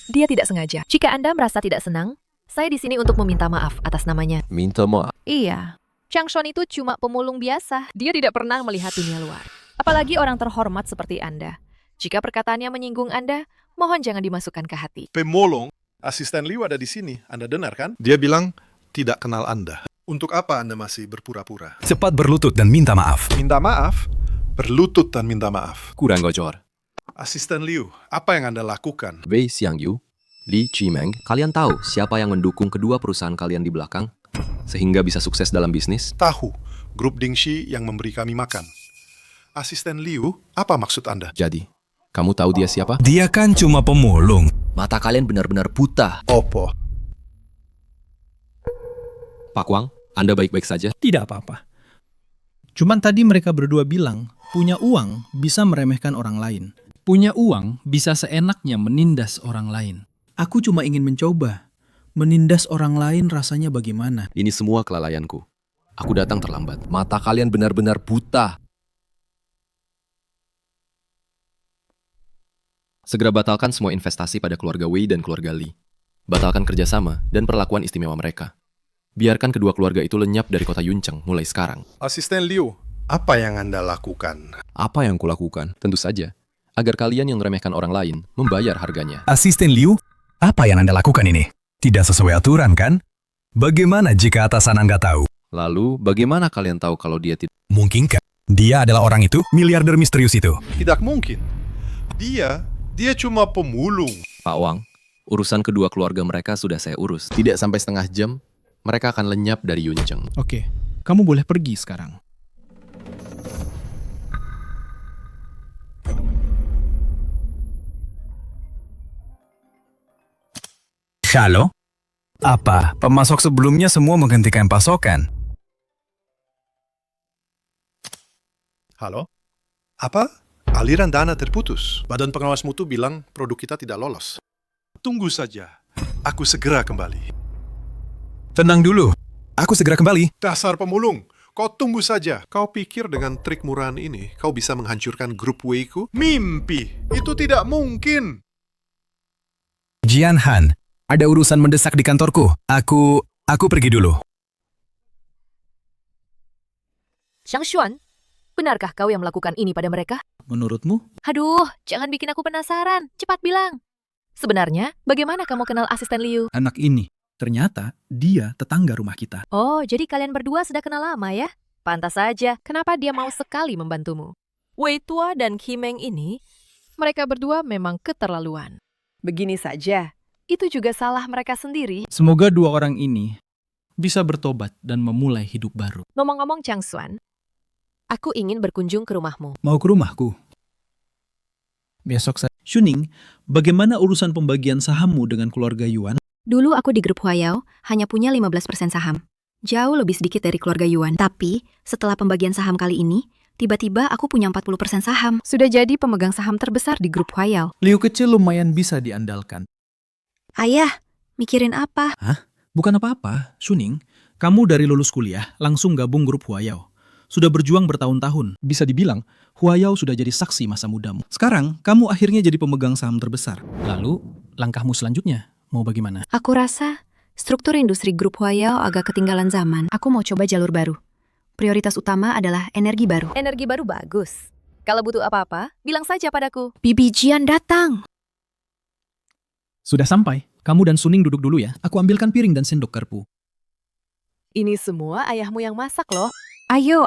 [SPEAKER 6] Dia tidak sengaja. Jika Anda merasa tidak senang, saya di sini untuk meminta maaf atas namanya.
[SPEAKER 10] Minta maaf?
[SPEAKER 6] Iya, Changshuan itu cuma pemulung biasa. Dia tidak pernah melihat dunia luar. Apalagi orang terhormat seperti Anda. Jika perkataannya menyinggung Anda, mohon jangan dimasukkan ke hati.
[SPEAKER 21] Pemulung, asisten Liu ada di sini. Anda dengar kan? Dia bilang tidak kenal Anda. Untuk apa Anda masih berpura-pura?
[SPEAKER 8] Cepat berlutut dan minta maaf.
[SPEAKER 21] Minta maaf? Berlutut dan minta maaf.
[SPEAKER 10] Kurang gocor.
[SPEAKER 21] Asisten Liu, apa yang Anda lakukan?
[SPEAKER 10] Wei Xiangyu, Li Chimeng, kalian tahu siapa yang mendukung kedua perusahaan kalian di belakang? Sehingga bisa sukses dalam bisnis?
[SPEAKER 21] Tahu. grup Dingxi yang memberi kami makan. Asisten Liu, apa maksud Anda?
[SPEAKER 10] Jadi, kamu tahu dia siapa?
[SPEAKER 4] Dia kan cuma pemulung.
[SPEAKER 10] Mata kalian benar-benar buta.
[SPEAKER 21] Opo.
[SPEAKER 10] Pak Wang, Anda baik-baik saja?
[SPEAKER 3] Tidak apa-apa. Cuman tadi mereka berdua bilang, punya uang bisa meremehkan orang lain. Punya uang bisa seenaknya menindas orang lain. Aku cuma ingin mencoba. Menindas orang lain rasanya bagaimana?
[SPEAKER 10] Ini semua kelalaianku. Aku datang terlambat. Mata kalian benar-benar buta. Segera batalkan semua investasi pada keluarga Wei dan keluarga Li. Batalkan kerjasama dan perlakuan istimewa mereka. Biarkan kedua keluarga itu lenyap dari kota Yuncheng mulai sekarang.
[SPEAKER 21] Asisten Liu, apa yang Anda lakukan?
[SPEAKER 10] Apa yang kulakukan? Tentu saja, agar kalian yang meremehkan orang lain membayar harganya.
[SPEAKER 4] Asisten Liu, apa yang Anda lakukan ini? Tidak sesuai aturan, kan? Bagaimana jika atasan Anda tahu?
[SPEAKER 10] Lalu, bagaimana kalian tahu kalau dia tidak?
[SPEAKER 4] Mungkinkah dia adalah orang itu? Miliarder misterius itu?
[SPEAKER 21] Tidak mungkin. Dia cuma pemulung.
[SPEAKER 10] Pak Wang, urusan kedua keluarga mereka sudah saya urus. Tidak sampai setengah jam, mereka akan lenyap dari Yuncheng.
[SPEAKER 3] Oke, kamu boleh pergi sekarang.
[SPEAKER 4] Halo? Apa? Pemasok sebelumnya semua menghentikan pasokan?
[SPEAKER 21] Halo? Apa? Aliran dana terputus. Badan pengawas mutu bilang produk kita tidak lolos. Tunggu saja. Aku segera kembali.
[SPEAKER 4] Tenang dulu. Aku segera kembali.
[SPEAKER 21] Dasar pemulung. Kau tunggu saja. Kau pikir dengan trik murahan ini, kau bisa menghancurkan grup Wei-ku? Mimpi. Itu tidak mungkin.
[SPEAKER 4] Jian Han, ada urusan mendesak di kantorku. Aku pergi dulu.
[SPEAKER 6] Xiang Xuan, benarkah kau yang melakukan ini pada mereka?
[SPEAKER 3] Menurutmu?
[SPEAKER 6] Aduh, jangan bikin aku penasaran. Cepat bilang. Sebenarnya, bagaimana kamu kenal asisten Liu?
[SPEAKER 3] Anak ini, ternyata dia tetangga rumah kita.
[SPEAKER 6] Oh, jadi kalian berdua sudah kenal lama ya? Pantas saja, kenapa dia mau sekali membantumu? Wei Tua dan Himeng ini, mereka berdua memang keterlaluan. Begini saja, itu juga salah mereka sendiri.
[SPEAKER 3] Semoga dua orang ini bisa bertobat dan memulai hidup baru.
[SPEAKER 6] Ngomong-ngomong Chang Xuan, aku ingin berkunjung ke rumahmu.
[SPEAKER 3] Mau ke rumahku? Besok saya. Shuning, bagaimana urusan pembagian sahammu dengan keluarga Yuan?
[SPEAKER 1] Dulu aku di grup Huayao hanya punya 15% saham. Jauh lebih sedikit dari keluarga Yuan. Tapi, setelah pembagian saham kali ini, tiba-tiba aku punya 40% saham. Sudah jadi pemegang saham terbesar di grup Huayao.
[SPEAKER 3] Liu kecil lumayan bisa diandalkan.
[SPEAKER 1] Ayah, mikirin apa?
[SPEAKER 3] Hah? Bukan apa-apa, Shuning. Kamu dari lulus kuliah langsung gabung grup Huayao. Sudah berjuang bertahun-tahun. Bisa dibilang, Huayao sudah jadi saksi masa mudamu. Sekarang, kamu akhirnya jadi pemegang saham terbesar. Lalu, langkahmu selanjutnya mau bagaimana?
[SPEAKER 1] Aku rasa struktur industri grup Huayao agak ketinggalan zaman. Aku mau coba jalur baru. Prioritas utama adalah energi baru.
[SPEAKER 6] Energi baru bagus. Kalau butuh apa-apa, bilang saja padaku.
[SPEAKER 1] Bibi Jian datang.
[SPEAKER 3] Sudah sampai. Kamu dan Suning duduk dulu ya. Aku ambilkan piring dan sendok garpu.
[SPEAKER 6] Ini semua ayahmu yang masak loh.
[SPEAKER 1] Ayo.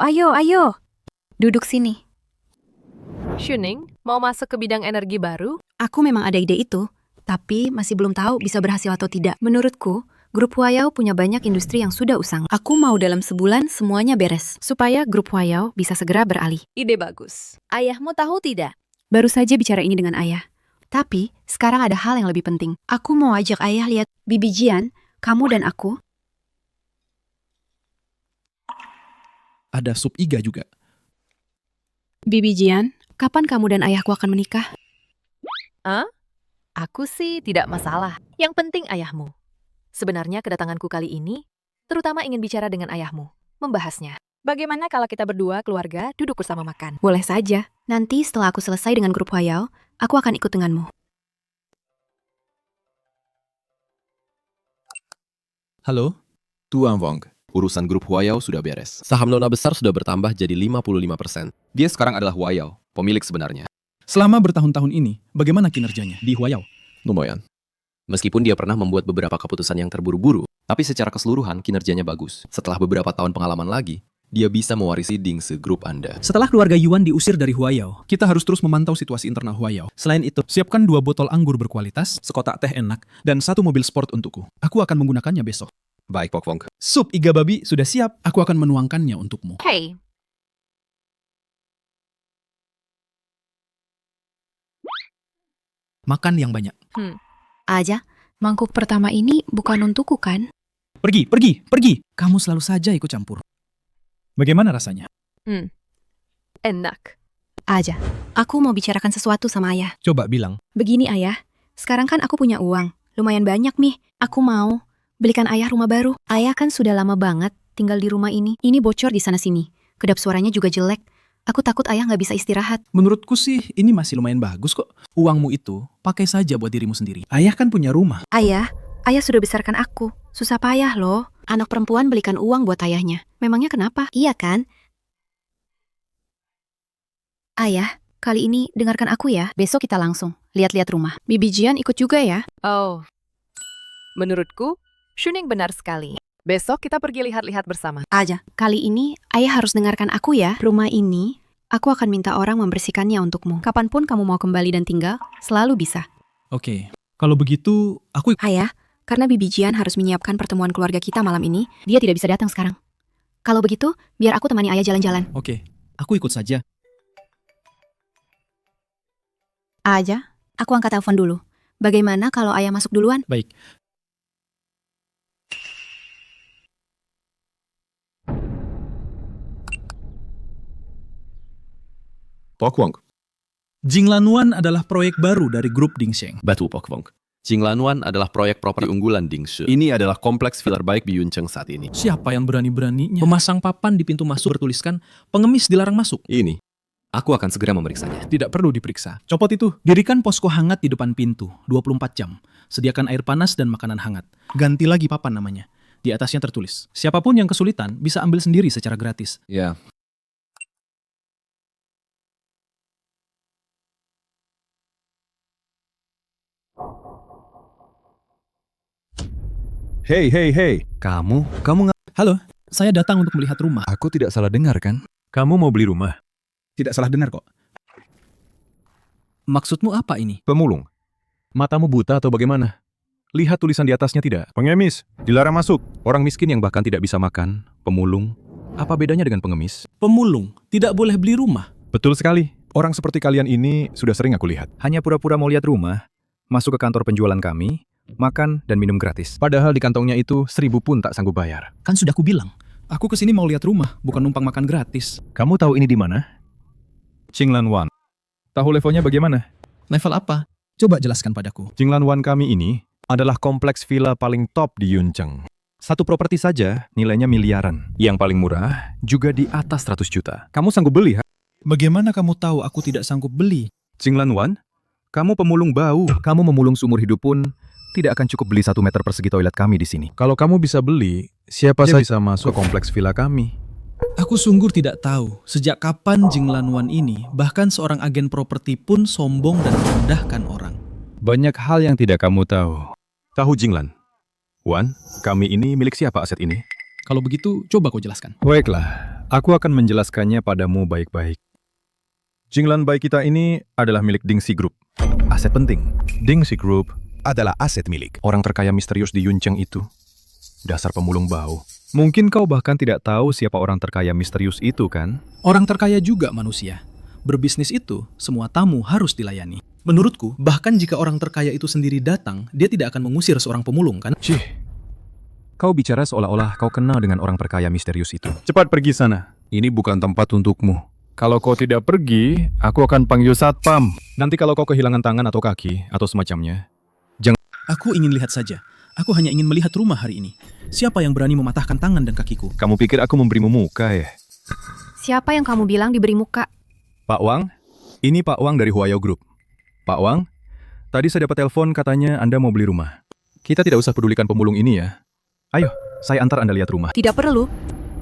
[SPEAKER 1] Duduk sini.
[SPEAKER 6] Shuning, mau masuk ke bidang energi baru?
[SPEAKER 1] Aku memang ada ide itu, tapi masih belum tahu bisa berhasil atau tidak. Menurutku, grup Huayao punya banyak industri yang sudah usang. Aku mau dalam sebulan semuanya beres, supaya grup Huayao bisa segera beralih.
[SPEAKER 6] Ide bagus. Ayahmu tahu tidak?
[SPEAKER 1] Baru saja bicara ini dengan ayah. Tapi, sekarang ada hal yang lebih penting. Aku mau ajak ayah lihat Bibi Jian, kamu dan aku.
[SPEAKER 3] Ada sup iga juga.
[SPEAKER 1] Bibi Jian, kapan kamu dan ayahku akan menikah?
[SPEAKER 6] Aku sih tidak masalah. Yang penting ayahmu. Sebenarnya kedatanganku kali ini, terutama ingin bicara dengan ayahmu, membahasnya. Bagaimana kalau kita berdua keluarga duduk bersama makan?
[SPEAKER 1] Boleh saja. Nanti setelah aku selesai dengan grup Huayao, aku akan ikut denganmu.
[SPEAKER 3] Halo?
[SPEAKER 10] Tuan Wong, urusan grup Huayao sudah beres. Saham Nona besar sudah bertambah jadi 55%. Dia sekarang adalah Huayao, pemilik sebenarnya.
[SPEAKER 3] Selama bertahun-tahun ini, bagaimana kinerjanya di Huayao?
[SPEAKER 10] Lumayan. Meskipun dia pernah membuat beberapa keputusan yang terburu-buru, tapi secara keseluruhan kinerjanya bagus. Setelah beberapa tahun pengalaman lagi, dia bisa mewarisi Dingse Group Anda.
[SPEAKER 3] Setelah keluarga Yuan diusir dari Huayao, kita harus terus memantau situasi internal Huayao. Selain itu, siapkan 2 botol anggur berkualitas, sekotak teh enak, dan 1 mobil sport untukku. Aku akan menggunakannya besok.
[SPEAKER 10] Baik, Pak Wong.
[SPEAKER 3] Sup iga babi sudah siap. Aku akan menuangkannya untukmu.
[SPEAKER 6] Hey,
[SPEAKER 2] Makan yang banyak.
[SPEAKER 1] Aja, mangkuk pertama ini bukan untukku kan?
[SPEAKER 3] Pergi, pergi, pergi. Kamu selalu saja ikut campur. Bagaimana rasanya?
[SPEAKER 6] enak.
[SPEAKER 1] Aja, aku mau bicarakan sesuatu sama ayah.
[SPEAKER 3] Coba bilang.
[SPEAKER 1] Begini ayah, sekarang kan aku punya uang. Lumayan banyak nih. Aku mau belikan ayah rumah baru. Ayah kan sudah lama banget tinggal di rumah ini. Ini bocor di sana-sini. Kedap suaranya juga jelek. Aku takut ayah nggak bisa istirahat.
[SPEAKER 2] Menurutku sih ini masih lumayan bagus kok. Uangmu itu pakai saja buat dirimu sendiri. Ayah kan punya rumah.
[SPEAKER 1] Ayah sudah besarkan aku. Susah payah loh. Anak perempuan belikan uang buat ayahnya. Memangnya kenapa? Iya kan? Ayah, kali ini dengarkan aku ya. Besok kita langsung lihat-lihat rumah. Bibi Jian ikut juga ya.
[SPEAKER 6] Oh, menurutku, Shuning benar sekali. Besok kita pergi lihat-lihat bersama.
[SPEAKER 1] Aja, kali ini ayah harus dengarkan aku ya. Rumah ini, aku akan minta orang membersihkannya untukmu. Kapanpun kamu mau kembali dan tinggal, selalu bisa.
[SPEAKER 2] Oke, kalau begitu aku...
[SPEAKER 1] Ayah, karena Bibi Jian harus menyiapkan pertemuan keluarga kita malam ini, dia tidak bisa datang sekarang. Kalau begitu, biar aku temani ayah jalan-jalan.
[SPEAKER 2] Oke, aku ikut saja.
[SPEAKER 1] Aja, aku angkat telepon dulu. Bagaimana kalau ayah masuk duluan?
[SPEAKER 2] Baik.
[SPEAKER 10] Pak Wong.
[SPEAKER 2] Jinglanwan adalah proyek baru dari grup Dingsheng.
[SPEAKER 10] Betul, Pak Wong. Jinglanwan adalah proyek properti unggulan Dingshi. Ini adalah kompleks villa terbaik di Yuncheng saat ini.
[SPEAKER 2] Siapa yang berani-beraninya memasang papan di pintu masuk bertuliskan pengemis dilarang masuk?
[SPEAKER 10] Ini, aku akan segera memeriksanya.
[SPEAKER 2] Tidak perlu diperiksa. Copot itu. Dirikan posko hangat di depan pintu, 24 jam. Sediakan air panas dan makanan hangat. Ganti lagi papan namanya. Di atasnya tertulis, siapapun yang kesulitan bisa ambil sendiri secara gratis.
[SPEAKER 10] Ya.
[SPEAKER 4] Hei, hei, hei. Kamu
[SPEAKER 2] Halo, saya datang untuk melihat rumah.
[SPEAKER 4] Aku tidak salah dengar kan?
[SPEAKER 13] Kamu mau beli rumah?
[SPEAKER 2] Tidak salah dengar kok. Maksudmu apa ini?
[SPEAKER 13] Pemulung. Matamu buta atau bagaimana? Lihat tulisan di atasnya tidak? Pengemis, dilarang masuk. Orang miskin yang bahkan tidak bisa makan, pemulung. Apa bedanya dengan pengemis?
[SPEAKER 2] Pemulung tidak boleh beli rumah.
[SPEAKER 13] Betul sekali. Orang seperti kalian ini sudah sering aku lihat. Hanya pura-pura mau lihat rumah, masuk ke kantor penjualan kami, makan dan minum gratis. Padahal di kantongnya itu 1.000 pun tak sanggup bayar.
[SPEAKER 2] Kan sudah aku bilang, aku kesini mau lihat rumah, bukan numpang makan gratis.
[SPEAKER 13] Kamu tahu ini di mana? Jinglanwan. Tahu levelnya bagaimana?
[SPEAKER 2] Level apa? Coba jelaskan padaku.
[SPEAKER 13] Jinglanwan kami ini adalah kompleks villa paling top di Yuncheng. Satu properti saja nilainya miliaran. Yang paling murah juga di atas 100 juta. Kamu sanggup beli, ha?
[SPEAKER 2] Bagaimana kamu tahu aku tidak sanggup beli?
[SPEAKER 13] Jinglanwan, kamu pemulung bau. Kamu memulung seumur hidup pun tidak akan cukup beli 1 meter persegi toilet kami di sini. Kalau kamu bisa beli, siapa saja bisa masuk ke kompleks villa kami.
[SPEAKER 2] Aku sungguh tidak tahu sejak kapan Jinglanwan ini, bahkan seorang agen properti pun sombong dan merendahkan orang.
[SPEAKER 13] Banyak hal yang tidak kamu tahu. Tahu Jinglan? Wan, kami ini milik siapa aset ini?
[SPEAKER 2] Kalau begitu, coba kau jelaskan.
[SPEAKER 13] Baiklah, aku akan menjelaskannya padamu baik-baik. Jinglan baik kita ini adalah milik Dingxi Group. Aset penting. Dingxi Group adalah aset milik orang terkaya misterius di Yuncheng itu. Dasar pemulung bau. Mungkin kau bahkan tidak tahu siapa orang terkaya misterius itu, kan?
[SPEAKER 2] Orang terkaya juga manusia. Berbisnis itu, semua tamu harus dilayani. Menurutku, bahkan jika orang terkaya itu sendiri datang, dia tidak akan mengusir seorang pemulung, kan?
[SPEAKER 13] Cih, kau bicara seolah-olah kau kenal dengan orang terkaya misterius itu. Cepat pergi sana. Ini bukan tempat untukmu. Kalau kau tidak pergi, aku akan panggil satpam. Nanti kalau kau kehilangan tangan atau kaki, atau semacamnya, jangan...
[SPEAKER 2] Aku ingin lihat saja. Aku hanya ingin melihat rumah hari ini. Siapa yang berani mematahkan tangan dan kakiku?
[SPEAKER 13] Kamu pikir aku memberimu muka ya?
[SPEAKER 1] Siapa yang kamu bilang diberi muka?
[SPEAKER 13] Pak Wang, ini Pak Wang dari Huayao Group. Pak Wang, tadi saya dapat telepon katanya Anda mau beli rumah. Kita tidak usah pedulikan pemulung ini ya. Ayo, saya antar Anda lihat rumah.
[SPEAKER 1] Tidak perlu.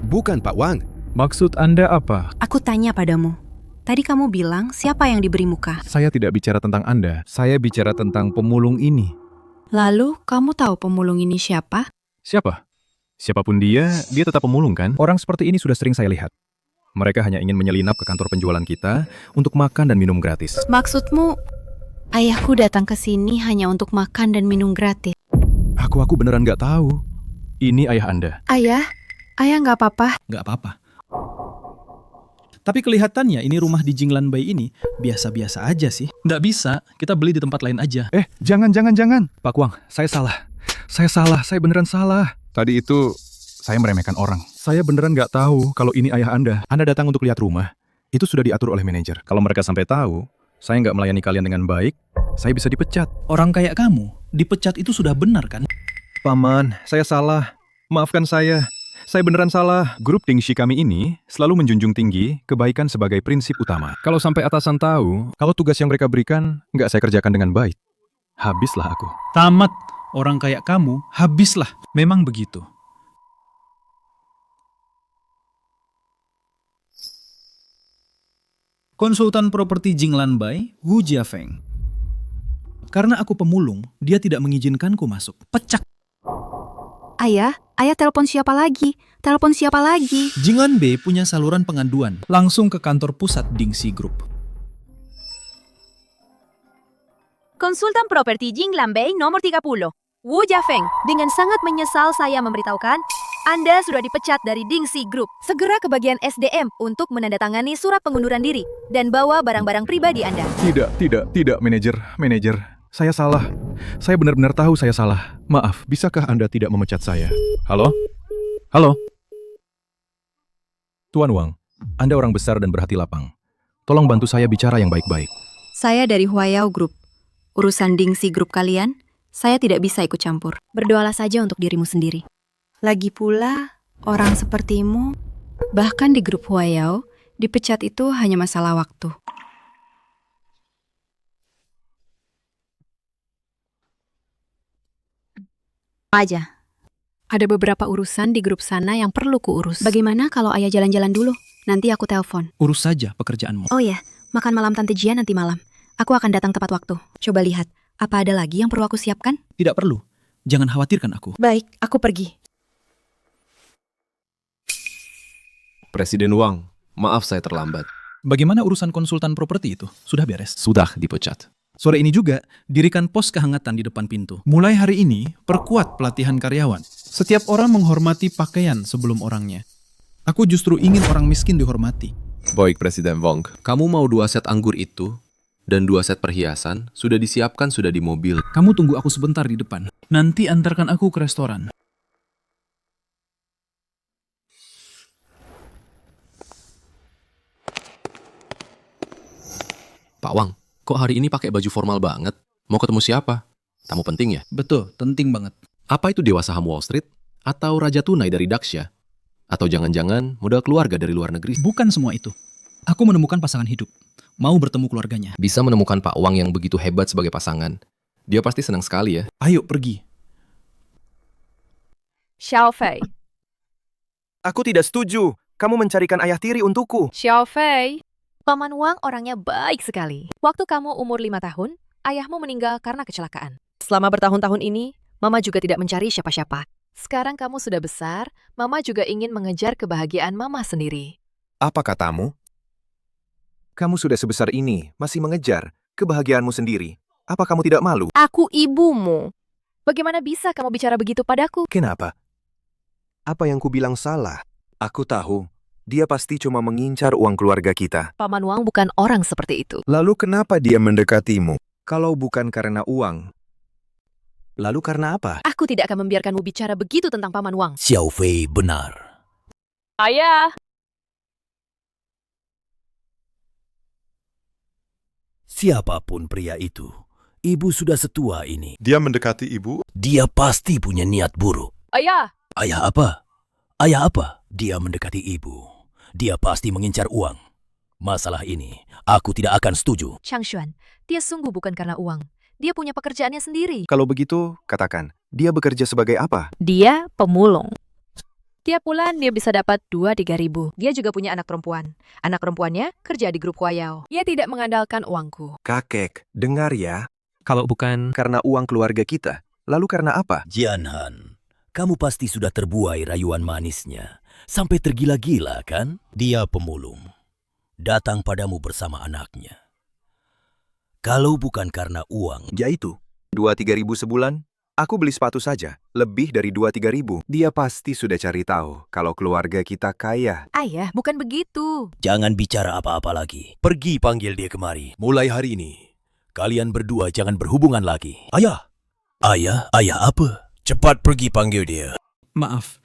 [SPEAKER 20] Bukan Pak Wang.
[SPEAKER 13] Maksud Anda apa?
[SPEAKER 1] Aku tanya padamu. Tadi kamu bilang siapa yang diberi muka?
[SPEAKER 13] Saya tidak bicara tentang Anda. Saya bicara tentang pemulung ini.
[SPEAKER 1] Lalu, kamu tahu pemulung ini siapa?
[SPEAKER 13] Siapa? Siapapun dia tetap pemulung kan? Orang seperti ini sudah sering saya lihat. Mereka hanya ingin menyelinap ke kantor penjualan kita untuk makan dan minum gratis.
[SPEAKER 1] Maksudmu, ayahku datang ke sini hanya untuk makan dan minum gratis?
[SPEAKER 13] Aku beneran nggak tahu.
[SPEAKER 3] Ini ayah Anda.
[SPEAKER 1] Ayah nggak apa-apa.
[SPEAKER 3] Nggak apa-apa. Tapi kelihatannya ini rumah di Jinglan Bay ini biasa-biasa aja sih. Nggak bisa, kita beli di tempat lain aja.
[SPEAKER 4] Jangan.
[SPEAKER 3] Pak Kwang, saya salah. Saya beneran salah.
[SPEAKER 4] Tadi itu saya meremehkan orang. Saya beneran nggak tahu kalau ini ayah Anda. Anda datang untuk lihat rumah. Itu sudah diatur oleh manajer. Kalau mereka sampai tahu, saya nggak melayani kalian dengan baik, saya bisa dipecat.
[SPEAKER 3] Orang kayak kamu, dipecat itu sudah benar kan?
[SPEAKER 4] Paman, saya salah. Maafkan saya. Saya beneran salah. Grup Dingxi kami ini selalu menjunjung tinggi kebaikan sebagai prinsip utama. Kalau sampai atasan tahu, kalau tugas yang mereka berikan nggak saya kerjakan dengan baik, habislah aku.
[SPEAKER 3] Tamat. Orang kayak kamu, habislah. Memang begitu. Konsultan properti Jinglan Bay, Wu Jiafeng. Karena aku pemulung, dia tidak mengizinkanku masuk. Pecak.
[SPEAKER 1] Ayah telepon siapa lagi?
[SPEAKER 3] Jinglan Bay punya saluran pengaduan langsung ke kantor pusat Dingxi Group.
[SPEAKER 11] Konsultan properti Jinglan Bay nomor 30. Wu Jiafeng, dengan sangat menyesal saya memberitahukan, Anda sudah dipecat dari Dingxi Group. Segera ke bagian SDM untuk menandatangani surat pengunduran diri dan bawa barang-barang pribadi Anda.
[SPEAKER 4] Tidak, manajer. Saya salah. Saya benar-benar tahu saya salah. Maaf, bisakah Anda tidak memecat saya? Halo? Tuan Wang, Anda orang besar dan berhati lapang. Tolong bantu saya bicara yang baik-baik.
[SPEAKER 1] Saya dari Huayao Group. Urusan Dingxi Group kalian, saya tidak bisa ikut campur. Berdoalah saja untuk dirimu sendiri. Lagi pula, orang sepertimu, bahkan di grup Huayao, dipecat itu hanya masalah waktu. Aja. Ada beberapa urusan di grup sana yang perlu kuurus. Bagaimana kalau ayah jalan-jalan dulu? Nanti aku telepon.
[SPEAKER 3] Urus saja pekerjaanmu.
[SPEAKER 1] Oh ya, makan malam Tante Jia nanti malam. Aku akan datang tepat waktu. Coba lihat, apa ada lagi yang perlu aku siapkan?
[SPEAKER 3] Tidak perlu. Jangan khawatirkan aku.
[SPEAKER 1] Baik, aku pergi.
[SPEAKER 10] Presiden Wang, maaf saya terlambat.
[SPEAKER 3] Bagaimana urusan konsultan properti itu? Sudah beres?
[SPEAKER 10] Sudah dipecat.
[SPEAKER 3] Sore ini juga, dirikan pos kehangatan di depan pintu. Mulai hari ini, perkuat pelatihan karyawan. Setiap orang menghormati pakaian sebelum orangnya. Aku justru ingin orang miskin dihormati.
[SPEAKER 10] Baik, Presiden Wong. Kamu mau 2 set anggur itu, dan 2 set perhiasan, sudah disiapkan, sudah di mobil.
[SPEAKER 3] Kamu tunggu aku sebentar di depan. Nanti antarkan aku ke restoran.
[SPEAKER 10] Pak Wang, kok hari ini pakai baju formal banget? Mau ketemu siapa? Tamu penting ya?
[SPEAKER 3] Betul, penting banget.
[SPEAKER 10] Apa itu dewa saham Wall Street? Atau raja tunai dari Daksha? Atau jangan-jangan modal keluarga dari luar negeri?
[SPEAKER 3] Bukan semua itu. Aku menemukan pasangan hidup. Mau bertemu keluarganya.
[SPEAKER 10] Bisa menemukan Pak Wang yang begitu hebat sebagai pasangan. Dia pasti senang sekali ya.
[SPEAKER 3] Ayo pergi.
[SPEAKER 6] Xiao Fei.
[SPEAKER 17] Aku tidak setuju. Kamu mencarikan ayah tiri untukku.
[SPEAKER 6] Xiao Fei. Paman Wang orangnya baik sekali. Waktu kamu umur 5 tahun, ayahmu meninggal karena kecelakaan. Selama bertahun-tahun ini, Mama juga tidak mencari siapa-siapa. Sekarang kamu sudah besar, Mama juga ingin mengejar kebahagiaan Mama sendiri.
[SPEAKER 17] Apa katamu? Kamu sudah sebesar ini, masih mengejar kebahagiaanmu sendiri. Apa kamu tidak malu?
[SPEAKER 6] Aku ibumu. Bagaimana bisa kamu bicara begitu padaku?
[SPEAKER 17] Kenapa? Apa yang kubilang salah? Aku tahu. Dia pasti cuma mengincar uang keluarga kita.
[SPEAKER 6] Paman Wang bukan orang seperti itu.
[SPEAKER 17] Lalu kenapa dia mendekatimu? Kalau bukan karena uang, lalu karena apa?
[SPEAKER 6] Aku tidak akan membiarkanmu bicara begitu tentang Paman Wang.
[SPEAKER 19] Xiao Fei benar.
[SPEAKER 6] Ayah!
[SPEAKER 19] Siapapun pria itu, ibu sudah setua ini.
[SPEAKER 21] Dia mendekati ibu?
[SPEAKER 19] Dia pasti punya niat buruk.
[SPEAKER 6] Ayah!
[SPEAKER 19] Ayah apa? Ayah apa? Dia mendekati ibu. Dia pasti mengincar uang. Masalah ini, aku tidak akan setuju.
[SPEAKER 6] Chang Xuan, dia sungguh bukan karena uang. Dia punya pekerjaannya sendiri.
[SPEAKER 17] Kalau begitu, katakan, dia bekerja sebagai apa?
[SPEAKER 6] Dia pemulung. Tiap bulan dia bisa dapat 2-3 ribu. Dia juga punya anak perempuan. Anak perempuannya kerja di grup Huayao. Dia tidak mengandalkan uangku.
[SPEAKER 17] Kakek, dengar ya.
[SPEAKER 13] Kalau bukan
[SPEAKER 17] karena uang keluarga kita, lalu karena apa?
[SPEAKER 19] Jianhan, kamu pasti sudah terbuai rayuan manisnya. Sampai tergila-gila kan? Dia pemulung. Datang padamu bersama anaknya. Kalau bukan karena uang.
[SPEAKER 17] Ya itu, 2-3 ribu sebulan, Aku beli sepatu saja, lebih dari 2-3 ribu. Dia pasti sudah cari tahu kalau keluarga kita kaya.
[SPEAKER 6] Ayah, bukan begitu.
[SPEAKER 19] Jangan bicara apa-apa lagi. Pergi panggil dia kemari. Mulai hari ini, kalian berdua jangan berhubungan lagi. Ayah! Ayah apa? Cepat pergi panggil dia.
[SPEAKER 3] Maaf,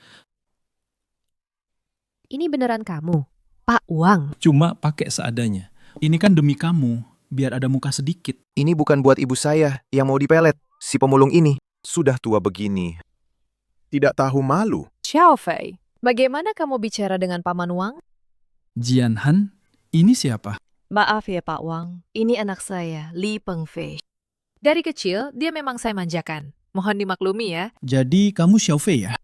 [SPEAKER 6] Ini beneran kamu, Pak Wang.
[SPEAKER 3] cuma pakai seadanya. Ini kan demi kamu, biar ada muka sedikit.
[SPEAKER 17] Ini bukan buat ibu saya yang mau dipelet. Si pemulung ini sudah tua begini. Tidak tahu malu.
[SPEAKER 6] Xiao Fei, bagaimana kamu bicara dengan Paman Wang?
[SPEAKER 3] Jianhan, ini siapa?
[SPEAKER 6] Maaf ya Pak Wang, ini anak saya, Li Pengfei. Dari kecil, dia memang saya manjakan. Mohon dimaklumi ya.
[SPEAKER 3] Jadi kamu Xiao Fei ya?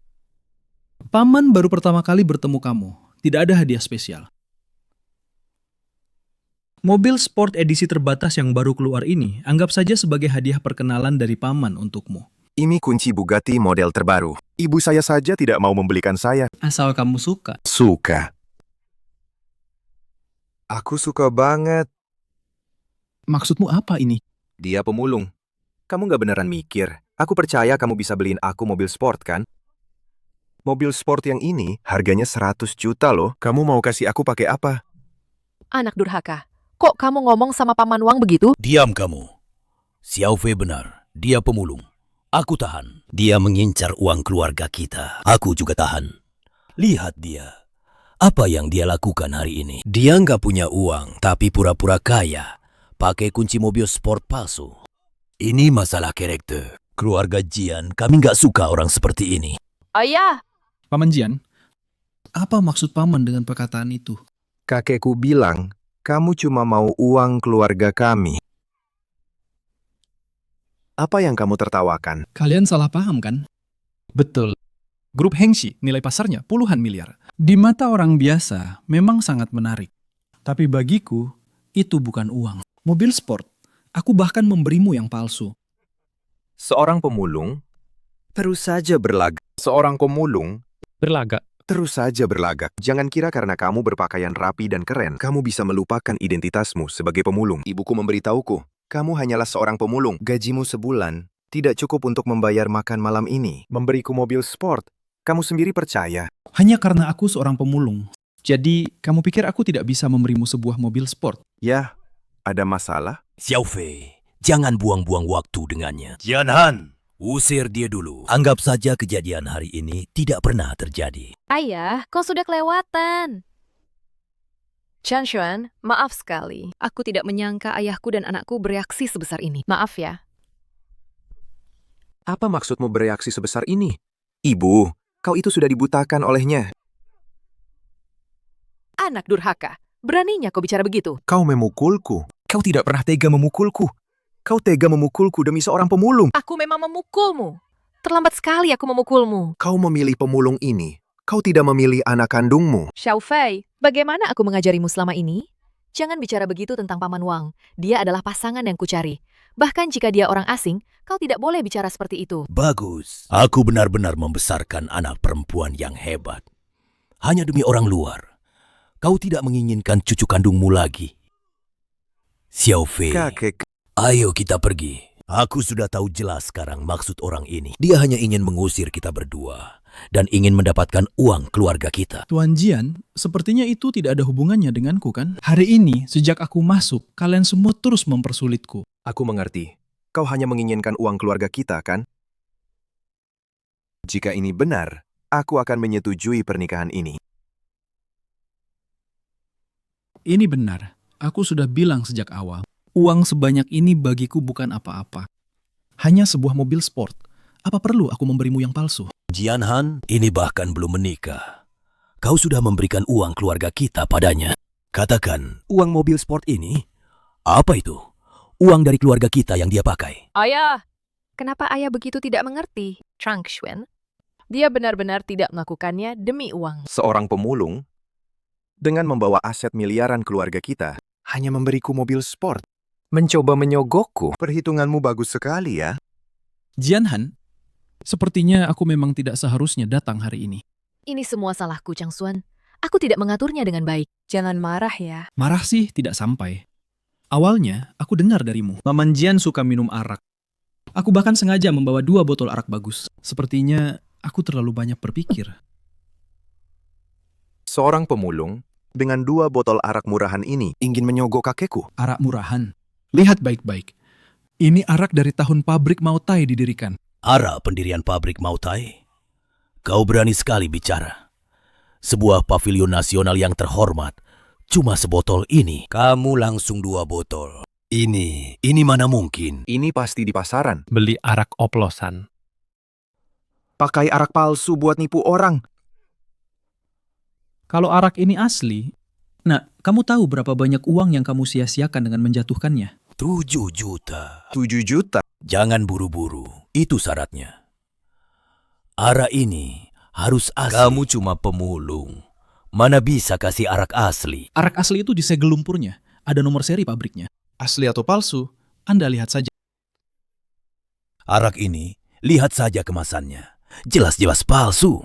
[SPEAKER 3] Paman baru pertama kali bertemu kamu. Tidak ada hadiah spesial. Mobil sport edisi terbatas yang baru keluar ini, anggap saja sebagai hadiah perkenalan dari Paman untukmu.
[SPEAKER 17] Ini kunci Bugatti model terbaru. Ibu saya saja tidak mau membelikan saya.
[SPEAKER 3] Asal kamu suka.
[SPEAKER 17] Suka. Aku suka banget.
[SPEAKER 3] Maksudmu apa ini?
[SPEAKER 17] Dia pemulung. Kamu nggak beneran mikir. Aku percaya kamu bisa beliin aku mobil sport, kan? Mobil sport yang ini harganya 100 juta loh. Kamu mau kasih aku pakai apa?
[SPEAKER 6] Anak durhaka, kok kamu ngomong sama Paman Wang begitu?
[SPEAKER 19] Diam kamu. Xiao Fei benar. Dia pemulung. Aku tahan. Dia mengincar uang keluarga kita. Aku juga tahan. Lihat dia. Apa yang dia lakukan hari ini? Dia nggak punya uang, tapi pura-pura kaya. Pakai kunci mobil sport palsu. Ini masalah karakter. Keluarga Jian, kami nggak suka orang seperti ini.
[SPEAKER 6] Ayah!
[SPEAKER 3] Paman Jian, apa maksud Paman dengan perkataan itu?
[SPEAKER 17] Kakekku bilang, kamu cuma mau uang keluarga kami. Apa yang kamu tertawakan?
[SPEAKER 3] Kalian salah paham kan? Betul. Grup Hengxi nilai pasarnya puluhan miliar. Di mata orang biasa memang sangat menarik. Tapi bagiku, itu bukan uang. Mobil sport, aku bahkan memberimu yang palsu.
[SPEAKER 17] Seorang pemulung terus saja berlagak. Seorang pemulung
[SPEAKER 13] Berlagak.
[SPEAKER 17] terus saja berlagak. Jangan kira karena kamu berpakaian rapi dan keren, kamu bisa melupakan identitasmu sebagai pemulung. Ibuku memberitahuku, kamu hanyalah seorang pemulung. Gajimu sebulan tidak cukup untuk membayar makan malam ini. Memberiku mobil sport, kamu sendiri percaya.
[SPEAKER 3] Hanya karena aku seorang pemulung. Jadi, kamu pikir aku tidak bisa memberimu sebuah mobil sport?
[SPEAKER 17] Ya, ada masalah?
[SPEAKER 19] Xiao Fei, jangan buang-buang waktu dengannya. Jianhan, usir dia dulu. Anggap saja kejadian hari ini tidak pernah terjadi.
[SPEAKER 6] Ayah, kau sudah kelewatan. Chan Xuan, maaf sekali. Aku tidak menyangka ayahku dan anakku bereaksi sebesar ini. Maaf ya.
[SPEAKER 17] Apa maksudmu bereaksi sebesar ini? Ibu, kau itu sudah dibutakan olehnya.
[SPEAKER 6] Anak durhaka, beraninya kau bicara begitu?
[SPEAKER 17] Kau memukulku. Kau tidak pernah tega memukulku. Kau tega memukulku demi seorang pemulung.
[SPEAKER 6] Aku memang memukulmu. Terlambat sekali aku memukulmu.
[SPEAKER 17] Kau memilih pemulung ini. Kau tidak memilih anak kandungmu.
[SPEAKER 6] Xiao Fei, bagaimana aku mengajarimu selama ini? Jangan bicara begitu tentang Paman Wang. Dia adalah pasangan yang kucari. Bahkan jika dia orang asing, kau tidak boleh bicara seperti itu.
[SPEAKER 19] Bagus. Aku benar-benar membesarkan anak perempuan yang hebat. Hanya demi orang luar. Kau tidak menginginkan cucu kandungmu lagi. Xiao Fei,
[SPEAKER 17] Kakek.
[SPEAKER 19] ayo kita pergi. Aku sudah tahu jelas sekarang maksud orang ini. Dia hanya ingin mengusir kita berdua dan ingin mendapatkan uang keluarga kita.
[SPEAKER 3] Tuan Jian, sepertinya itu tidak ada hubungannya denganku kan? Hari ini, sejak aku masuk, kalian semua terus mempersulitku.
[SPEAKER 17] Aku mengerti. Kau hanya menginginkan uang keluarga kita, kan? Jika ini benar, aku akan menyetujui pernikahan ini.
[SPEAKER 3] Ini benar. Aku sudah bilang sejak awal. Uang sebanyak ini bagiku bukan apa-apa. Hanya sebuah mobil sport. Apa perlu aku memberimu yang palsu?
[SPEAKER 19] Jianhan, ini bahkan belum menikah. Kau sudah memberikan uang keluarga kita padanya. Katakan, uang mobil sport ini, apa itu? Uang dari keluarga kita yang dia pakai.
[SPEAKER 6] Ayah, kenapa ayah begitu tidak mengerti? Chang Xuan, dia benar-benar tidak melakukannya demi uang.
[SPEAKER 17] Seorang pemulung, dengan membawa aset miliaran keluarga kita, hanya memberiku mobil sport. Mencoba menyogokku. Perhitunganmu bagus sekali ya.
[SPEAKER 3] Jianhan, sepertinya aku memang tidak seharusnya datang hari ini.
[SPEAKER 6] Ini semua salahku, Chang Xuan. Aku tidak mengaturnya dengan baik. Jangan marah ya.
[SPEAKER 3] Marah sih tidak sampai. Awalnya, aku dengar darimu. Paman Jian suka minum arak. Aku bahkan sengaja membawa 2 botol arak bagus. Sepertinya aku terlalu banyak berpikir.
[SPEAKER 17] Seorang pemulung dengan 2 botol arak murahan ini ingin menyogok kakekku.
[SPEAKER 3] Arak murahan. Lihat baik-baik. Ini arak dari tahun pabrik Mautai didirikan.
[SPEAKER 19] Arak pendirian pabrik Mautai? Kau berani sekali bicara. Sebuah pavilion nasional yang terhormat, cuma sebotol ini. Kamu langsung 2 botol. Ini mana mungkin.
[SPEAKER 17] Ini pasti di pasaran.
[SPEAKER 13] Beli arak oplosan.
[SPEAKER 17] Pakai arak palsu buat nipu orang.
[SPEAKER 3] Kalau arak ini asli, nah, kamu tahu berapa banyak uang yang kamu sia-siakan dengan menjatuhkannya?
[SPEAKER 19] 7 juta.
[SPEAKER 17] 7 juta?
[SPEAKER 19] Jangan buru-buru, itu syaratnya. Arak ini harus asli. Kamu cuma pemulung. Mana bisa kasih arak asli?
[SPEAKER 3] Arak asli itu disegel lumpurnya. Ada nomor seri pabriknya. Asli atau palsu, Anda lihat saja.
[SPEAKER 19] Arak ini, lihat saja kemasannya. Jelas-jelas palsu.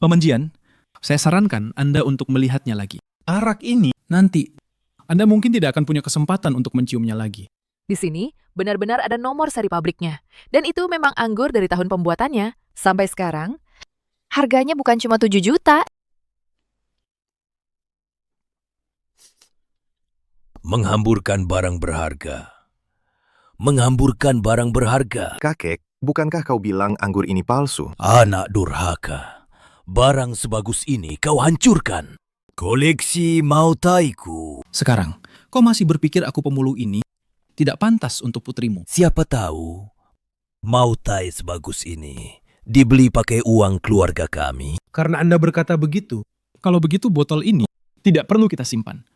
[SPEAKER 3] Pemenjian, saya sarankan Anda untuk melihatnya lagi. Arak ini nanti, Anda mungkin tidak akan punya kesempatan untuk menciumnya lagi.
[SPEAKER 6] Di sini, benar-benar ada nomor seri pabriknya. Dan itu memang anggur dari tahun pembuatannya. Sampai sekarang, harganya bukan cuma 7 juta.
[SPEAKER 19] Menghamburkan barang berharga. Menghamburkan barang berharga.
[SPEAKER 17] Kakek, bukankah kau bilang anggur ini palsu?
[SPEAKER 19] Anak durhaka. Barang sebagus ini kau hancurkan. Koleksi Mautaiku.
[SPEAKER 3] Sekarang, kau masih berpikir aku pemulung ini tidak pantas untuk putrimu?
[SPEAKER 19] Siapa tahu Mautai sebagus ini dibeli pakai uang keluarga kami.
[SPEAKER 3] Karena Anda berkata begitu, kalau begitu botol ini tidak perlu kita simpan.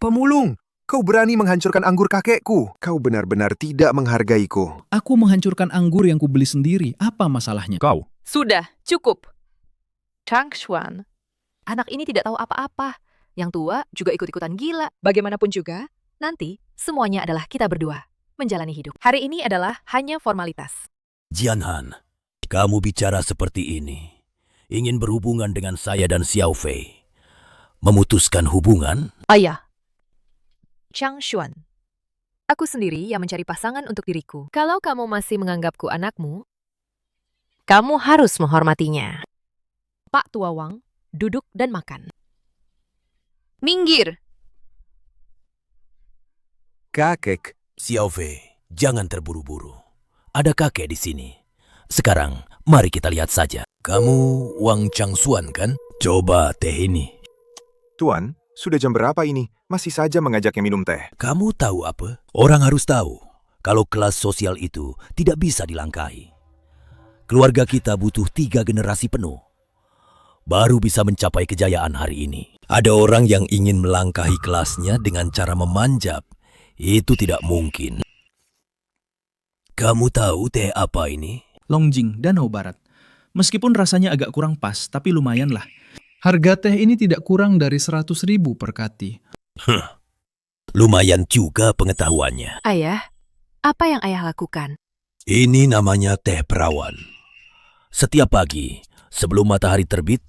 [SPEAKER 17] Pemulung, kau berani menghancurkan anggur kakekku. Kau benar-benar tidak menghargaiku.
[SPEAKER 3] Aku menghancurkan anggur yang kubeli sendiri. Apa masalahnya?
[SPEAKER 4] Kau.
[SPEAKER 6] Sudah, cukup. Chang Xuan, anak ini tidak tahu apa-apa. Yang tua juga ikut-ikutan gila. Bagaimanapun juga, nanti semuanya adalah kita berdua menjalani hidup. Hari ini adalah hanya formalitas.
[SPEAKER 19] Jianhan, kamu bicara seperti ini. Ingin berhubungan dengan saya dan Xiao Fei. Memutuskan hubungan?
[SPEAKER 6] Ayah. Chang Xuan. Aku sendiri yang mencari pasangan untuk diriku. Kalau kamu masih menganggapku anakmu, kamu harus menghormatinya. Pak Tua Wang, duduk dan makan. Minggir!
[SPEAKER 19] Kakek. Xiao Fei, jangan terburu-buru. Ada kakek di sini. Sekarang, mari kita lihat saja. Kamu Wang Changsuan kan? Coba teh ini.
[SPEAKER 17] Tuan, sudah jam berapa ini? Masih saja mengajaknya minum teh.
[SPEAKER 19] Kamu tahu apa? Orang harus tahu kalau kelas sosial itu tidak bisa dilangkahi. Keluarga kita butuh 3 generasi penuh. Baru bisa mencapai kejayaan hari ini. Ada orang yang ingin melangkahi kelasnya dengan cara memanjat. Itu tidak mungkin. Kamu tahu teh apa ini?
[SPEAKER 3] Longjing, Danau Barat. Meskipun rasanya agak kurang pas, tapi lumayanlah. Harga teh ini tidak kurang dari 100.000 per kati.
[SPEAKER 19] Lumayan juga pengetahuannya.
[SPEAKER 6] Ayah, apa yang ayah lakukan?
[SPEAKER 19] Ini namanya teh perawan. Setiap pagi, sebelum matahari terbit,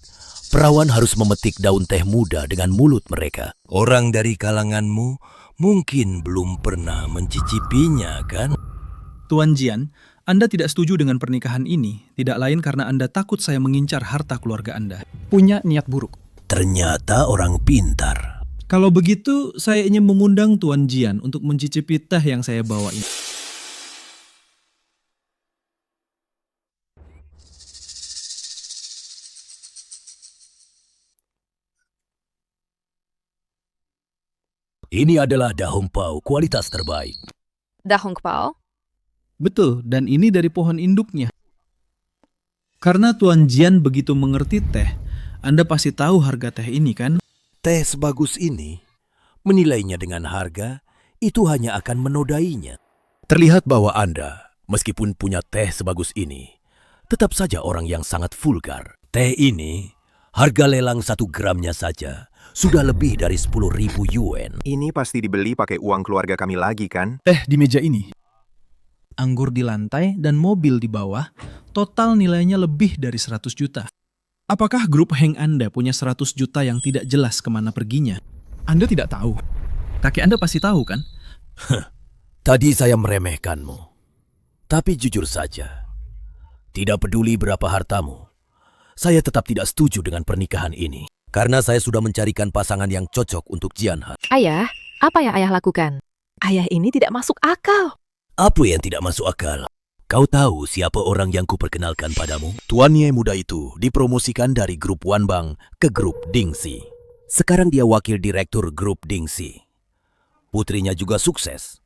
[SPEAKER 19] perawan harus memetik daun teh muda dengan mulut mereka. Orang dari kalanganmu mungkin belum pernah mencicipinya, kan?
[SPEAKER 3] Tuan Jian, Anda tidak setuju dengan pernikahan ini, tidak lain karena Anda takut saya mengincar harta keluarga Anda. Punya niat buruk.
[SPEAKER 19] Ternyata orang pintar.
[SPEAKER 3] Kalau begitu, saya ingin mengundang Tuan Jian untuk mencicipi teh yang saya bawa ini.
[SPEAKER 19] Ini adalah dahong pau kualitas terbaik.
[SPEAKER 6] Dahong pau?
[SPEAKER 3] Betul, dan ini dari pohon induknya. Karena Tuan Jian begitu mengerti teh, Anda pasti tahu harga teh ini kan?
[SPEAKER 19] Teh sebagus ini, menilainya dengan harga, itu hanya akan menodainya. Terlihat bahwa Anda, meskipun punya teh sebagus ini, tetap saja orang yang sangat vulgar. Teh ini, harga lelang 1 gramnya saja, sudah lebih dari 10.000 yuan.
[SPEAKER 17] Ini pasti dibeli pakai uang keluarga kami lagi kan?
[SPEAKER 3] Teh di meja ini. Anggur di lantai dan mobil di bawah, total nilainya lebih dari 100 juta. Apakah grup Heng Anda punya 100 juta yang tidak jelas kemana perginya? Anda tidak tahu. Kakek Anda pasti tahu kan?
[SPEAKER 19] Tadi saya meremehkanmu. Tapi jujur saja, tidak peduli berapa hartamu, saya tetap tidak setuju dengan pernikahan ini. Karena saya sudah mencarikan pasangan yang cocok untuk Jianhan.
[SPEAKER 6] Ayah, apa yang ayah lakukan? Ayah ini tidak masuk akal.
[SPEAKER 19] Apa yang tidak masuk akal? Kau tahu siapa orang yang kuperkenalkan padamu? Tuan Ye muda itu dipromosikan dari grup Wanbang ke grup Dingxi. Sekarang dia wakil direktur grup Dingxi. Putrinya juga sukses,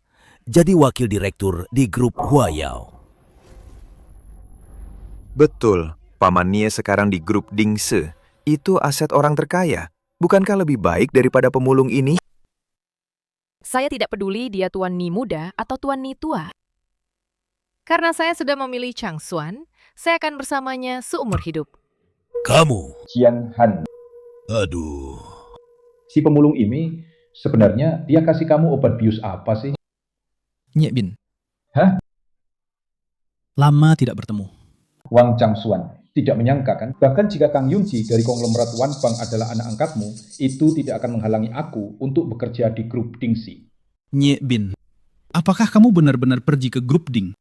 [SPEAKER 19] jadi wakil direktur di grup Huayao.
[SPEAKER 17] Betul, Paman Nie sekarang di grup Dingse. Itu aset orang terkaya. Bukankah lebih baik daripada pemulung ini?
[SPEAKER 6] Saya tidak peduli dia Tuan Ni muda atau Tuan Ni tua. Karena saya sudah memilih Chang Xuan, saya akan bersamanya seumur hidup.
[SPEAKER 19] Kamu?
[SPEAKER 22] Jianhan.
[SPEAKER 19] Aduh.
[SPEAKER 22] Si pemulung ini, sebenarnya dia kasih kamu obat bius apa sih?
[SPEAKER 3] Nye Bin.
[SPEAKER 22] Hah?
[SPEAKER 3] Lama tidak bertemu.
[SPEAKER 22] Wang Changxuan. Tidak menyangka kan? Bahkan jika Kang Yunji dari konglomerat Wanbang adalah anak angkatmu, itu tidak akan menghalangi aku untuk bekerja di grup Dingxi.
[SPEAKER 3] Nye Bin, apakah kamu benar-benar pergi ke grup Ding?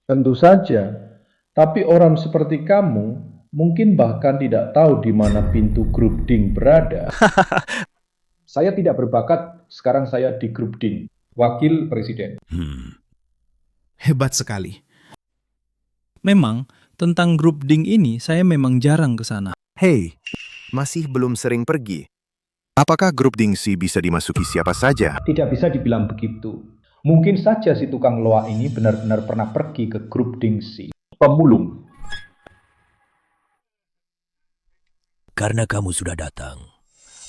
[SPEAKER 22] Tentu saja. Tapi orang seperti kamu mungkin bahkan tidak tahu di mana pintu grup Ding berada. Saya tidak berbakat, sekarang saya di grup Ding. Wakil Presiden.
[SPEAKER 3] Hebat sekali. Memang, tentang grup Ding ini saya memang jarang ke sana.
[SPEAKER 17] Hei, masih belum sering pergi. Apakah grup Dingxi bisa dimasuki siapa saja?
[SPEAKER 22] Tidak bisa dibilang begitu. Mungkin saja si tukang loa ini benar-benar pernah pergi ke grup Dingxi. Pemulung.
[SPEAKER 19] Karena kamu sudah datang,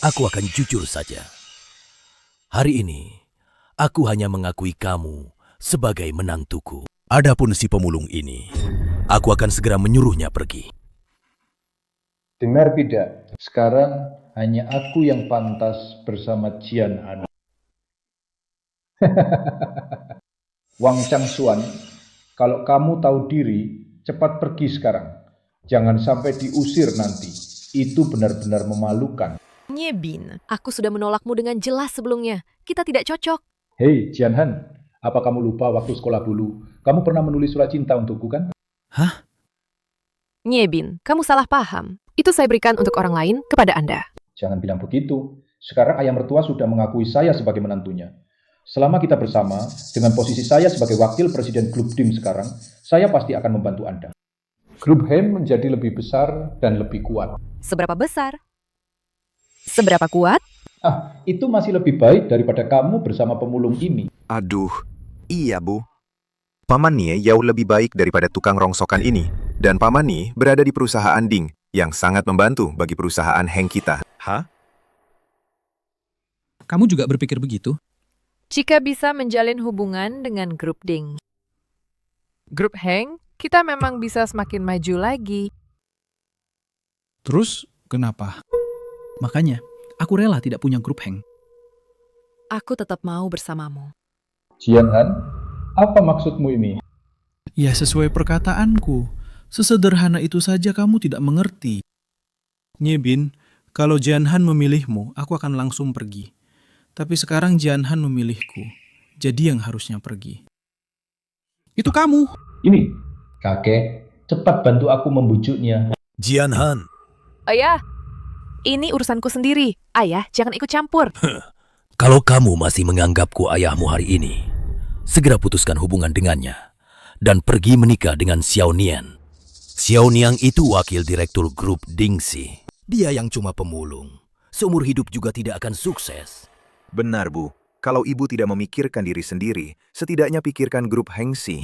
[SPEAKER 19] aku akan jujur saja. Hari ini, aku hanya mengakui kamu sebagai menantuku. Adapun si pemulung ini, aku akan segera menyuruhnya pergi.
[SPEAKER 22] Dengar tidak, sekarang hanya aku yang pantas bersama Jianhan. Wang Changxuan, kalau kamu tahu diri, cepat pergi sekarang. Jangan sampai diusir nanti. Itu benar-benar memalukan.
[SPEAKER 6] Nye Bin, aku sudah menolakmu dengan jelas sebelumnya. Kita tidak cocok.
[SPEAKER 22] Hei, Jianhan. Apa kamu lupa waktu sekolah dulu, kamu pernah menulis surat cinta untukku kan?
[SPEAKER 3] Hah?
[SPEAKER 6] Nye Bin, kamu salah paham. Itu saya berikan untuk orang lain kepada Anda.
[SPEAKER 22] Jangan bilang begitu. Sekarang ayah mertua sudah mengakui saya sebagai menantunya. Selama kita bersama, dengan posisi saya sebagai wakil presiden grup Ding sekarang, saya pasti akan membantu Anda. Grup Hem menjadi lebih besar dan lebih kuat.
[SPEAKER 6] Seberapa besar? Seberapa kuat?
[SPEAKER 22] Itu masih lebih baik daripada kamu bersama pemulung ini.
[SPEAKER 17] Aduh, iya Bu. Paman Nie jauh lebih baik daripada tukang rongsokan ini. Dan Paman Nie berada di perusahaan Ding, yang sangat membantu bagi perusahaan Heng kita. Hah?
[SPEAKER 3] Kamu juga berpikir begitu?
[SPEAKER 6] Jika bisa menjalin hubungan dengan grup Ding. Grup Heng, kita memang bisa semakin maju lagi.
[SPEAKER 3] Terus, kenapa? Makanya, aku rela tidak punya grup Heng.
[SPEAKER 6] Aku tetap mau bersamamu.
[SPEAKER 22] Jianhan, apa maksudmu ini?
[SPEAKER 3] Ya sesuai perkataanku. Sesederhana itu saja kamu tidak mengerti. Nye Bin, kalau Jianhan memilihmu, aku akan langsung pergi. Tapi sekarang Jianhan memilihku, jadi yang harusnya pergi. Itu kamu.
[SPEAKER 22] Ini, kakek, cepat bantu aku membujuknya.
[SPEAKER 19] Jianhan.
[SPEAKER 6] Ayah, ini urusanku sendiri. Ayah, jangan ikut campur.
[SPEAKER 19] Kalau kamu masih menganggapku ayahmu hari ini, segera putuskan hubungan dengannya dan pergi menikah dengan Xiao Nian. Xiao Nian itu wakil direktur grup Dingxi. Dia yang cuma pemulung. Seumur hidup juga tidak akan sukses.
[SPEAKER 17] Benar, Bu. Kalau ibu tidak memikirkan diri sendiri, setidaknya pikirkan grup Hengxi.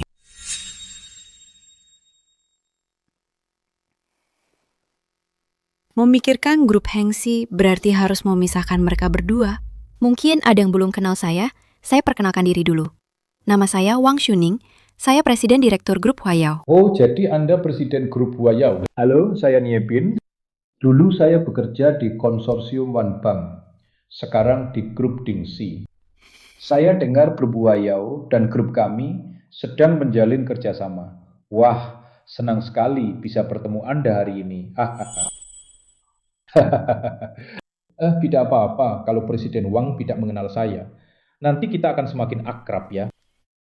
[SPEAKER 1] Memikirkan grup Hengxi berarti harus memisahkan mereka berdua. Mungkin ada yang belum kenal saya perkenalkan diri dulu. Nama saya Wang Xuning, saya Presiden Direktur Grup Huayao.
[SPEAKER 22] Oh, jadi Anda Presiden Grup Huayao. Halo, saya Nie Bin. Dulu saya bekerja di konsorsium Wanbang, sekarang di grup Dingxi. Saya dengar Grup Huayao dan grup kami sedang menjalin kerjasama. Wah, senang sekali bisa bertemu Anda hari ini. Tidak apa-apa kalau Presiden Wang tidak mengenal saya. Nanti kita akan semakin akrab ya.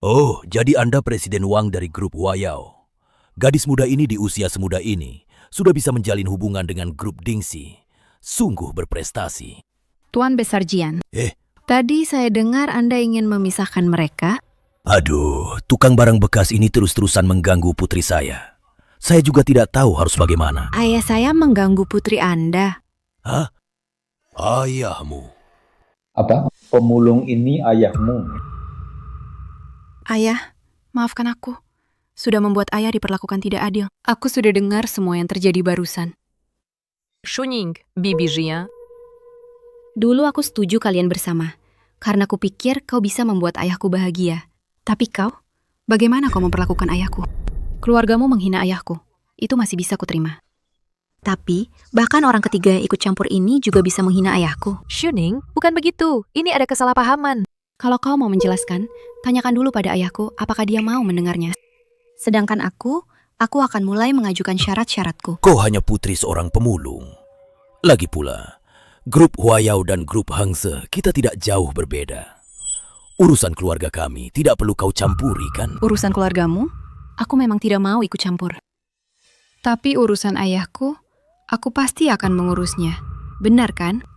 [SPEAKER 19] Oh, jadi Anda Presiden Wang dari grup Huayao. Gadis muda ini di usia semuda ini sudah bisa menjalin hubungan dengan grup Dingxi. Sungguh berprestasi.
[SPEAKER 1] Tuan Besar Jian. Tadi saya dengar Anda ingin memisahkan mereka.
[SPEAKER 19] Aduh, tukang barang bekas ini terus-terusan mengganggu putri saya. Saya juga tidak tahu harus bagaimana.
[SPEAKER 1] Ayah saya mengganggu putri Anda.
[SPEAKER 19] Hah? Ayahmu?
[SPEAKER 22] Apa? Pemulung ini ayahmu?
[SPEAKER 1] Ayah, maafkan aku. Sudah membuat ayah diperlakukan tidak adil. Aku sudah dengar semua yang terjadi barusan.
[SPEAKER 6] Shuning, Bibi Jian.
[SPEAKER 1] Dulu aku setuju kalian bersama, karena kupikir kau bisa membuat ayahku bahagia. Tapi kau, bagaimana kau memperlakukan ayahku? Keluargamu menghina ayahku, itu masih bisa kuterima. Tapi, bahkan orang ketiga yang ikut campur ini juga bisa menghina ayahku.
[SPEAKER 6] Shuning, bukan begitu. Ini ada kesalahpahaman.
[SPEAKER 1] Kalau kau mau menjelaskan, tanyakan dulu pada ayahku apakah dia mau mendengarnya. Sedangkan aku akan mulai mengajukan syarat-syaratku.
[SPEAKER 19] Kau hanya putri seorang pemulung. Lagi pula, grup Huayao dan grup Hangse kita tidak jauh berbeda. Urusan keluarga kami tidak perlu kau campuri, kan?
[SPEAKER 1] Urusan keluargamu, aku memang tidak mau ikut campur. Tapi urusan ayahku, aku pasti akan mengurusnya. Benar kan?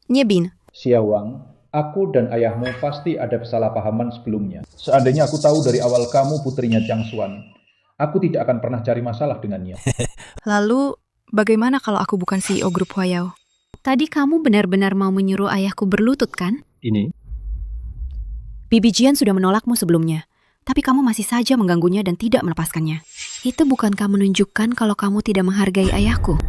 [SPEAKER 1] Nyebin.
[SPEAKER 22] Xiao Wang, aku dan ayahmu pasti ada kesalahpahaman sebelumnya. Seandainya aku tahu dari awal kamu putrinya Chang Xuan, aku tidak akan pernah cari masalah dengannya.
[SPEAKER 1] Lalu, bagaimana kalau aku bukan CEO grup Huayao? Tadi kamu benar-benar mau menyuruh ayahku berlutut, kan?
[SPEAKER 21] Ini?
[SPEAKER 1] Bibi Jian sudah menolakmu sebelumnya, tapi kamu masih saja mengganggunya dan tidak melepaskannya. Itu bukankah menunjukkan kalau kamu tidak menghargai ayahku?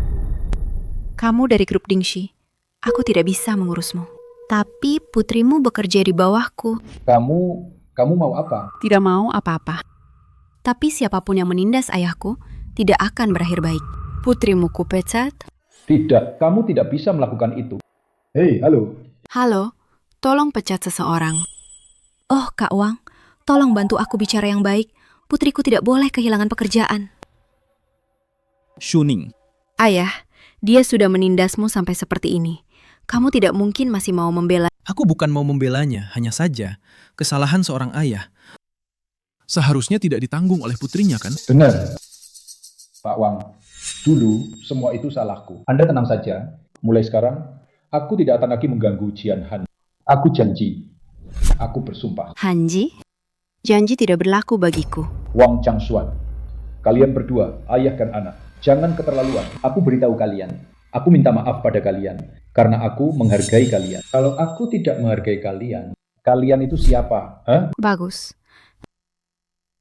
[SPEAKER 1] Kamu dari grup Dingxi, aku tidak bisa mengurusmu. Tapi putrimu bekerja di bawahku.
[SPEAKER 22] Kamu mau apa?
[SPEAKER 1] Tidak mau apa-apa. Tapi siapapun yang menindas ayahku tidak akan berakhir baik. Putrimu kupecat?
[SPEAKER 22] Tidak, kamu tidak bisa melakukan itu. Hei, halo.
[SPEAKER 1] Halo, tolong pecat seseorang. Oh, Kak Wang, tolong bantu aku bicara yang baik. Putriku tidak boleh kehilangan pekerjaan.
[SPEAKER 2] Shuning.
[SPEAKER 1] Ayah, dia sudah menindasmu sampai seperti ini. Kamu tidak mungkin masih mau membela.
[SPEAKER 2] Aku bukan mau membelanya, hanya saja kesalahan seorang ayah seharusnya tidak ditanggung oleh putrinya, kan?
[SPEAKER 22] Benar, Pak Wang. Dulu, semua itu salahku. Anda tenang saja. Mulai sekarang, aku tidak akan lagi mengganggu Jian Han. Aku janji. Aku bersumpah.
[SPEAKER 1] Hanji? Janji tidak berlaku bagiku.
[SPEAKER 22] Wang Chang Xuan, kalian berdua, ayah dan anak, jangan keterlaluan. Aku beritahu kalian, aku minta maaf pada kalian, karena aku menghargai kalian. Kalau aku tidak menghargai kalian, kalian itu siapa? Hah?
[SPEAKER 1] Bagus.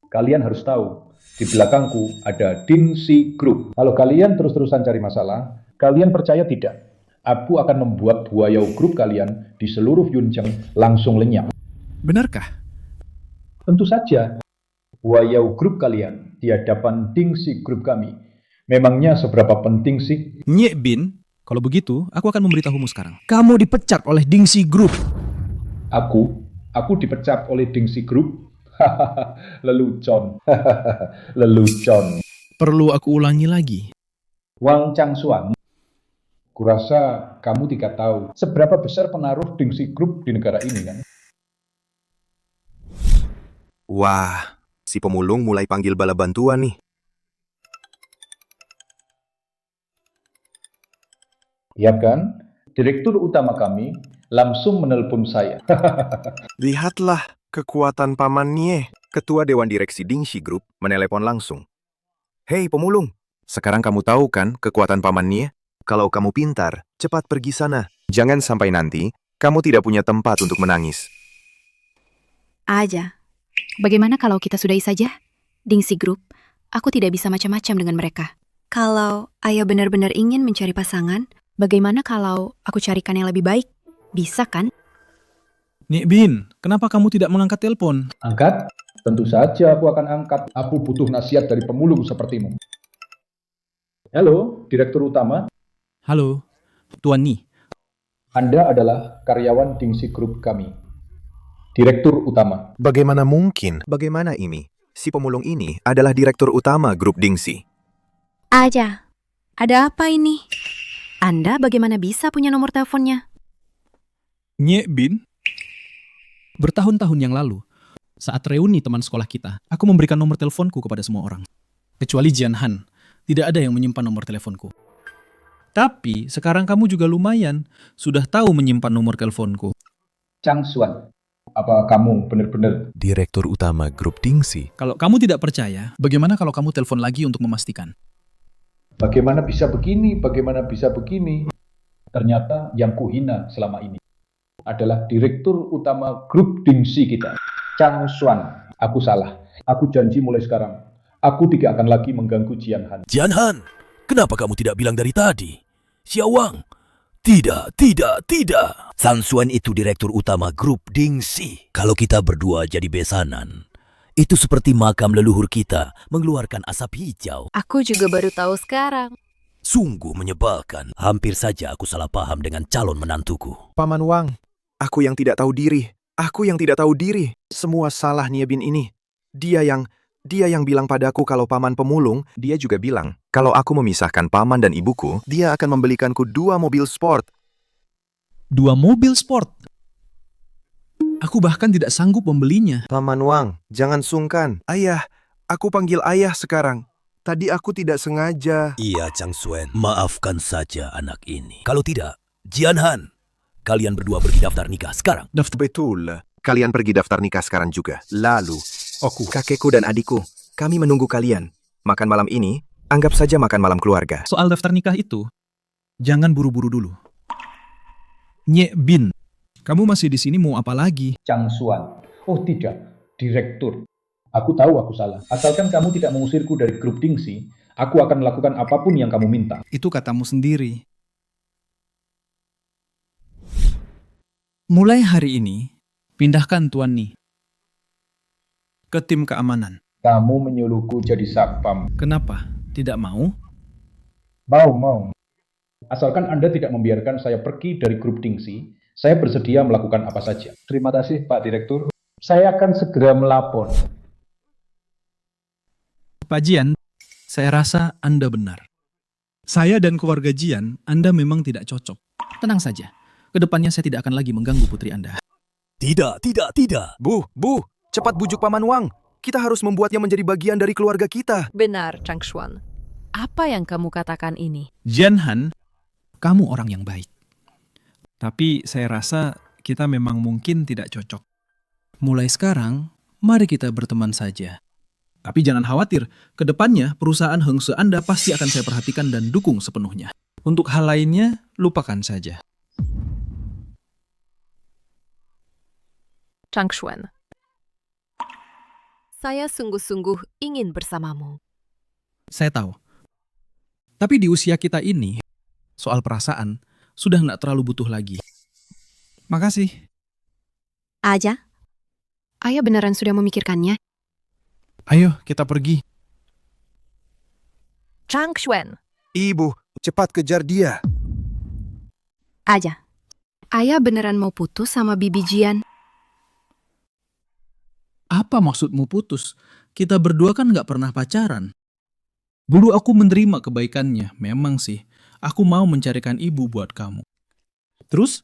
[SPEAKER 22] Kalian harus tahu, di belakangku ada Dingxi Group. Kalau kalian terus-terusan cari masalah, kalian percaya tidak? Aku akan membuat Huayao Group kalian di seluruh Yuncheng langsung lenyap.
[SPEAKER 2] Benarkah?
[SPEAKER 22] Tentu saja. Huayao Group kalian di hadapan Dingxi Group kami. Memangnya seberapa penting sih?
[SPEAKER 2] Nye Bin, kalau begitu, aku akan memberitahumu sekarang. Kamu dipecat oleh Dingxi Group.
[SPEAKER 22] Aku dipecat oleh Dingxi Group? Lelucon. Lelucon.
[SPEAKER 2] Perlu aku ulangi lagi?
[SPEAKER 22] Wang Chang Xuan, kurasa kamu tidak tahu seberapa besar pengaruh Dingxi Group di negara ini, kan?
[SPEAKER 17] Wah, si pemulung mulai panggil bala bantuan nih.
[SPEAKER 22] Ya kan? Direktur utama kami langsung menelpon saya.
[SPEAKER 17] Lihatlah kekuatan Paman Nie. Ketua Dewan Direksi Dingxi Group menelepon langsung. Hei pemulung, sekarang kamu tahu kan kekuatan Paman Nie? Kalau kamu pintar, cepat pergi sana. Jangan sampai nanti kamu tidak punya tempat untuk menangis.
[SPEAKER 1] Aja. Bagaimana kalau kita sudahi saja? Dingxi Group, aku tidak bisa macam-macam dengan mereka. Kalau ayah benar-benar ingin mencari pasangan, bagaimana kalau aku carikan yang lebih baik? Bisa kan?
[SPEAKER 2] Nek Bin, kenapa kamu tidak mengangkat telepon?
[SPEAKER 22] Angkat? Tentu saja aku akan angkat. Aku butuh nasihat dari pemulung sepertimu. Halo, Direktur Utama.
[SPEAKER 2] Halo, Tuan Ni.
[SPEAKER 22] Anda adalah karyawan Dingxi Group kami. Direktur Utama.
[SPEAKER 17] Bagaimana mungkin? Bagaimana ini? Si pemulung ini adalah Direktur Utama Grup Dingxi.
[SPEAKER 1] Aja. Ada apa ini? Anda bagaimana bisa punya nomor teleponnya?
[SPEAKER 2] Nye Bin, bertahun-tahun yang lalu, Saat reuni teman sekolah kita, aku memberikan nomor teleponku kepada semua orang. Kecuali Jian Han, tidak ada yang menyimpan nomor teleponku. Tapi sekarang kamu juga lumayan, sudah tahu menyimpan nomor teleponku.
[SPEAKER 22] Chang Xuan, apa kamu benar-benar
[SPEAKER 4] Direktur utama grup Dingxi.
[SPEAKER 2] Kalau kamu tidak percaya, bagaimana kalau kamu telepon lagi untuk memastikan?
[SPEAKER 22] bagaimana bisa begini, bagaimana bisa begini? Ternyata yang kuhina selama ini adalah direktur utama grup Dingxi kita. Chang Xuan, aku salah. Aku janji mulai sekarang, aku tidak akan lagi mengganggu Jian Han.
[SPEAKER 19] Jian Han, kenapa kamu tidak bilang dari tadi? Xiao Wang, tidak. Chang Xuan itu direktur utama grup Dingxi. Kalau kita berdua jadi besanan, itu seperti makam leluhur kita mengeluarkan asap hijau.
[SPEAKER 5] Aku juga baru tahu sekarang.
[SPEAKER 19] Sungguh menyebalkan. Hampir saja aku salah paham dengan calon menantuku.
[SPEAKER 17] Paman Wang, aku yang tidak tahu diri. Semua salah Niebin ini. Dia yang bilang padaku kalau paman pemulung. Dia juga bilang, kalau aku memisahkan paman dan ibuku, dia akan membelikanku 2 mobil sport.
[SPEAKER 2] 2 mobil sport? Aku bahkan tidak sanggup membelinya.
[SPEAKER 17] Paman Wang, jangan sungkan. Ayah, aku panggil ayah sekarang. Tadi aku tidak sengaja.
[SPEAKER 19] Iya, Chang Xuan, maafkan saja anak ini. Kalau tidak, Jian Han, kalian berdua pergi daftar nikah sekarang.
[SPEAKER 17] Betul. Kalian pergi daftar nikah sekarang juga. Lalu, kakekku dan adikku, kami menunggu kalian. Makan malam ini, anggap saja makan malam keluarga.
[SPEAKER 2] Soal daftar nikah itu, jangan buru-buru dulu. Nye Bin, kamu masih di sini mau apa lagi?
[SPEAKER 22] Chang Xuan, oh tidak, direktur. Aku tahu aku salah. Asalkan kamu tidak mengusirku dari grup Dingxi, aku akan melakukan apapun yang kamu minta.
[SPEAKER 2] Itu katamu sendiri. Mulai hari ini, pindahkan Tuan Ni ke tim keamanan.
[SPEAKER 22] Kamu menyuruhku jadi satpam.
[SPEAKER 2] Kenapa? Tidak mau?
[SPEAKER 22] Mau. Asalkan Anda tidak membiarkan saya pergi dari grup Dingxi, saya bersedia melakukan apa saja. Terima kasih, Pak Direktur. Saya akan segera melapor.
[SPEAKER 2] Pak Jian, saya rasa Anda benar. Saya dan keluarga Jian, Anda memang tidak cocok. Tenang saja, kedepannya saya tidak akan lagi mengganggu putri Anda.
[SPEAKER 19] Tidak.
[SPEAKER 17] Bu, cepat bujuk Paman Wang. Kita harus membuatnya menjadi bagian dari keluarga kita.
[SPEAKER 9] Benar, Chang Xuan. Apa yang kamu katakan ini?
[SPEAKER 2] Jian Han, kamu orang yang baik. Tapi saya rasa kita memang mungkin tidak cocok. Mulai sekarang, mari kita berteman saja. Tapi jangan khawatir, kedepannya perusahaan Hengse Anda pasti akan saya perhatikan dan dukung sepenuhnya. Untuk hal lainnya, lupakan saja.
[SPEAKER 9] Chang Xuan,
[SPEAKER 5] Saya sungguh-sungguh ingin bersamamu.
[SPEAKER 2] Saya tahu. Tapi di usia kita ini, soal perasaan sudah nggak terlalu butuh lagi. Makasih.
[SPEAKER 1] Aja, ayah beneran sudah memikirkannya.
[SPEAKER 2] Ayo, kita pergi.
[SPEAKER 9] Chang Xuan,
[SPEAKER 17] Ibu, cepat kejar dia.
[SPEAKER 1] Aja, ayah beneran mau putus sama Bibi Jian.
[SPEAKER 2] Apa maksudmu putus? Kita berdua kan nggak pernah pacaran. Dulu aku menerima kebaikannya, memang sih. Aku mau mencarikan ibu buat kamu. Terus,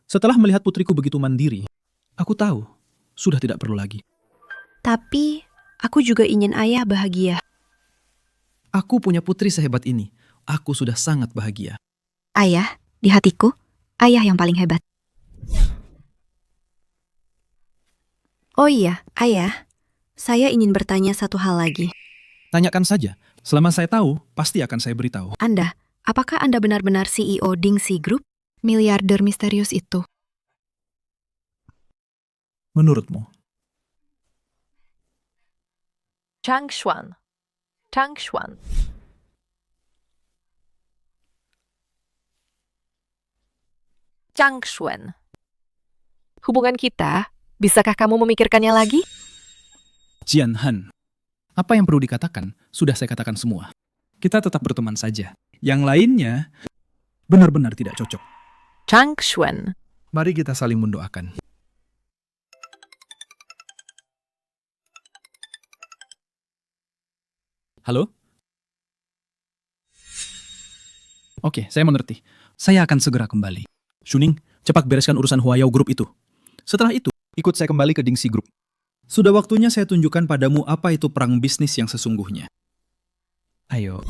[SPEAKER 2] setelah melihat putriku begitu mandiri, aku tahu, sudah tidak perlu lagi.
[SPEAKER 1] Tapi, aku juga ingin ayah bahagia.
[SPEAKER 2] Aku punya putri sehebat ini. Aku sudah sangat bahagia.
[SPEAKER 1] Ayah, di hatiku, ayah yang paling hebat. Oh iya, ayah. Saya ingin bertanya satu hal lagi.
[SPEAKER 2] Tanyakan saja. Selama saya tahu, pasti akan saya beritahu.
[SPEAKER 1] Anda, apakah Anda benar-benar CEO Dingxi Group? Miliarder misterius itu.
[SPEAKER 2] Menurutmu?
[SPEAKER 9] Chang Xuan, hubungan kita, bisakah kamu memikirkannya lagi?
[SPEAKER 2] Jian Han, apa yang perlu dikatakan, sudah saya katakan semua. Kita tetap berteman saja. Yang lainnya, benar-benar tidak cocok.
[SPEAKER 9] Chang Xuan.
[SPEAKER 2] Mari kita saling mendoakan. Halo? Oke, saya mengerti. Saya akan segera kembali. Shuning, cepat bereskan urusan Huayao Group itu. Setelah itu, ikut saya kembali ke Dingxi Group.
[SPEAKER 3] Sudah waktunya saya tunjukkan padamu apa itu perang bisnis yang sesungguhnya. Ayo,